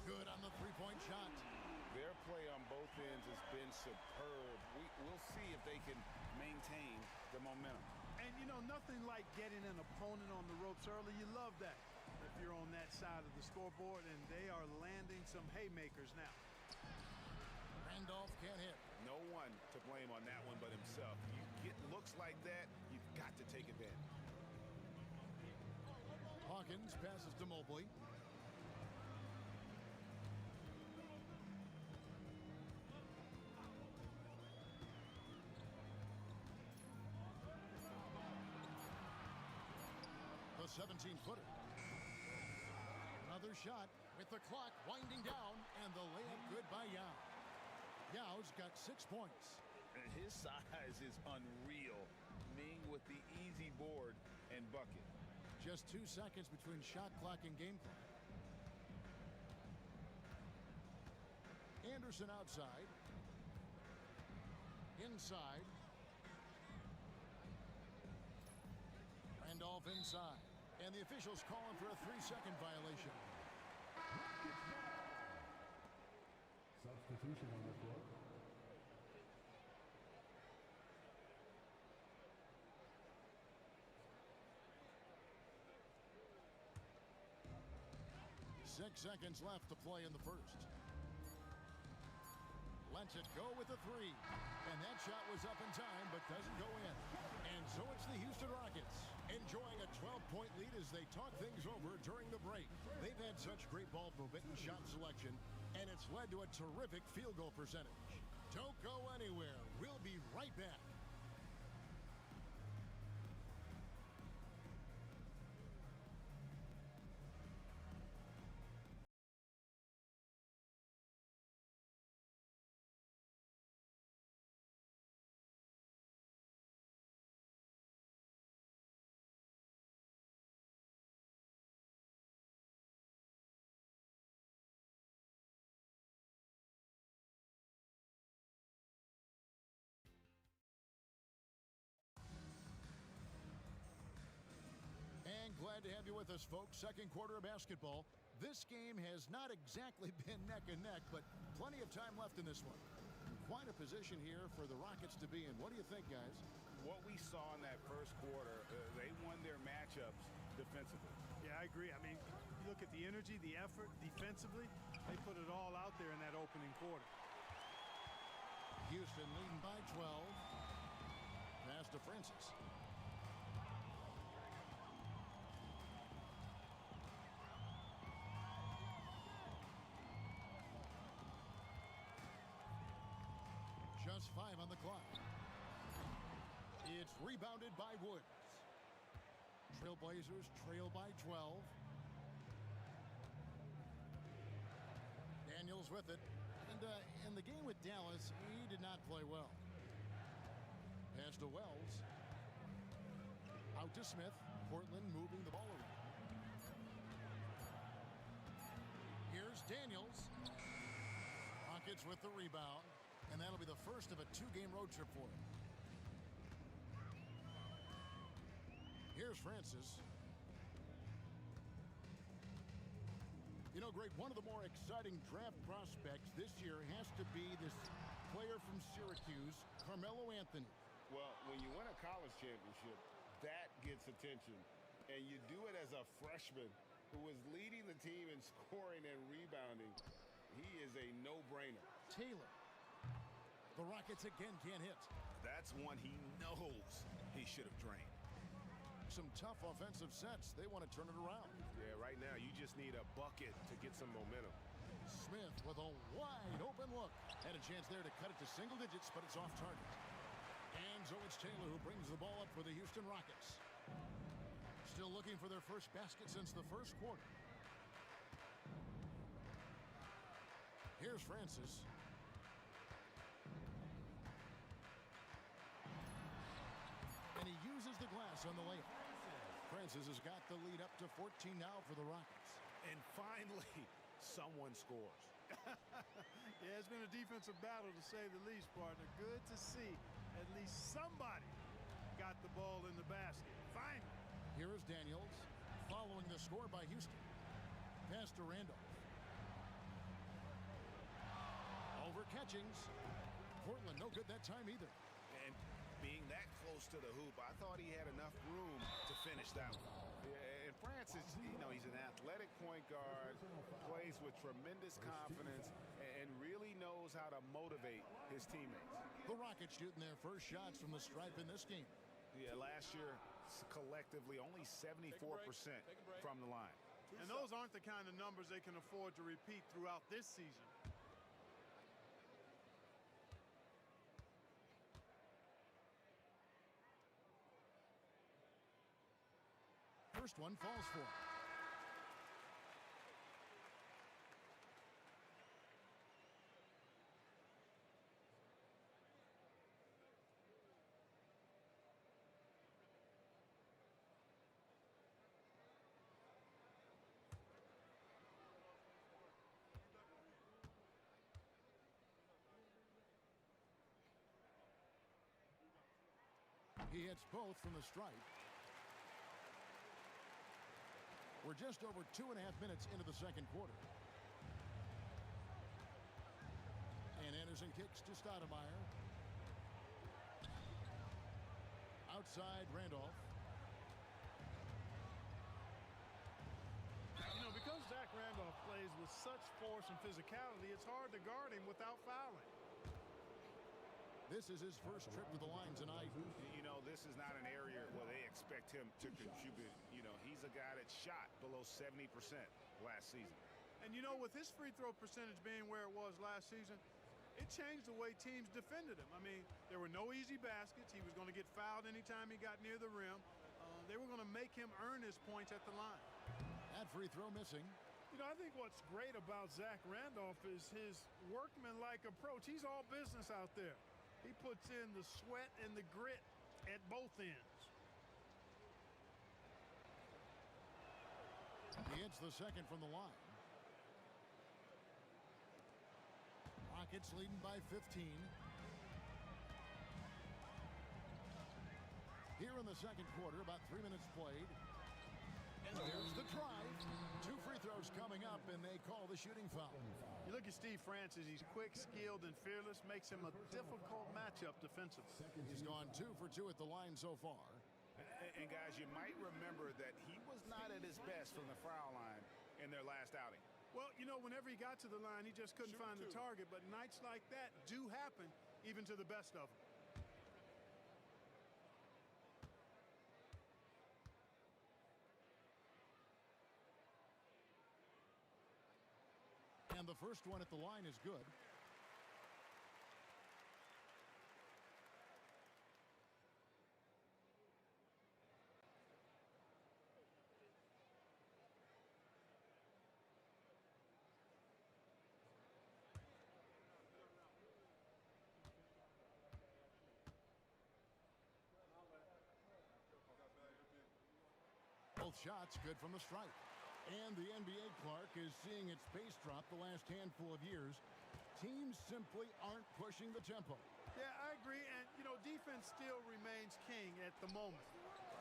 Good on the three-point shot. Their play on both ends has been superb. We'll see if they can maintain the momentum. And, you know, nothing like getting an opponent on the ropes early. You love that if you're on that side of the scoreboard, and they are landing some haymakers now. Randolph can't hit. No one to blame on that one but himself. You get looks like that, you've got to take advantage. Hawkins passes to Mobley. The 17-footer. Another shot with the clock winding down, and the layup good by Yao. Yao's got 6 points. And his size is unreal. Ming with the easy board and bucket. Just 2 seconds between shot clock and game clock. Anderson outside. Inside. Randolph inside. And the officials calling for a 3-second violation. Substitution on the court. Six seconds left to play in the first. Lets it go with a three. And that shot was up in time, but doesn't go in. And so it's the Houston Rockets enjoying a 12-point lead as they talk things over during the break. They've had such great ball movement and shot selection, and it's led to a terrific field goal percentage. Don't go anywhere. We'll be right back. Glad to have you with us, folks. Second quarter of basketball. This game has not exactly been neck and neck, but plenty of time left in this one. Quite a position here for the Rockets to be in. What do you think, guys? What we saw in that first quarter, they won their matchups defensively. Yeah, I agree. I mean, you look at the energy, the effort defensively, they put it all out there in that opening quarter. Houston leading by 12. Pass to Francis. Just 5 on the clock. It's rebounded by Woods. Trailblazers trail by 12. Daniels with it. And in the game with Dallas, he did not play well. Pass to Wells. Out to Smith. Portland moving the ball around. Here's Daniels. Rockets with the rebound. And that'll be the first of a 2-game road trip for him. Here's Francis. You know, Greg, one of the more exciting draft prospects this year has to be this player from Syracuse, Carmelo Anthony. Well, when you win a college championship, that gets attention. And you do it as a freshman who is leading the team in scoring and rebounding. He is a no-brainer. Taylor. The Rockets again can't hit. That's one he knows he should have drained. Some tough offensive sets. They want to turn it around. Yeah, right now you just need a bucket to get some momentum. Smith with a wide open look. Had a chance there to cut it to single digits, but it's off target. And so it's Taylor who brings the ball up for the Houston Rockets. Still looking for their first basket since the first quarter. Here's Francis. And he uses the glass on the layup. Francis has got the lead up to 14 now for the Rockets. And finally, someone scores. Yeah, it's been a defensive battle to say the least, partner. Good to see at least somebody got the ball in the basket. Finally. Here is Daniels following the score by Houston. Pass to Randolph. Over Catchings. Portland no good that time either. And being that close to the hoop, I thought he had enough room to finish that one. Yeah, and Francis, you know, he's an athletic point guard, plays with tremendous confidence, and really knows how to motivate his teammates. The Rockets shooting their first shots from the stripe in this game. Yeah, last year, collectively, only 74% from the line. And those aren't the kind of numbers they can afford to repeat throughout this season. First one falls for him. He hits both from the stripe. We're just over 2.5 minutes into the second quarter. And Anderson kicks to Stoudemire. Outside Randolph. You know, because Zach Randolph plays with such force and physicality, it's hard to guard him without fouling. This is his first trip to the line tonight. You know, this is not an area where they expect him to contribute. You know, he's a guy that shot below 70% last season. And you know, with his free throw percentage being where it was last season, it changed the way teams defended him. I mean, there were no easy baskets. He was going to get fouled anytime he got near the rim. They were going to make him earn his points at the line. That free throw missing. You know, I think what's great about Zach Randolph is his workman-like approach. He's all business out there. He puts in the sweat and the grit at both ends. He hits the second from the line. Rockets leading by 15. Here in the second quarter, about 3 minutes played. And there's the drive. 2 free throws coming up, and they call the shooting foul. You look at Steve Francis. He's quick, skilled, and fearless. Makes him a difficult matchup defensively. He's gone 2 for 2 at the line so far. And guys, you might remember that he was not at his best from the foul line in their last outing. Well, you know, whenever he got to the line, he just couldn't find the target. But nights like that do happen, even to the best of them. And the first one at the line is good. Both shots good from the stripe. And the NBA, Clark, is seeing its pace drop the last handful of years. Teams simply aren't pushing the tempo. Yeah, I agree. And, you know, defense still remains king at the moment.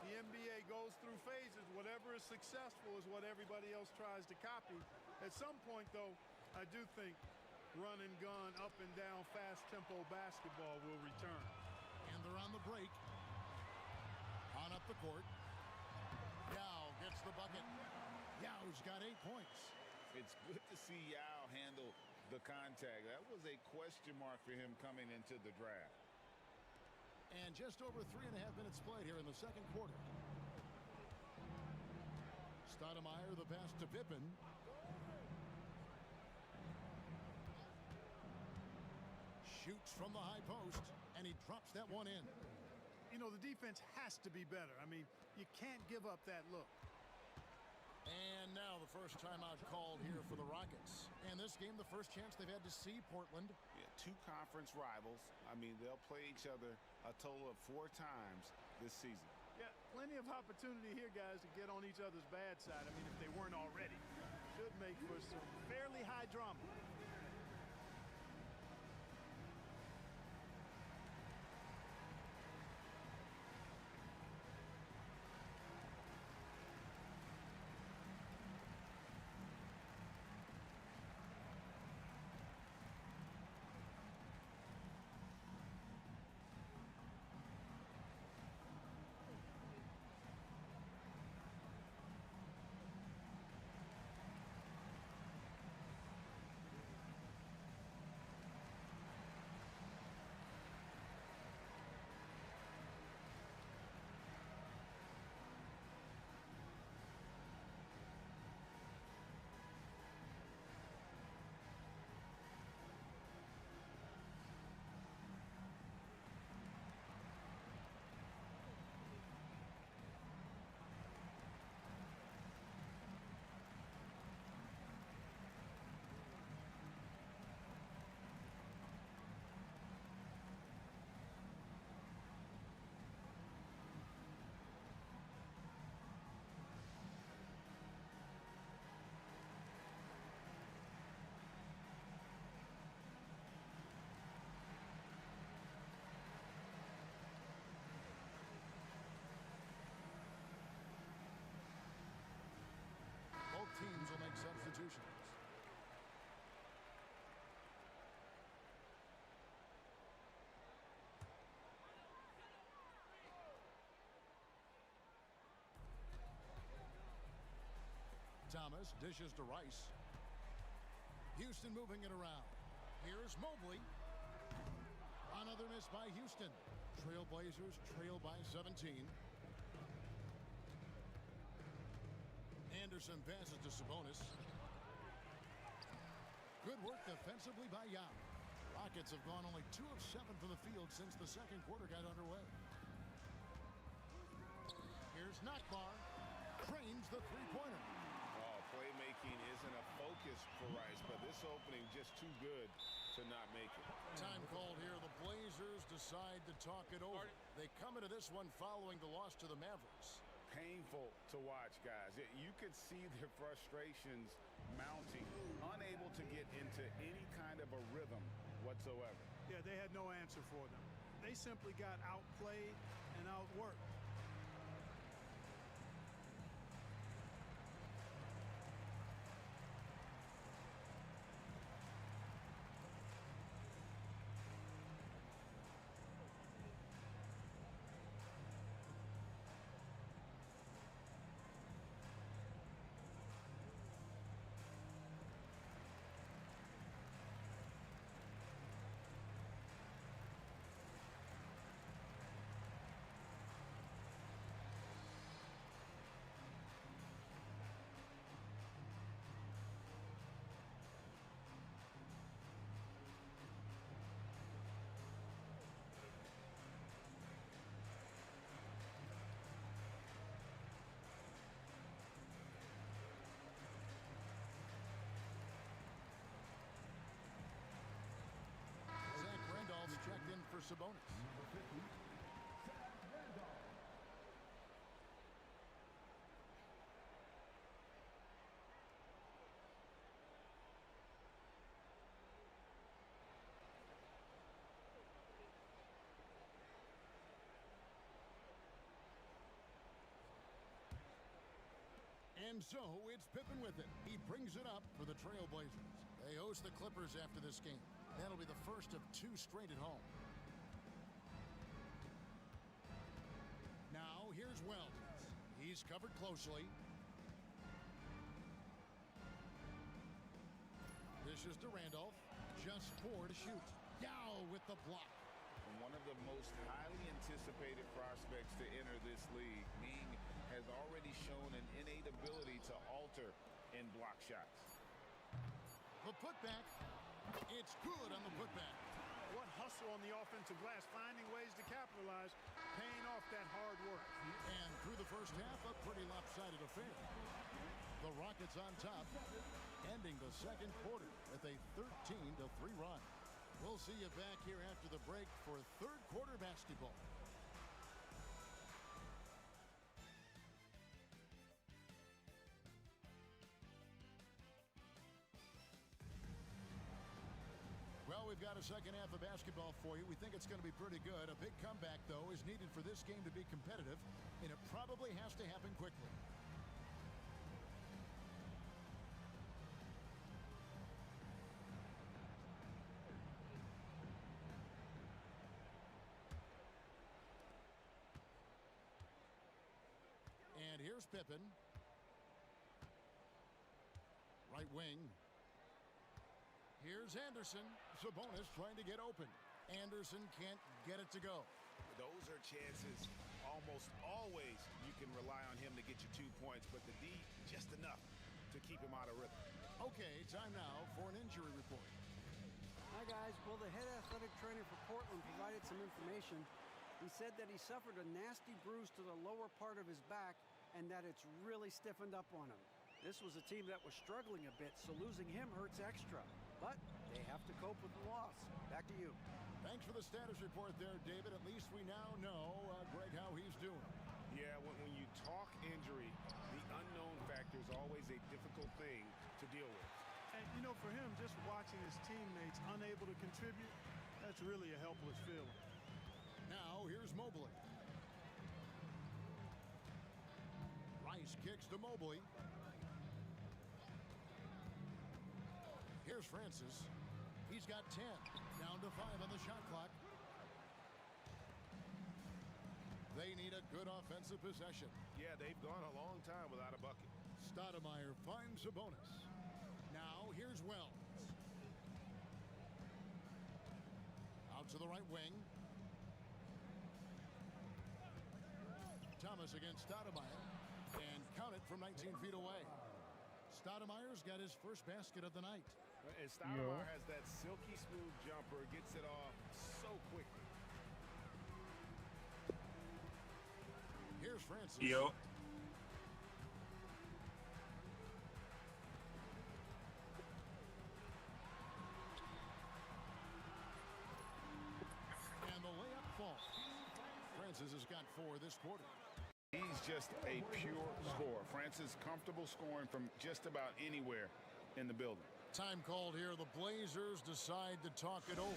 The NBA goes through phases. Whatever is successful is what everybody else tries to copy. At some point, though, I do think run and gun, up and down, fast tempo basketball will return. And they're on the break. On up the court. Yao gets the bucket. Yao's got 8 points. It's good to see Yao handle the contact. That was a question mark for him coming into the draft. And just over 3.5 minutes played here in the second quarter. Stoudemire, the pass to Pippen. Shoots from the high post, and he drops that one in. You know, the defense has to be better. I mean, you can't give up that look. And now the first timeout called here for the Rockets. And this game, the first chance they've had to see Portland. Yeah, 2 conference rivals. I mean, they'll play each other a total of 4 times this season. Yeah, plenty of opportunity here, guys, to get on each other's bad side. I mean, if they weren't already. Should make for some fairly high drama. Thomas dishes to Rice. Houston moving it around. Here's Mobley. Another miss by Houston. Trailblazers trail by 17. Anderson passes to Sabonis. Good work defensively by Yao. Rockets have gone only 2 of 7 from the field since the second quarter got underway. Here's Nakbar. Cranes the three-pointer. Oh, playmaking isn't a focus for Rice, but this opening just too good to not make it. Time called here. The Blazers decide to talk it over. They come into this one following the loss to the Mavericks. Painful to watch, guys. You could see their frustrations mounting, unable to get into any kind of a rhythm whatsoever. Yeah, they had no answer for them. They simply got outplayed and outworked. Checked in for Sabonis. And so it's Pippen with it. He brings it up for the Trailblazers. They host the Clippers after this game. That'll be the first of 2 straight at home. Now here's Wells. He's covered closely. Dishes to Randolph. Just 4 to shoot. Yao with the block. One of the most highly anticipated prospects to enter this league, Ming has already shown an innate ability to alter in block shots. The putback. It's good on the putback. What hustle on the offensive glass, finding ways to capitalize, paying off that hard work. And through the first half, a pretty lopsided affair. The Rockets on top, ending the second quarter with a 13-3 run. We'll see you back here after the break for third quarter basketball. Well, we've got a second half of basketball for you. We think it's going to be pretty good. A big comeback, though, is needed for this game to be competitive, and it probably has to happen quickly. And here's Pippen. Right wing. Here's Anderson. Sabonis trying to get open. Anderson can't get it to go. Those are chances almost always you can rely on him to get you 2 points, but the D just enough to keep him out of rhythm. Okay, time now for an injury report. Hi, guys. Well, the head athletic trainer for Portland provided some information. He said that he suffered a nasty bruise to the lower part of his back and that it's really stiffened up on him. This was a team that was struggling a bit, so losing him hurts extra. But they have to cope with the loss. Back to you. Thanks for the status report there, David. At least we now know, Greg, how he's doing. Yeah, when you talk injury, the unknown factor is always a difficult thing to deal with. And, you know, for him, just watching his teammates unable to contribute, that's really a helpless feeling. Now, here's Mobley. Rice kicks to Mobley. Here's Francis. He's got 10. Down to 5 on the shot clock. They need a good offensive possession. Yeah, they've gone a long time without a bucket. Stoudemire finds a bonus. Now here's Wells. Out to the right wing. Thomas against Stoudemire. And count it from 19 feet away. Stoudemire's got his first basket of the night. And Stoudemire has that silky smooth jumper, gets it off so quickly. Here's Francis. Yo. And the layup falls. Francis has got 4 this quarter. He's just a pure scorer. Francis comfortable scoring from just about anywhere in the building. Time called here. The Blazers decide to talk it over.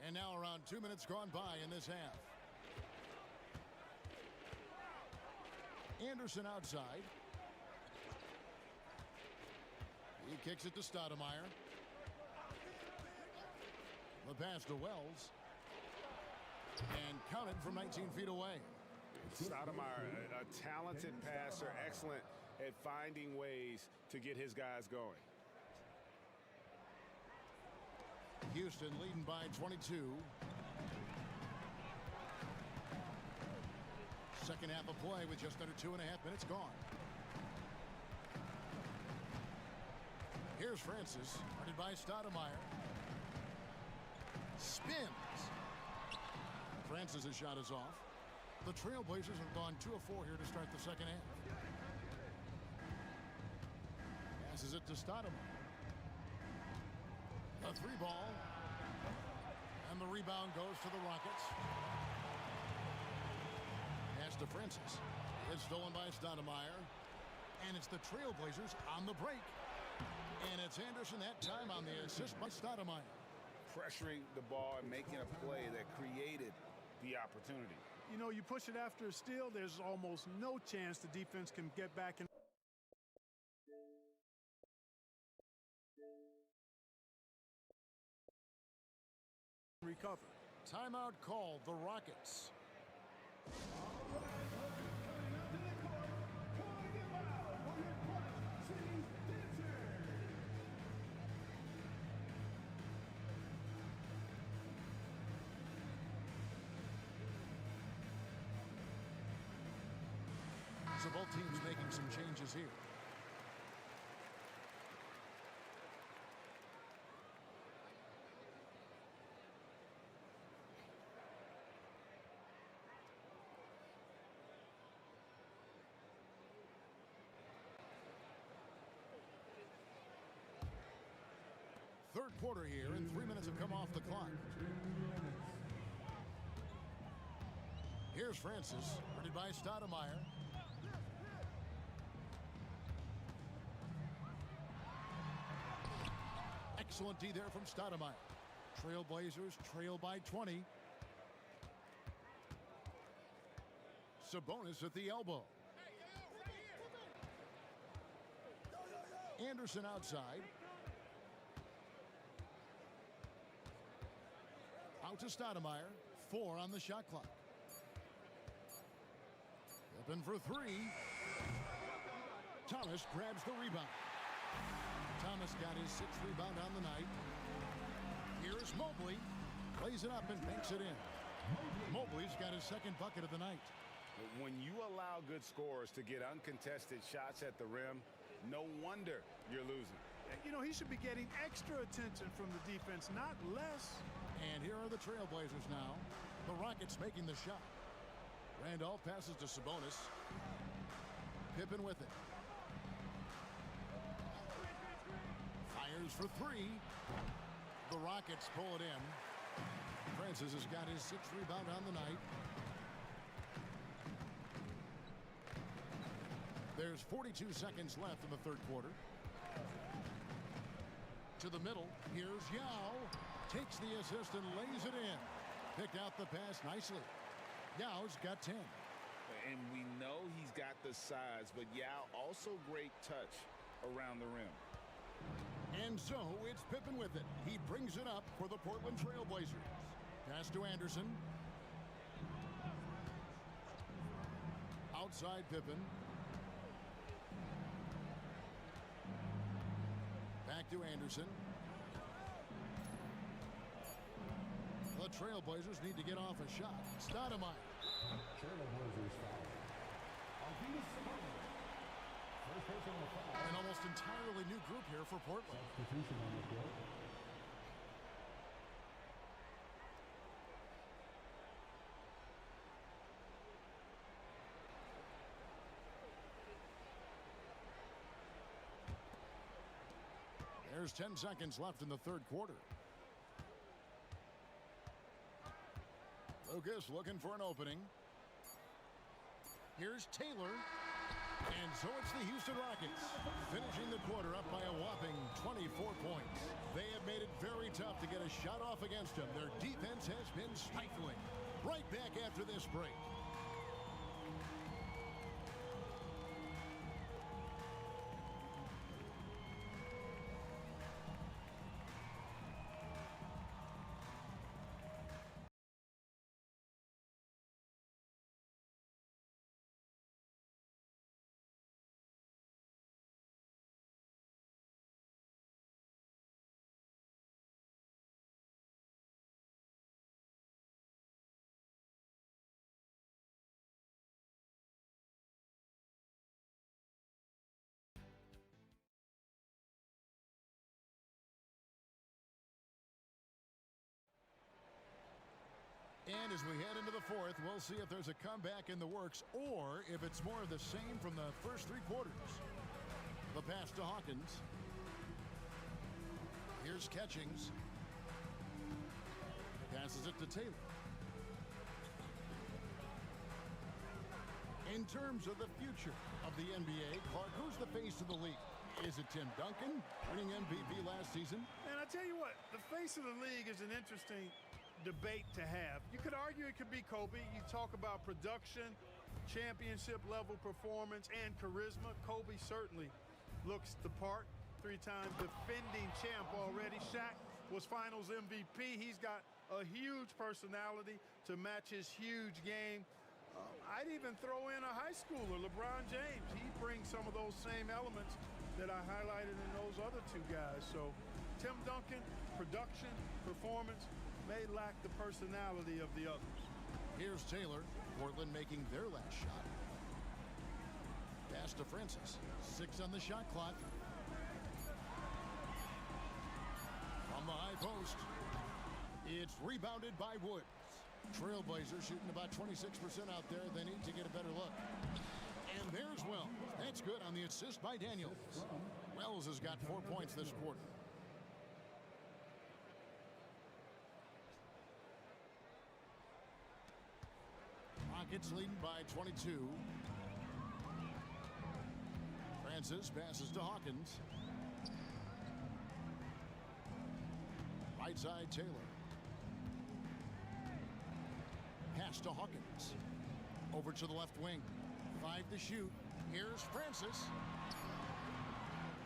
And now around 2 minutes gone by in this half. Anderson outside. He kicks it to Stoudemire. The pass to Wells. And counted from 19 feet away. Stoudemire, a talented passer, excellent at finding ways to get his guys going. Houston leading by 22. Second half of play with just under 2.5 minutes gone. Here's Francis, guarded by Stoudemire. Spins. Francis' shot is off. The Trailblazers have gone 2 of 4 here to start the second half. Passes it to Stoudemire. A 3-ball. And the rebound goes to the Rockets. Pass to Francis. It's stolen by Stoudemire. And it's the Trailblazers on the break. And it's Anderson that time on the assist by Stoudemire. Pressuring the ball and making a play that created the opportunity. You know, you push it after a steal, there's almost no chance the defense can get back and recover. Timeout called, the Rockets. So both teams making some changes here. Third quarter here, and 3 minutes have come off the clock. Here's Francis, guarded by Stoudemire. Excellent D there from Stoudemire. Trailblazers trail by 20. Sabonis at the elbow. Anderson outside. Out to Stoudemire. 4 on the shot clock. Open for 3. Thomas grabs the rebound. Thomas got his 6th rebound on the night. Here's Mobley. Plays it up and banks it in. Mobley's got his 2nd bucket of the night. When you allow good scorers to get uncontested shots at the rim, no wonder you're losing. You know, he should be getting extra attention from the defense, not less. And here are the Trailblazers now. The Rockets making the shot. Randolph passes to Sabonis. Pippen with it. Fires for 3. The Rockets pull it in. Francis has got his 6th rebound on the night. There's 42 seconds left in the third quarter. To the middle. Here's Yao. Takes the assist and lays it in. Picked out the pass nicely. Yao's got 10. And we know he's got the size, but Yao also great touch around the rim. And so it's Pippen with it. He brings it up for the Portland Trail Blazers. Pass to Anderson. Outside Pippen. Back to Anderson. The Trailblazers need to get off a shot. Stoudemire. Trailblazers foul. An almost entirely new group here for Portland. Substitution on the court. There's 10 seconds left in the third quarter. Lucas looking for an opening. Here's Taylor. And so it's the Houston Rockets finishing the quarter up by a whopping 24 points. They have made it very tough to get a shot off against them. Their defense has been stifling. Right back after this break. And as we head into the fourth, we'll see if there's a comeback in the works or if it's more of the same from the first three quarters. The pass to Hawkins. Here's Catchings. Passes it to Taylor. In terms of the future of the NBA, Clark, who's the face of the league? Is it Tim Duncan, winning MVP last season? And I tell you what, the face of the league is an interesting debate to have. You could argue it could be Kobe. You talk about production, championship level performance, and charisma. Kobe certainly looks the part. 3-time defending champ already. Shaq was finals MVP. He's got a huge personality to match his huge game. I'd even throw in a high schooler, LeBron James. He brings some of those same elements that I highlighted in those other two guys. So Tim Duncan, production, performance, may lack the personality of the others. Here's Taylor. Portland making their last shot. Pass to Francis. 6 on the shot clock. From the high post. It's rebounded by Woods. Trailblazers shooting about 26% out there. They need to get a better look. And there's Wells. That's good on the assist by Daniels. Wells has got 4 points this quarter. Rockets leading by 22. Francis passes to Hawkins. Right side Taylor. Pass to Hawkins. Over to the left wing. 5 to shoot. Here's Francis.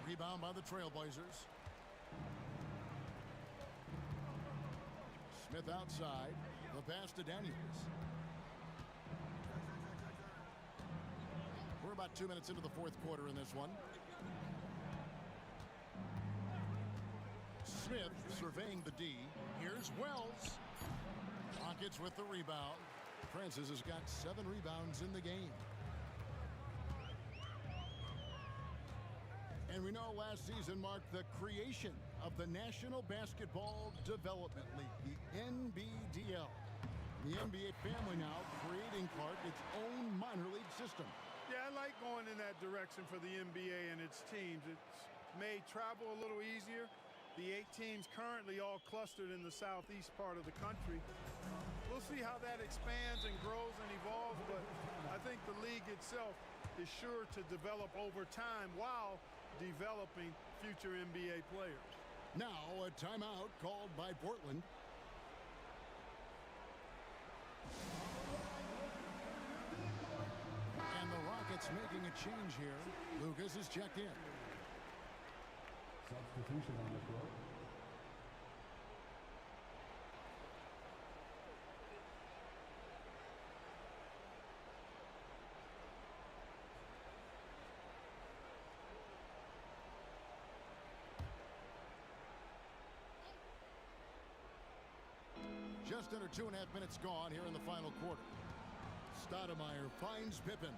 Rebound by the Trailblazers. Smith outside. The pass to Daniels. We're about 2 minutes into the fourth quarter in this one. Smith surveying the D. Here's Wells. Rockets with the rebound. Francis has got 7 rebounds in the game. And we know last season marked the creation of the National Basketball Development League, the NBDL. The NBA family now creating, Clark, its own minor league system. Yeah, I like going in that direction for the NBA and its teams. It's made travel a little easier. The 8 teams currently all clustered in the southeast part of the country. We'll see how that expands and grows and evolves, but I think the league itself is sure to develop over time while developing future NBA players. Now a timeout called by Portland. And the Rockets making a change here. Lucas is checked in. Substitution on the floor. Just under 2.5 minutes gone here in the final quarter. Stoudemire finds Pippen.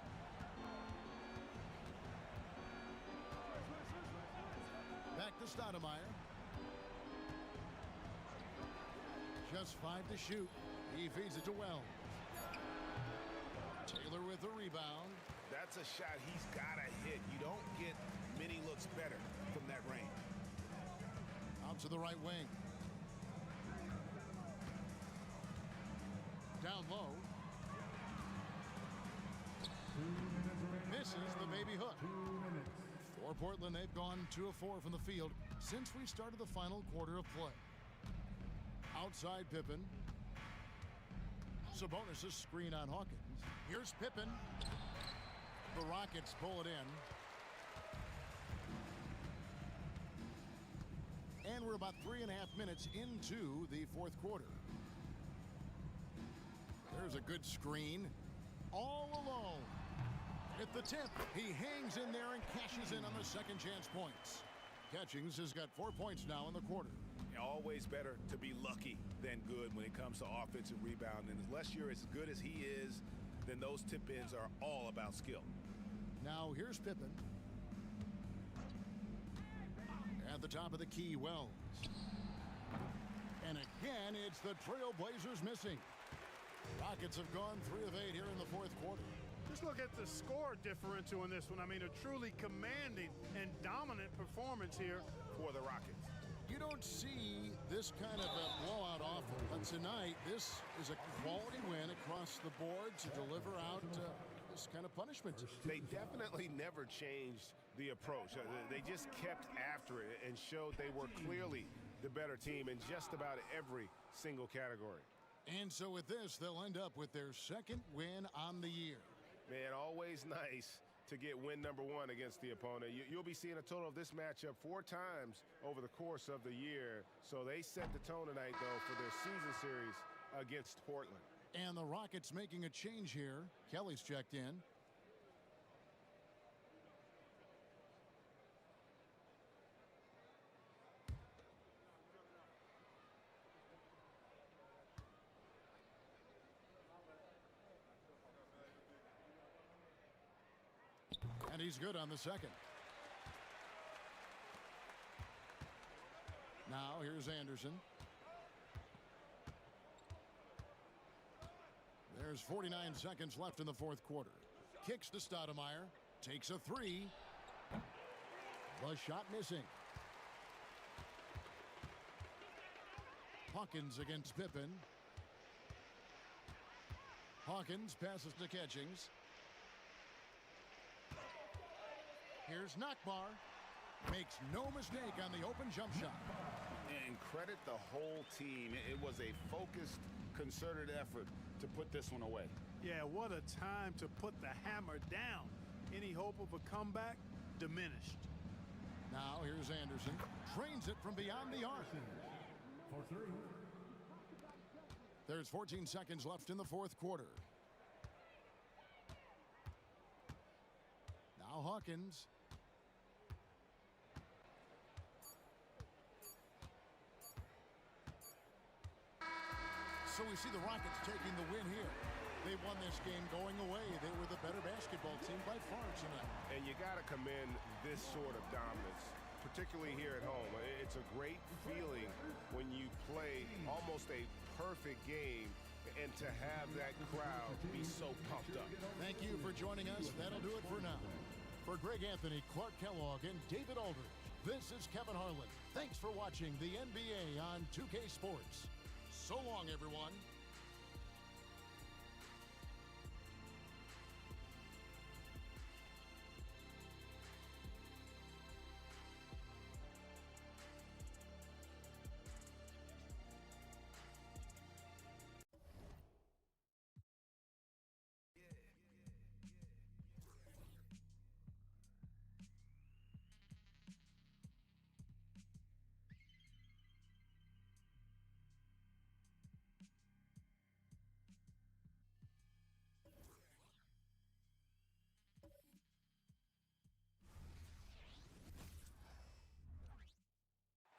Back to Stoudemire. Just 5 to shoot. He feeds it to Wells. Taylor with the rebound. That's a shot he's got to hit. You don't get many looks better from that range. Out to the right wing. Down low. Misses the baby hook. 2 minutes. For Portland, they've gone 2 of 4 from the field since we started the final quarter of play. Outside Pippen. Sabonis' screen on Hawkins. Here's Pippen. The Rockets pull it in. And we're about 3.5 minutes into the fourth quarter. There's a good screen. All alone. At the tip, he hangs in there and cashes in on the second chance points. Catchings has got 4 points now in the quarter. Always better to be lucky than good when it comes to offensive rebound. And unless you're as good as he is, then those tip-ins are all about skill. Now here's Pippen. At the top of the key, Wells. And again, it's the Trailblazers missing. Rockets have gone 3 of 8 here in the fourth quarter. Just look at the score differential in this one. I mean, a truly commanding and dominant performance here For the Rockets. You don't see this kind of a blowout often, but tonight this is a quality win across the board to deliver out this kind of punishment. They definitely never changed the approach. They just kept after it and showed they were clearly the better team in just about every single category. And so with this, they'll end up with their second win on the year. Man, always nice to get win number 1 against the opponent. You'll be seeing a total of this matchup 4 times over the course of the year. So they set the tone tonight, though, for their season series against Portland. And the Rockets making a change here. Kelly's checked in. And he's good on the second. Now here's Anderson. There's 49 seconds left in the fourth quarter. Kicks to Stoudemire. Takes a 3. The shot missing. Hawkins against Pippen. Hawkins passes to Catchings. Here's Nakbar. Makes no mistake on the open jump shot. And credit the whole team. It was a focused, concerted effort to put this one away. Yeah, what a time to put the hammer down. Any hope of a comeback diminished. Now here's Anderson. Trains it from beyond the arc. For 3. There's 14 seconds left in the fourth quarter. Now Hawkins. So we see the Rockets taking the win here. They won this game going away. They were the better basketball team by far tonight. And you got to commend this sort of dominance, particularly here at home. It's a great feeling when you play almost a perfect game and to have that crowd be so pumped up. Thank you for joining us. That'll do it for now. For Greg Anthony, Clark Kellogg, and David Aldridge, This is Kevin Harlan. Thanks for watching the NBA on 2K Sports. So long, everyone.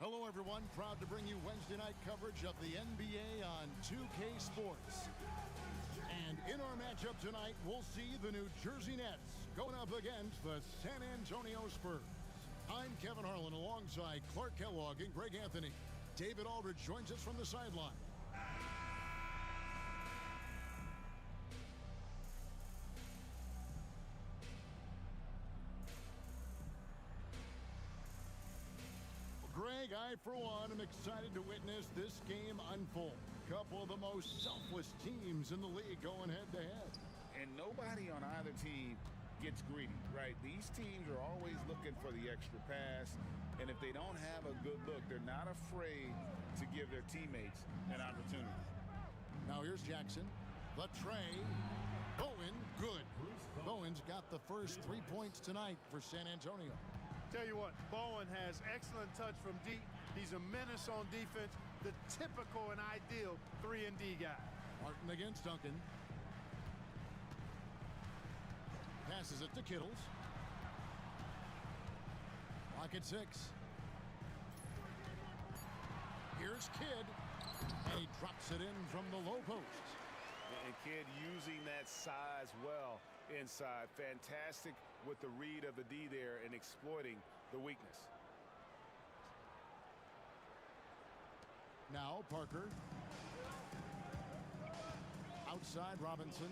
Hello, everyone. Proud to bring you Wednesday night coverage of the NBA on 2K Sports. And in our matchup tonight, we'll see the New Jersey Nets going up against the San Antonio Spurs. I'm Kevin Harlan alongside Clark Kellogg and Greg Anthony. David Aldridge joins us from the sideline. Greg, I, for one, am excited to witness this game unfold. Couple of the most selfless teams in the league going head-to-head. And nobody on either team gets greedy, right? These teams are always looking for the extra pass, and if they don't have a good look, they're not afraid to give their teammates an opportunity. Now here's Jackson. The tray. Bowen, good. Bowen's got the first 3 points tonight for San Antonio. Tell you what, Bowen has excellent touch from deep. He's a menace on defense, the typical and ideal 3-and-D guy. Martin against Duncan. Passes it to Kittles. Lock at 6. Here's Kidd. And he drops it in from the low post. And Kidd using that size well inside. Fantastic with the read of the D there and exploiting the weakness. Now Parker. Outside Robinson.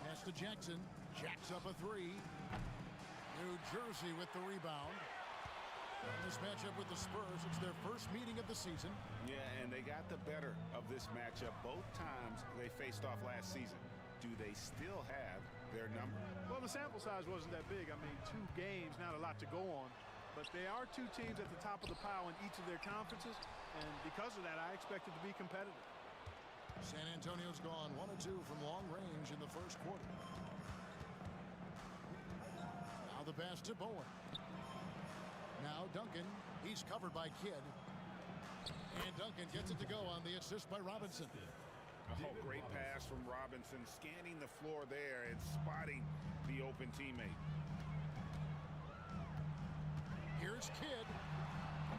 Pass to Jackson. Jacks up a 3. New Jersey with the rebound. This matchup with the Spurs, it's their first meeting of the season. Yeah, and they got the better of this matchup both times they faced off last season. Do they still have their number? Well, the sample size wasn't that big. I mean, 2 games, not a lot to go on. But they are 2 teams at the top of the pile in each of their conferences. And because of that, I expect it to be competitive. San Antonio's gone 1 of 2 from long range in the first quarter. Now the pass to Bowen. Now Duncan. He's covered by Kidd. And Duncan gets it to go on the assist by Robinson. Oh, great pass from Robinson, scanning the floor there and spotting the open teammate. Here's Kidd.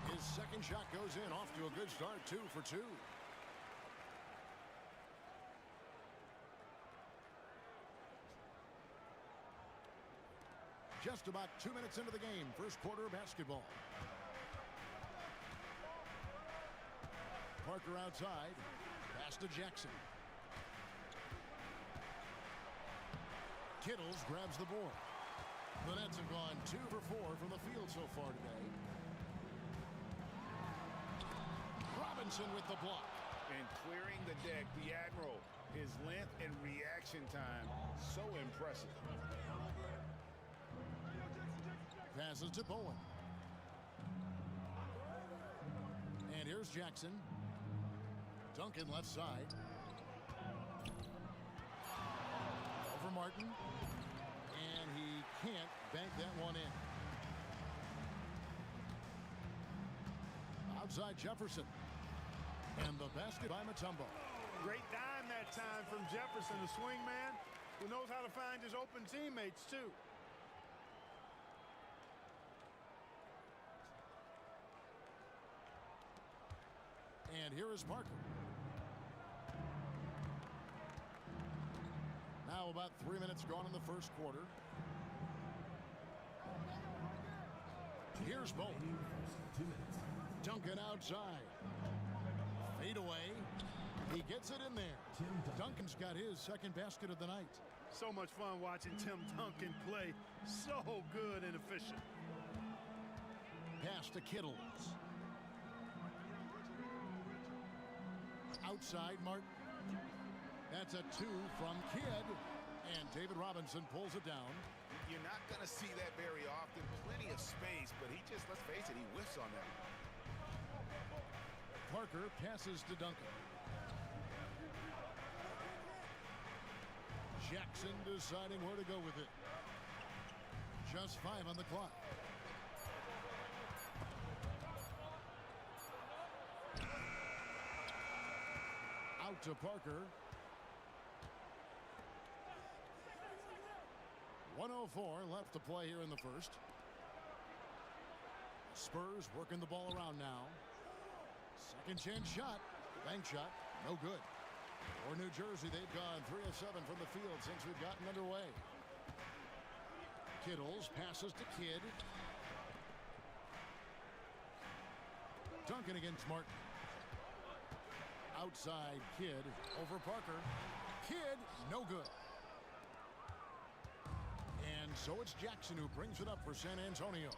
His second shot goes in, off to a good start, 2 for 2. Just about 2 minutes into the game, first quarter basketball. Parker outside. Pass to Jackson. Kittles grabs the board. The Nets have gone 2 for 4 from the field so far today. Robinson with the block. And clearing the deck, the Admiral. His length and reaction time, so impressive. Passes to Bowen. And here's Jackson. Duncan left side. Over Martin. And he can't bank that one in. Outside Jefferson. And the basket by Mutombo. Great dime that time from Jefferson, the swing man who knows how to find his open teammates, too. And here is Parker. Now about 3 minutes gone in the first quarter. Here's Bowen. 2 minutes. Duncan outside. Fade away. He gets it in there. Duncan's got his second basket of the night. So much fun watching Tim Duncan play. So good and efficient. Pass to Kittles. Outside Martin. That's a 2 from Kidd. And David Robinson pulls it down. You're not going to see that very often. Plenty of space, but he just, let's face it, he whiffs on that. Parker passes to Duncan. Jackson deciding where to go with it. Just 5 on the clock. Out to Parker. 1:04 left to play here in the first. Spurs working the ball around now. Second chance shot. Bank shot. No good. For New Jersey, they've gone 3 of 7 from the field since we've gotten underway. Kittles passes to Kidd. Duncan against Martin. Outside Kidd over Parker. Kidd, no good. And so it's Jackson who brings it up for San Antonio.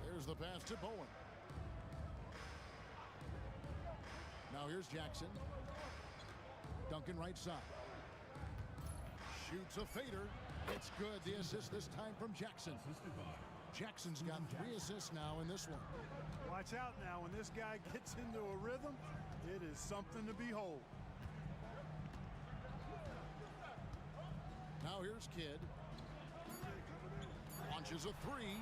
There's the pass to Bowen. Now here's Jackson. Duncan right side. Shoots a fader. It's good. The assist this time from Jackson. Jackson's got 3 assists now in this one. Watch out now. When this guy gets into a rhythm, it is something to behold. Now here's Kidd. Launches a 3.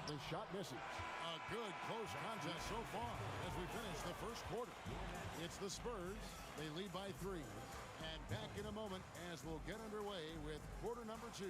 The shot misses. A good close contest so far as we finish the first quarter. It's the Spurs. They lead by 3. And back in a moment as we'll get underway with quarter number 2.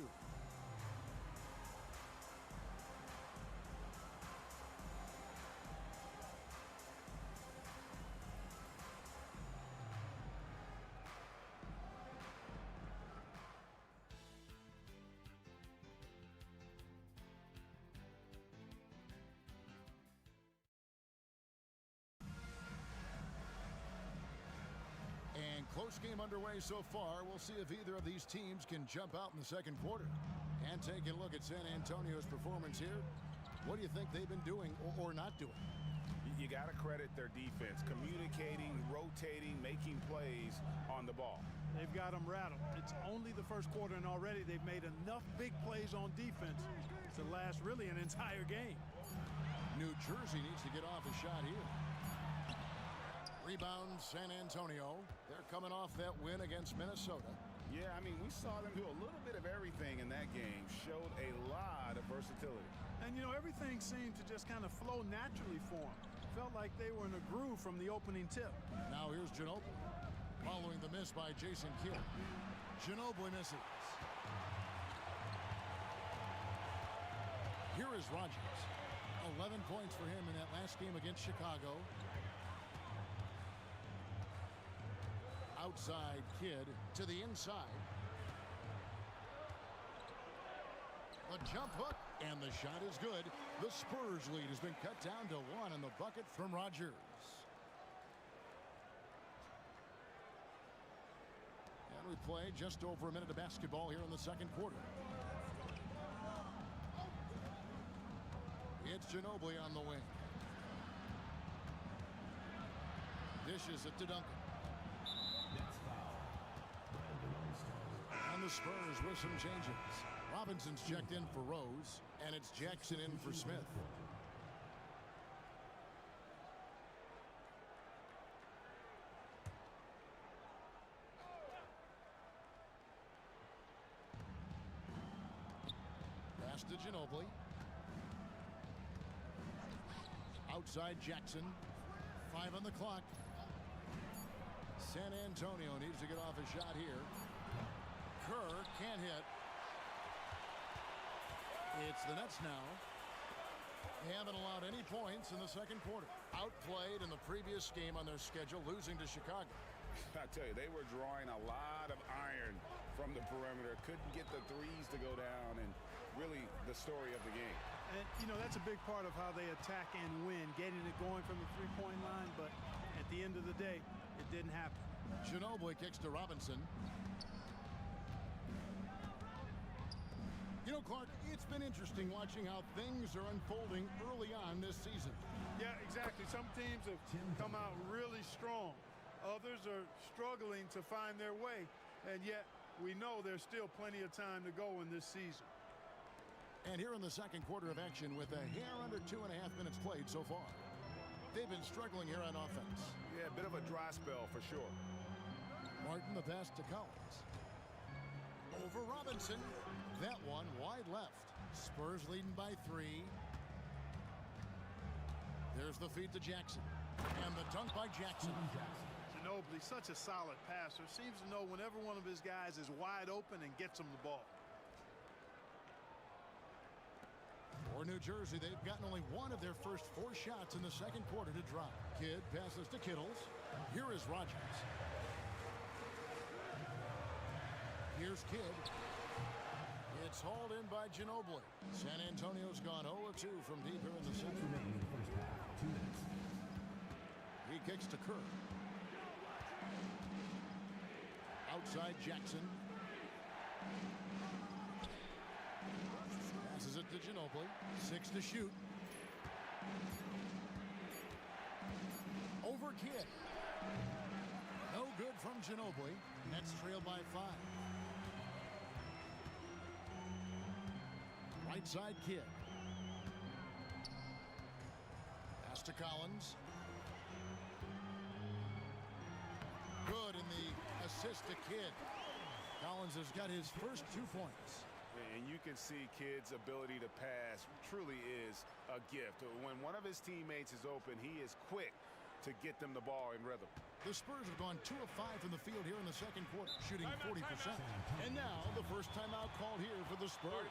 Close game underway so far. We'll see if either of these teams can jump out in the second quarter. And taking a look at San Antonio's performance here, what do you think they've been doing or not doing? You got to credit their defense, communicating, rotating, making plays on the ball. They've got them rattled. It's only the first quarter, and already they've made enough big plays on defense to last really an entire game. New Jersey needs to get off a shot here. Rebound San Antonio. They're coming off that win against Minnesota. Yeah, I mean, we saw them do a little bit of everything in that game. Showed a lot of versatility. And, you know, everything seemed to just kind of flow naturally for them. Felt like they were in a groove from the opening tip. Now here's Ginobili. Following the miss by Jason Kidd. Ginobili misses. Here is Rogers. 11 points for him in that last game against Chicago. Outside Kidd to the inside. The jump hook and the shot is good. The Spurs lead has been cut down to 1 on the bucket from Rogers. And we play just over a minute of basketball here in the second quarter. It's Ginobili on the wing. Dishes it to Duncan. And the Spurs with some changes. Robinson's checked in for Rose, and it's Jackson in for Smith. Pass to Ginobili. Outside Jackson. 5 on the clock. San Antonio needs to get off a shot here. Kerr can't hit. It's the Nets now. They haven't allowed any points in the second quarter. Outplayed in the previous game on their schedule, losing to Chicago. I tell you, they were drawing a lot of iron from the perimeter. Couldn't get the threes to go down, and really the story of the game. And, you know, that's a big part of how they attack and win, getting it going from the three-point line. But at the end of the day, it didn't happen. Ginobili kicks to Robinson. You know, Clark, it's been interesting watching how things are unfolding early on this season. Yeah, exactly. Some teams have come out really strong. Others are struggling to find their way, and yet we know there's still plenty of time to go in this season. And here in the second quarter of action with a hair under 2.5 minutes played so far. They've been struggling here on offense. Yeah, a bit of a dry spell for sure. Martin the pass to Collins. Over Robinson. That one wide left. Spurs leading by 3. There's the feed to Jackson. And the dunk by Jackson. Ginobili, such a solid passer, seems to know whenever one of his guys is wide open and gets him the ball. For New Jersey, they've gotten only one of their first 4 shots in the second quarter to drop. Kidd passes to Kittles. Here is Rogers. Here's Kidd. It's hauled in by Ginobili. San Antonio's gone 0-2 from deep here in the second. He kicks to Kerr. Outside Jackson. Passes it to Ginobili. 6 to shoot. Over Kidd. No good from Ginobili. Nets trailed by 5. Right side Kidd. Pass to Collins. Good in the assist to Kidd. Collins has got his first 2 points. And you can see Kidd's ability to pass truly is a gift. When one of his teammates is open, he is quick to get them the ball in rhythm. The Spurs have gone 2 of 5 from the field here in the second quarter, shooting 40%. And now the first timeout called here for the Spurs.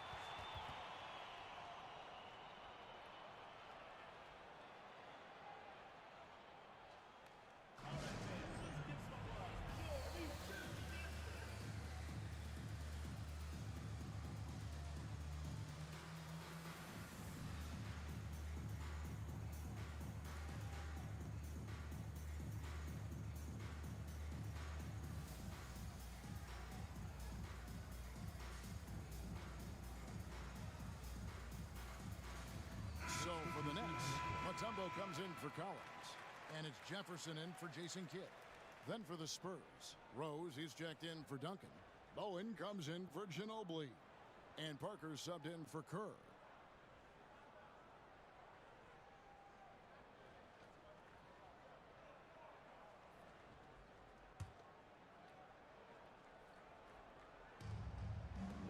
So for the Nets, Mutombo comes in for Collins. And it's Jefferson in for Jason Kidd. Then for the Spurs, Rose, he's checked in for Duncan. Bowen comes in for Ginobili. And Parker subbed in for Kerr.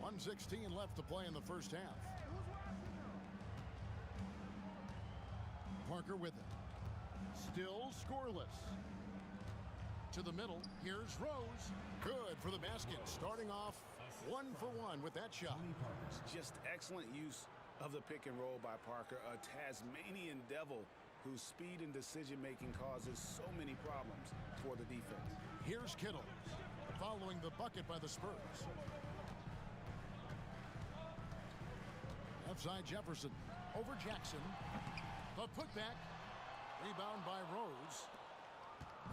.116 left to play in the first half. Parker with it. Still scoreless. To the middle. Here's Rose. Good for the basket. Starting off 1 for 1 with that shot. Just excellent use of the pick and roll by Parker, a Tasmanian devil whose speed and decision-making causes so many problems for the defense. Here's Kittle following the bucket by the Spurs. Left side Jefferson over Jackson. The putback. Rebound by Rose.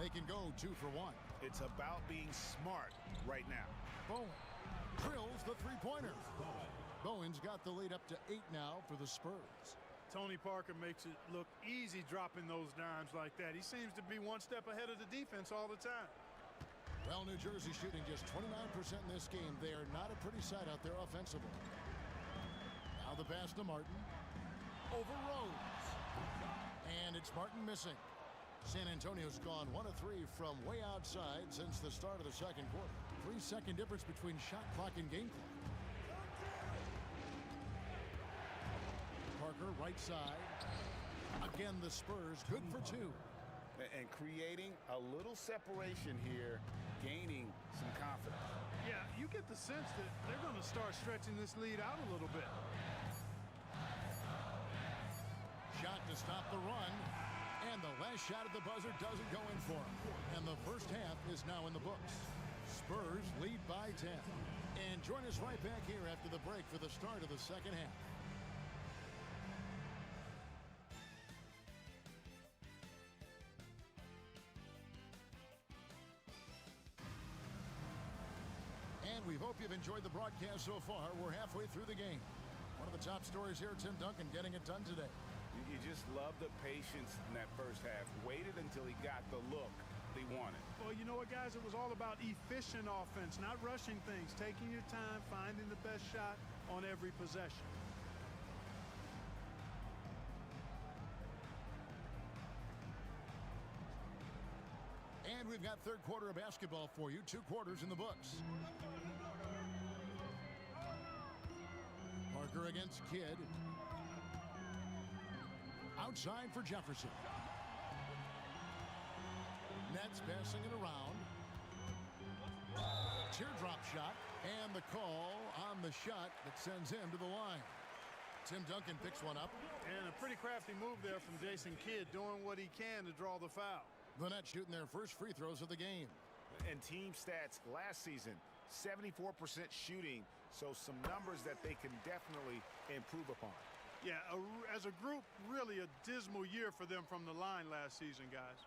They can go 2 for 1. It's about being smart right now. Bowen drills the three-pointer. Bowen's got the lead up to 8 now for the Spurs. Tony Parker makes it look easy dropping those dimes like that. He seems to be one step ahead of the defense all the time. Well, New Jersey shooting just 29% in this game. They are not a pretty sight out there offensively. Now the pass to Martin. Over Rose. And it's Martin missing. San Antonio's gone 1 of 3 from way outside since the start of the second quarter. 3-second difference between shot clock and game clock. Parker right side. Again, the Spurs good for 2. And creating a little separation here, gaining some confidence. Yeah, you get the sense that they're going to start stretching this lead out a little bit. Shot to stop the run. And the last shot at the buzzer doesn't go in for him. And the first half is now in the books. Spurs lead by 10. And join us right back here after the break for the start of the second half. And we hope you've enjoyed the broadcast so far. We're halfway through the game. One of the top stories here, Tim Duncan getting it done today. You just love the patience in that first half. Waited until he got the look he wanted. Well, you know what, guys? It was all about efficient offense, not rushing things, taking your time, finding the best shot on every possession. And we've got third quarter of basketball for you. 2 quarters in the books. Parker against Kidd. Outside for Jefferson. Nets passing it around. Teardrop shot. And the call on the shot that sends him to the line. Tim Duncan picks one up. And a pretty crafty move there from Jason Kidd, doing what he can to draw the foul. The Nets shooting their first free throws of the game. And team stats last season, 74% shooting, so some numbers that they can definitely improve upon. Yeah, as a group, really a dismal year for them from the line last season, guys.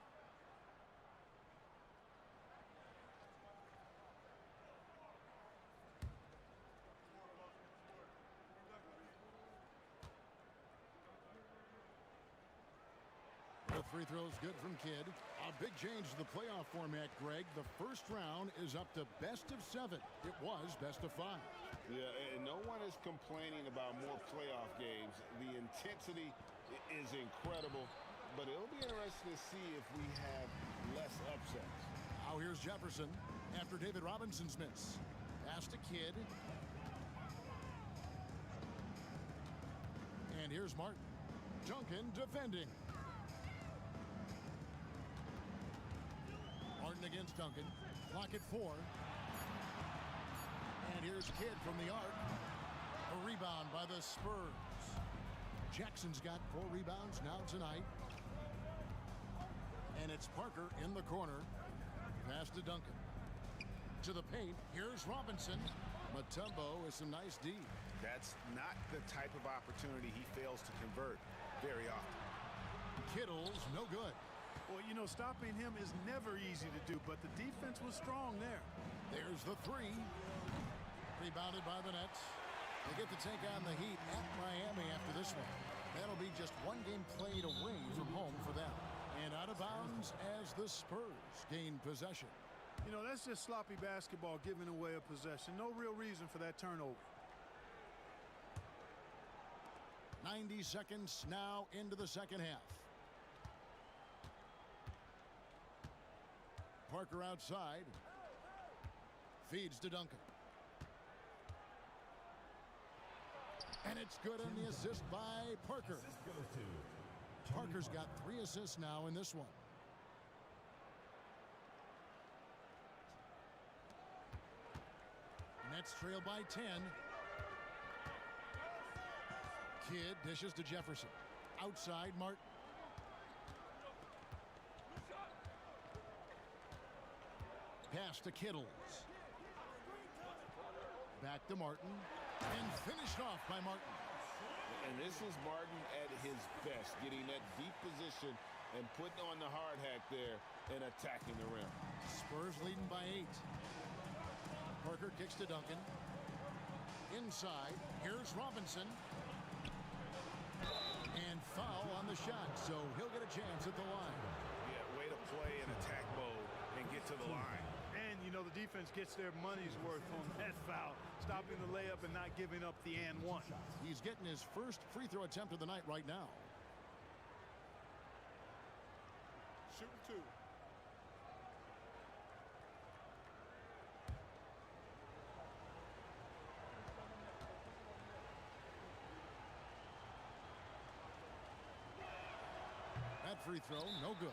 The free throws good from Kidd. A big change to the playoff format, Greg. The first round is up to best of 7. It was best of 5. Yeah, and no one is complaining about more playoff games. The intensity is incredible, but it'll be interesting to see if we have less upsets. Now here's Jefferson after David Robinson's miss. Pass to Kidd. And here's Martin. Duncan defending. Martin against Duncan. Clock at 4. And here's Kidd from the arc. A rebound by the Spurs. Jackson's got 4 rebounds now tonight. And it's Parker in the corner. Pass to Duncan. To the paint. Here's Robinson. Mutombo with some nice D. That's not the type of opportunity he fails to convert very often. Kittle's no good. Well, you know, stopping him is never easy to do, but the defense was strong there. There's the 3. Rebounded by the Nets. They get to take on the Heat at Miami after this one. That'll be just 1 game played away from home for them. And out of bounds as the Spurs gain possession. You know, that's just sloppy basketball, giving away a possession. No real reason for that turnover. 90 seconds now into the second half. Parker outside. Feeds to Duncan. And it's good on the assist by Parker. Parker's got 3 assists now in this one. Nets trail by 10. Kidd dishes to Jefferson. Outside, Martin. Pass to Kittles. Back to Martin. And finished off by Martin. And this is Martin at his best, getting that deep position and putting on the hard hat there and attacking the rim. Spurs leading by 8. Parker kicks to Duncan. Inside. Here's Robinson. And foul on the shot, so he'll get a chance at the line. Yeah, way to play in attack mode and get to the line. And, you know, the defense gets their money's worth on that foul, stopping the layup and not giving up the and 1. He's getting his first free throw attempt of the night right now. Shooting 2. That free throw, no good.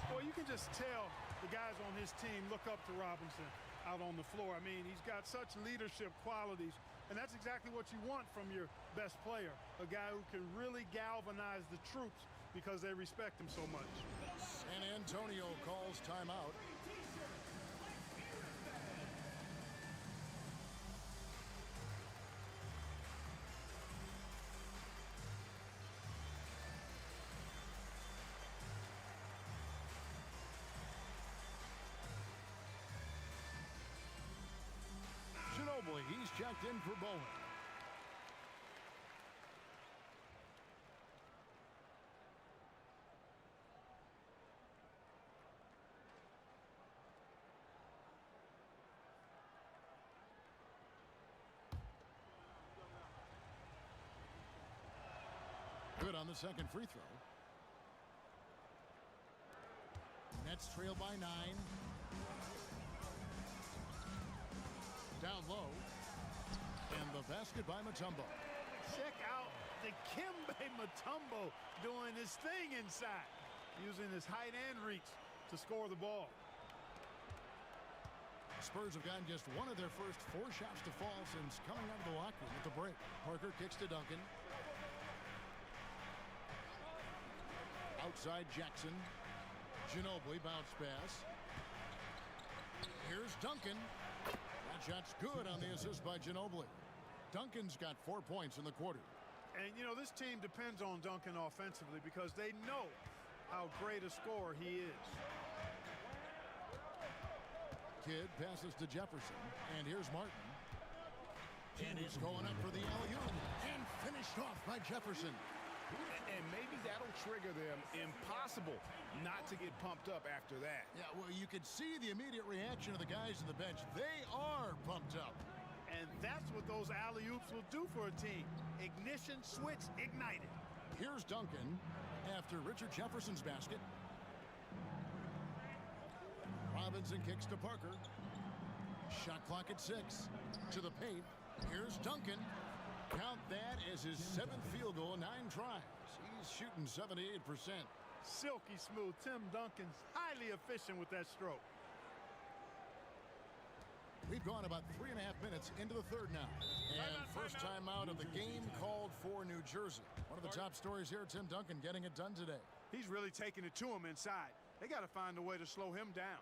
Well, you can just tell the guys on his team look up to Robinson out on the floor. I mean, he's got such leadership qualities, and that's exactly what you want from your best player, a guy who can really galvanize the troops because they respect him so much. San Antonio calls timeout. checked in for bowling. Good on the second free throw. Nets trail by 9. Down low. And the basket by Mutombo. Check out Dikembe Mutombo doing his thing inside, using his height and reach to score the ball. Spurs have gotten just one of their first 4 shots to fall since coming out of the locker room at the break. Parker kicks to Duncan. Outside Jackson. Ginobili bounce pass. Here's Duncan. That shot's good on the assist by Ginobili. Duncan's got 4 points in the quarter. And, you know, this team depends on Duncan offensively because they know how great a scorer he is. Kidd passes to Jefferson. And here's Martin. And he's going up for the alley-oop. And finished off by Jefferson. And maybe that'll trigger them. Impossible not to get pumped up after that. Yeah, well, you could see the immediate reaction of the guys on the bench. They are pumped up. And that's what those alley-oops will do for a team. Ignition switch ignited. Here's Duncan after Richard Jefferson's basket. Robinson kicks to Parker. Shot clock at 6. To the paint. Here's Duncan. Count that as his 7th field goal in 9 tries. He's shooting 78%. Silky smooth. Tim Duncan's highly efficient with that stroke. We've gone about 3.5 minutes into the third now. And first time out of the game called for New Jersey. One of the top stories here, Tim Duncan getting it done today. He's really taking it to him inside. They got to find a way to slow him down.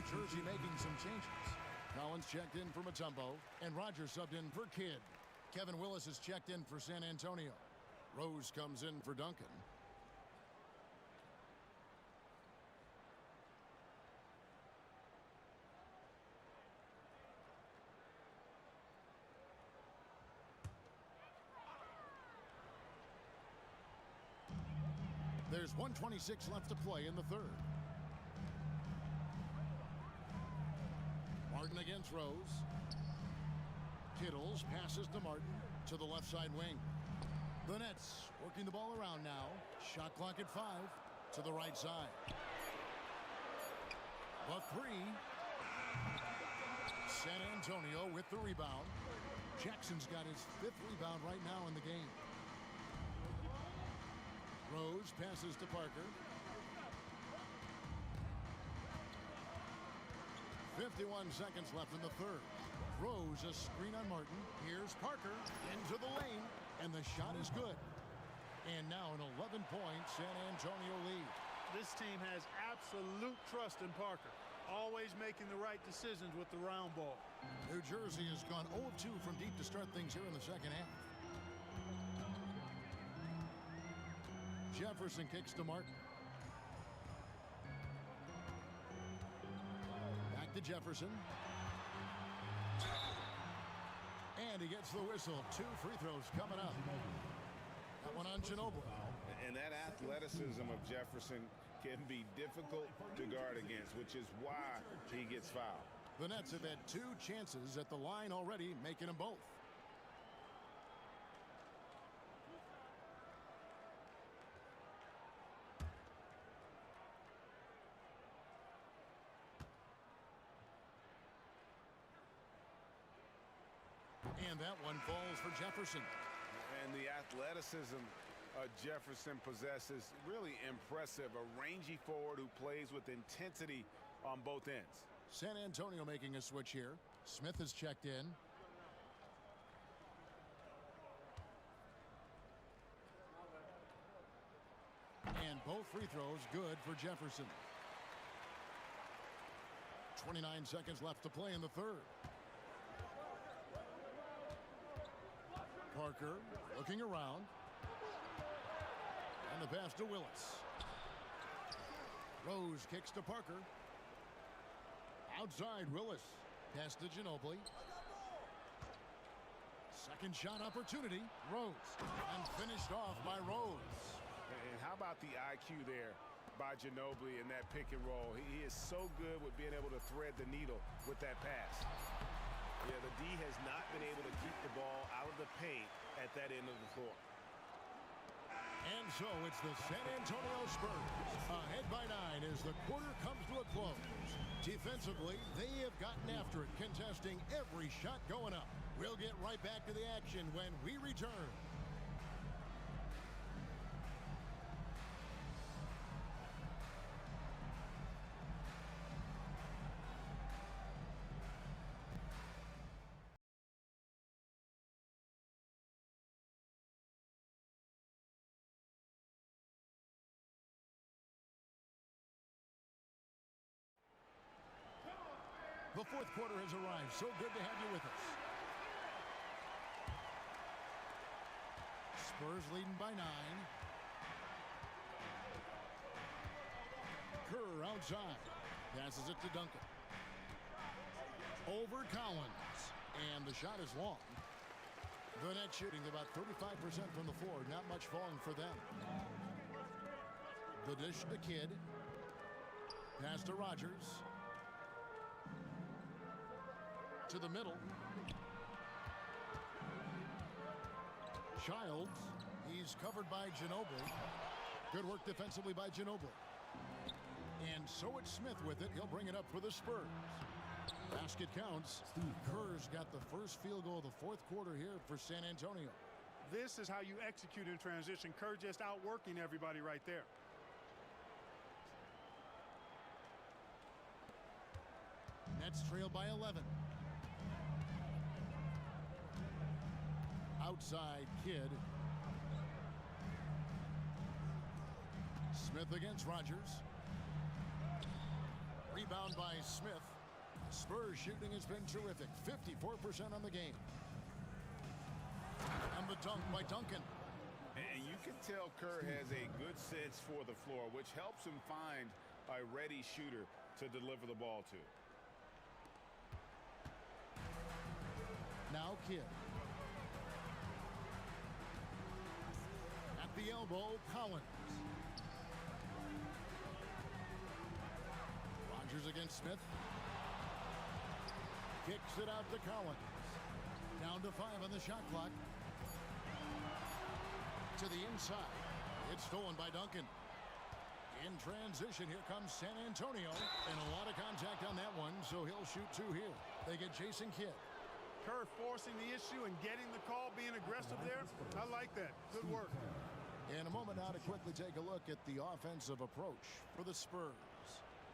Jersey making some changes. Collins checked in for Mutombo, and Rogers subbed in for Kidd. Kevin Willis is checked in for San Antonio. Rose comes in for Duncan. There's 1:26 left to play in the third. Martin against Rose. Kittles passes to Martin to the left side wing. The Nets working the ball around now. Shot clock at 5 to the right side. The 3. San Antonio with the rebound. Jackson's got his 5th rebound right now in the game. Rose passes to Parker. 51 seconds left in the third. Rose a screen on Martin. Here's Parker into the lane, and the shot is good. And now an 11-point San Antonio lead. This team has absolute trust in Parker, always making the right decisions with the round ball. New Jersey has gone 0-2 from deep to start things here in the second half. Jefferson kicks to Martin. To Jefferson. And he gets the whistle. 2 free throws coming up. That one on Ginobili. And that athleticism of Jefferson can be difficult to guard against, which is why he gets fouled. The Nets have had 2 chances at the line already, making them both. And that one falls for Jefferson. And the athleticism Jefferson possesses, really impressive. A rangy forward who plays with intensity on both ends. San Antonio making a switch here. Smith has checked in. And both free throws good for Jefferson. 29 seconds left to play in the third. Parker looking around. And the pass to Willis. Rose kicks to Parker. Outside Willis. Pass to Ginobili. Second shot opportunity. Rose. And finished off by Rose. And how about the IQ there by Ginobili in that pick and roll? He is so good with being able to thread the needle with that pass. Yeah, the D has not been able to keep the ball out of the paint at that end of the floor. And so it's the San Antonio Spurs ahead by 9 as the quarter comes to a close. Defensively, they have gotten after it, contesting every shot going up. We'll get right back to the action when we return. The fourth quarter has arrived. So good to have you with us. Spurs leading by 9. Kerr outside. Passes it to Duncan. Over Collins. And the shot is long. The net shooting about 35% from the floor. Not much falling for them. The dish to Kidd. Pass to Rogers. To the middle. Childs. He's covered by Ginobili. Good work defensively by Ginobili. And so it's Smith with it. He'll bring it up for the Spurs. Basket counts. Kerr's got the first field goal of the fourth quarter here for San Antonio. This is how you execute in transition. Kerr just outworking everybody right there. Nets trail by 11. Outside Kidd. Smith against Rogers. Rebound by Smith. Spurs shooting has been terrific. 54% on the game. And the dunk by Duncan. And you can tell Kerr has a good sense for the floor, which helps him find a ready shooter to deliver the ball to. Now Kidd. At the elbow, Collins. Rogers against Smith. Kicks it out to Collins. Down to 5 on the shot clock. To the inside. It's stolen by Duncan. In transition, here comes San Antonio. And a lot of contact on that one, so he'll shoot 2 here. They get Jason Kidd. Kerr forcing the issue and getting the call, being aggressive there. I like that. Good work. In a moment now to quickly take a look at the offensive approach for the Spurs.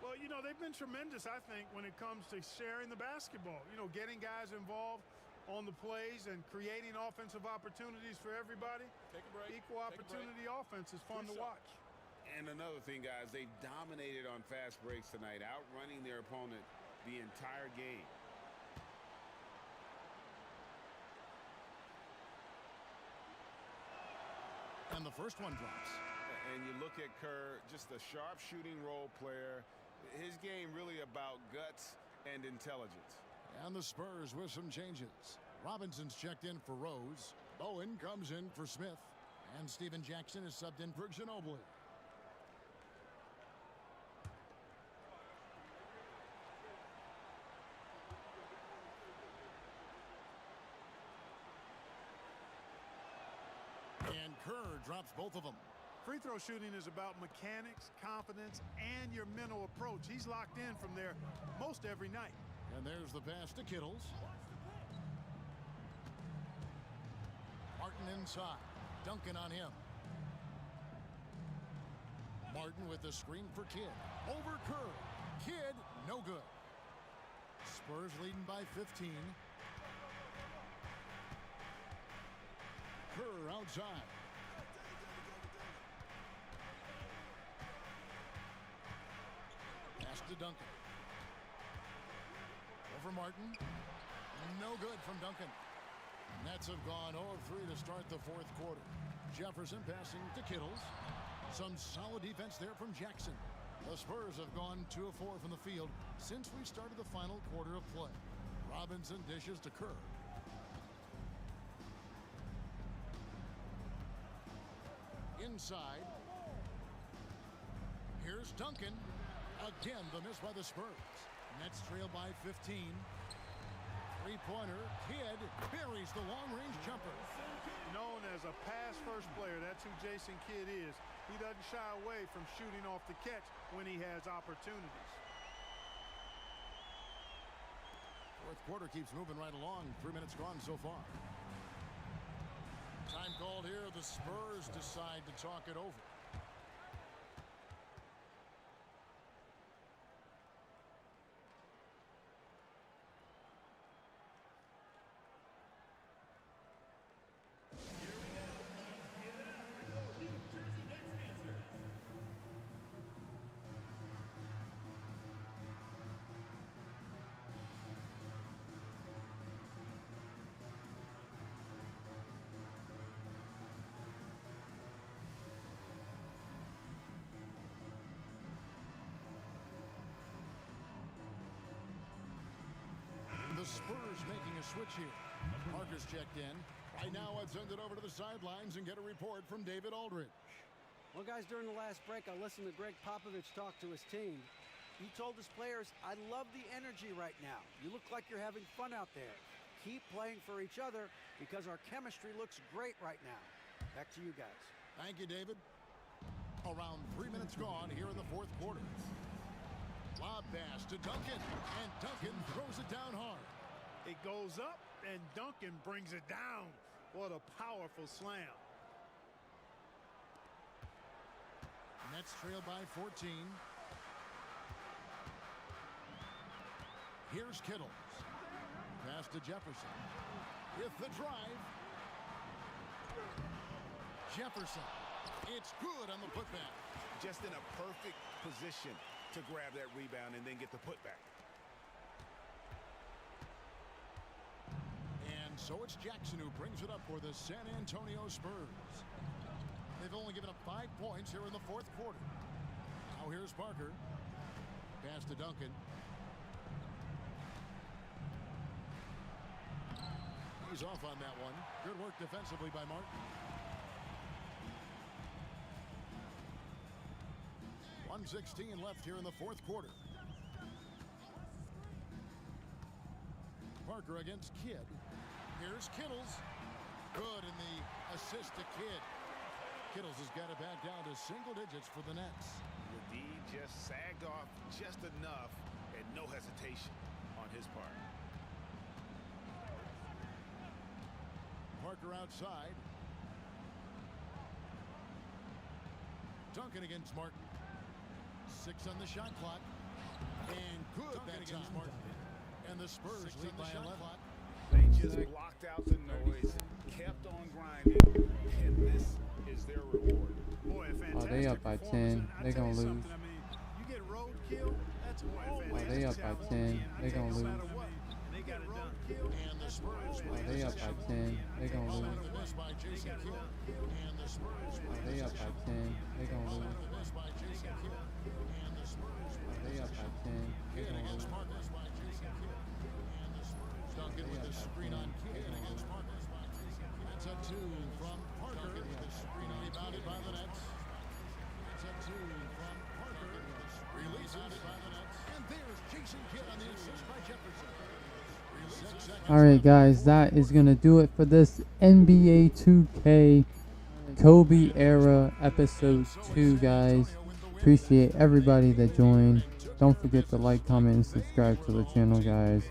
Well, you know, they've been tremendous, I think, when it comes to sharing the basketball. You know, getting guys involved on the plays and creating offensive opportunities for everybody. Take a break. Equal opportunity offense is fun to watch. And another thing, guys, they've dominated on fast breaks tonight, outrunning their opponent the entire game. And the first one drops. And you look at Kerr, just a sharp shooting role player. His game really about guts and intelligence. And the Spurs with some changes. Robinson's checked in for Rose. Bowen comes in for Smith. And Steven Jackson is subbed in for Ginobili. And Kerr drops both of them. Free throw shooting is about mechanics, confidence, and your mental approach. He's locked in from there most every night. And there's the pass to Kittles. Martin inside. Duncan on him. Martin with the screen for Kidd. Over Kerr. Kidd, no good. Spurs leading by 15. Kerr outside. Pass to Duncan. Over Martin. No good from Duncan. Nets have gone 0 of 3 to start the fourth quarter. Jefferson passing to Kittles. Some solid defense there from Jackson. The Spurs have gone 2 of 4 from the field since we started the final quarter of play. Robinson dishes to Kerr. Inside. Here's Duncan. Again, the miss by the Spurs. Nets trail by 15. Three-pointer. Kidd buries the long-range jumper. Known as a pass-first player, that's who Jason Kidd is. He doesn't shy away from shooting off the catch when he has opportunities. Fourth quarter keeps moving right along. 3 minutes gone so far. Time called here. The Spurs decide to talk it over. The Spurs making a switch here. Parker's checked in. Right now, I'd send it over to the sidelines and get a report from David Aldridge. Well, guys, during the last break, I listened to Greg Popovich talk to his team. He told his players, I love the energy right now. You look like you're having fun out there. Keep playing for each other because our chemistry looks great right now. Back to you guys. Thank you, David. Around 3 minutes gone here in the fourth quarter. Lob pass to Duncan, and Duncan throws it down hard. It goes up, and Duncan brings it down. What a powerful slam. Nets trail by 14. Here's Kittles. Pass to Jefferson. With the drive. Jefferson. It's good on the putback. Just in a perfect position to grab that rebound and then get the putback. And so it's Jackson who brings it up for the San Antonio Spurs. They've only given up 5 points here in the fourth quarter. Now here's Parker. Pass to Duncan. He's off on that one. Good work defensively by Martin. 1:16 left here in the fourth quarter. Parker against Kidd. Here's Kittles. Good in the assist to Kidd. Kittles has got it back down to single digits for the Nets. The D just sagged off just enough and no hesitation on his part. Parker outside. Duncan against Martin. 6 on the shot clock. And good that against Martin. And the Spurs lead by 11. They just blocked out the noise, kept on grinding, and this is their reward. Boy, a fantastic they up by 10. They're going to lose. I mean, you get roadkill, that's always they up by 10. They're going to lose. They got it done. And the Spurs They up by 10. They're going to lose. the miss by Jason Kidd. And the Spurs They up by 10. They're going to lose. the miss by Jason Kidd. And the Spurs They up by 10. They're Kidd going to against lose. Parker by Jason Kidd. And the Spurs Duncan with the screen on Kidd against Parker. That's a 2 from Parker. With the screen rebounded by the Nets. It's a 2 from Parker. Releases by the Nets. And there's Jason Kidd on the assist by Jefferson. Alright guys, that is going to do it for this NBA 2K Kobe era episode 2 guys. Appreciate everybody that joined. Don't forget to like, comment, and subscribe to the channel guys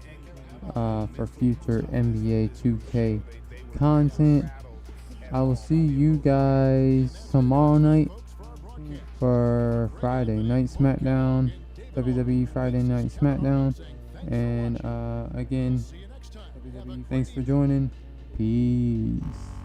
for future NBA 2K content. I will see you guys tomorrow night for Friday Night SmackDown, WWE Friday Night SmackDown. And again, See you next time. Have a thanks for joining. Peace.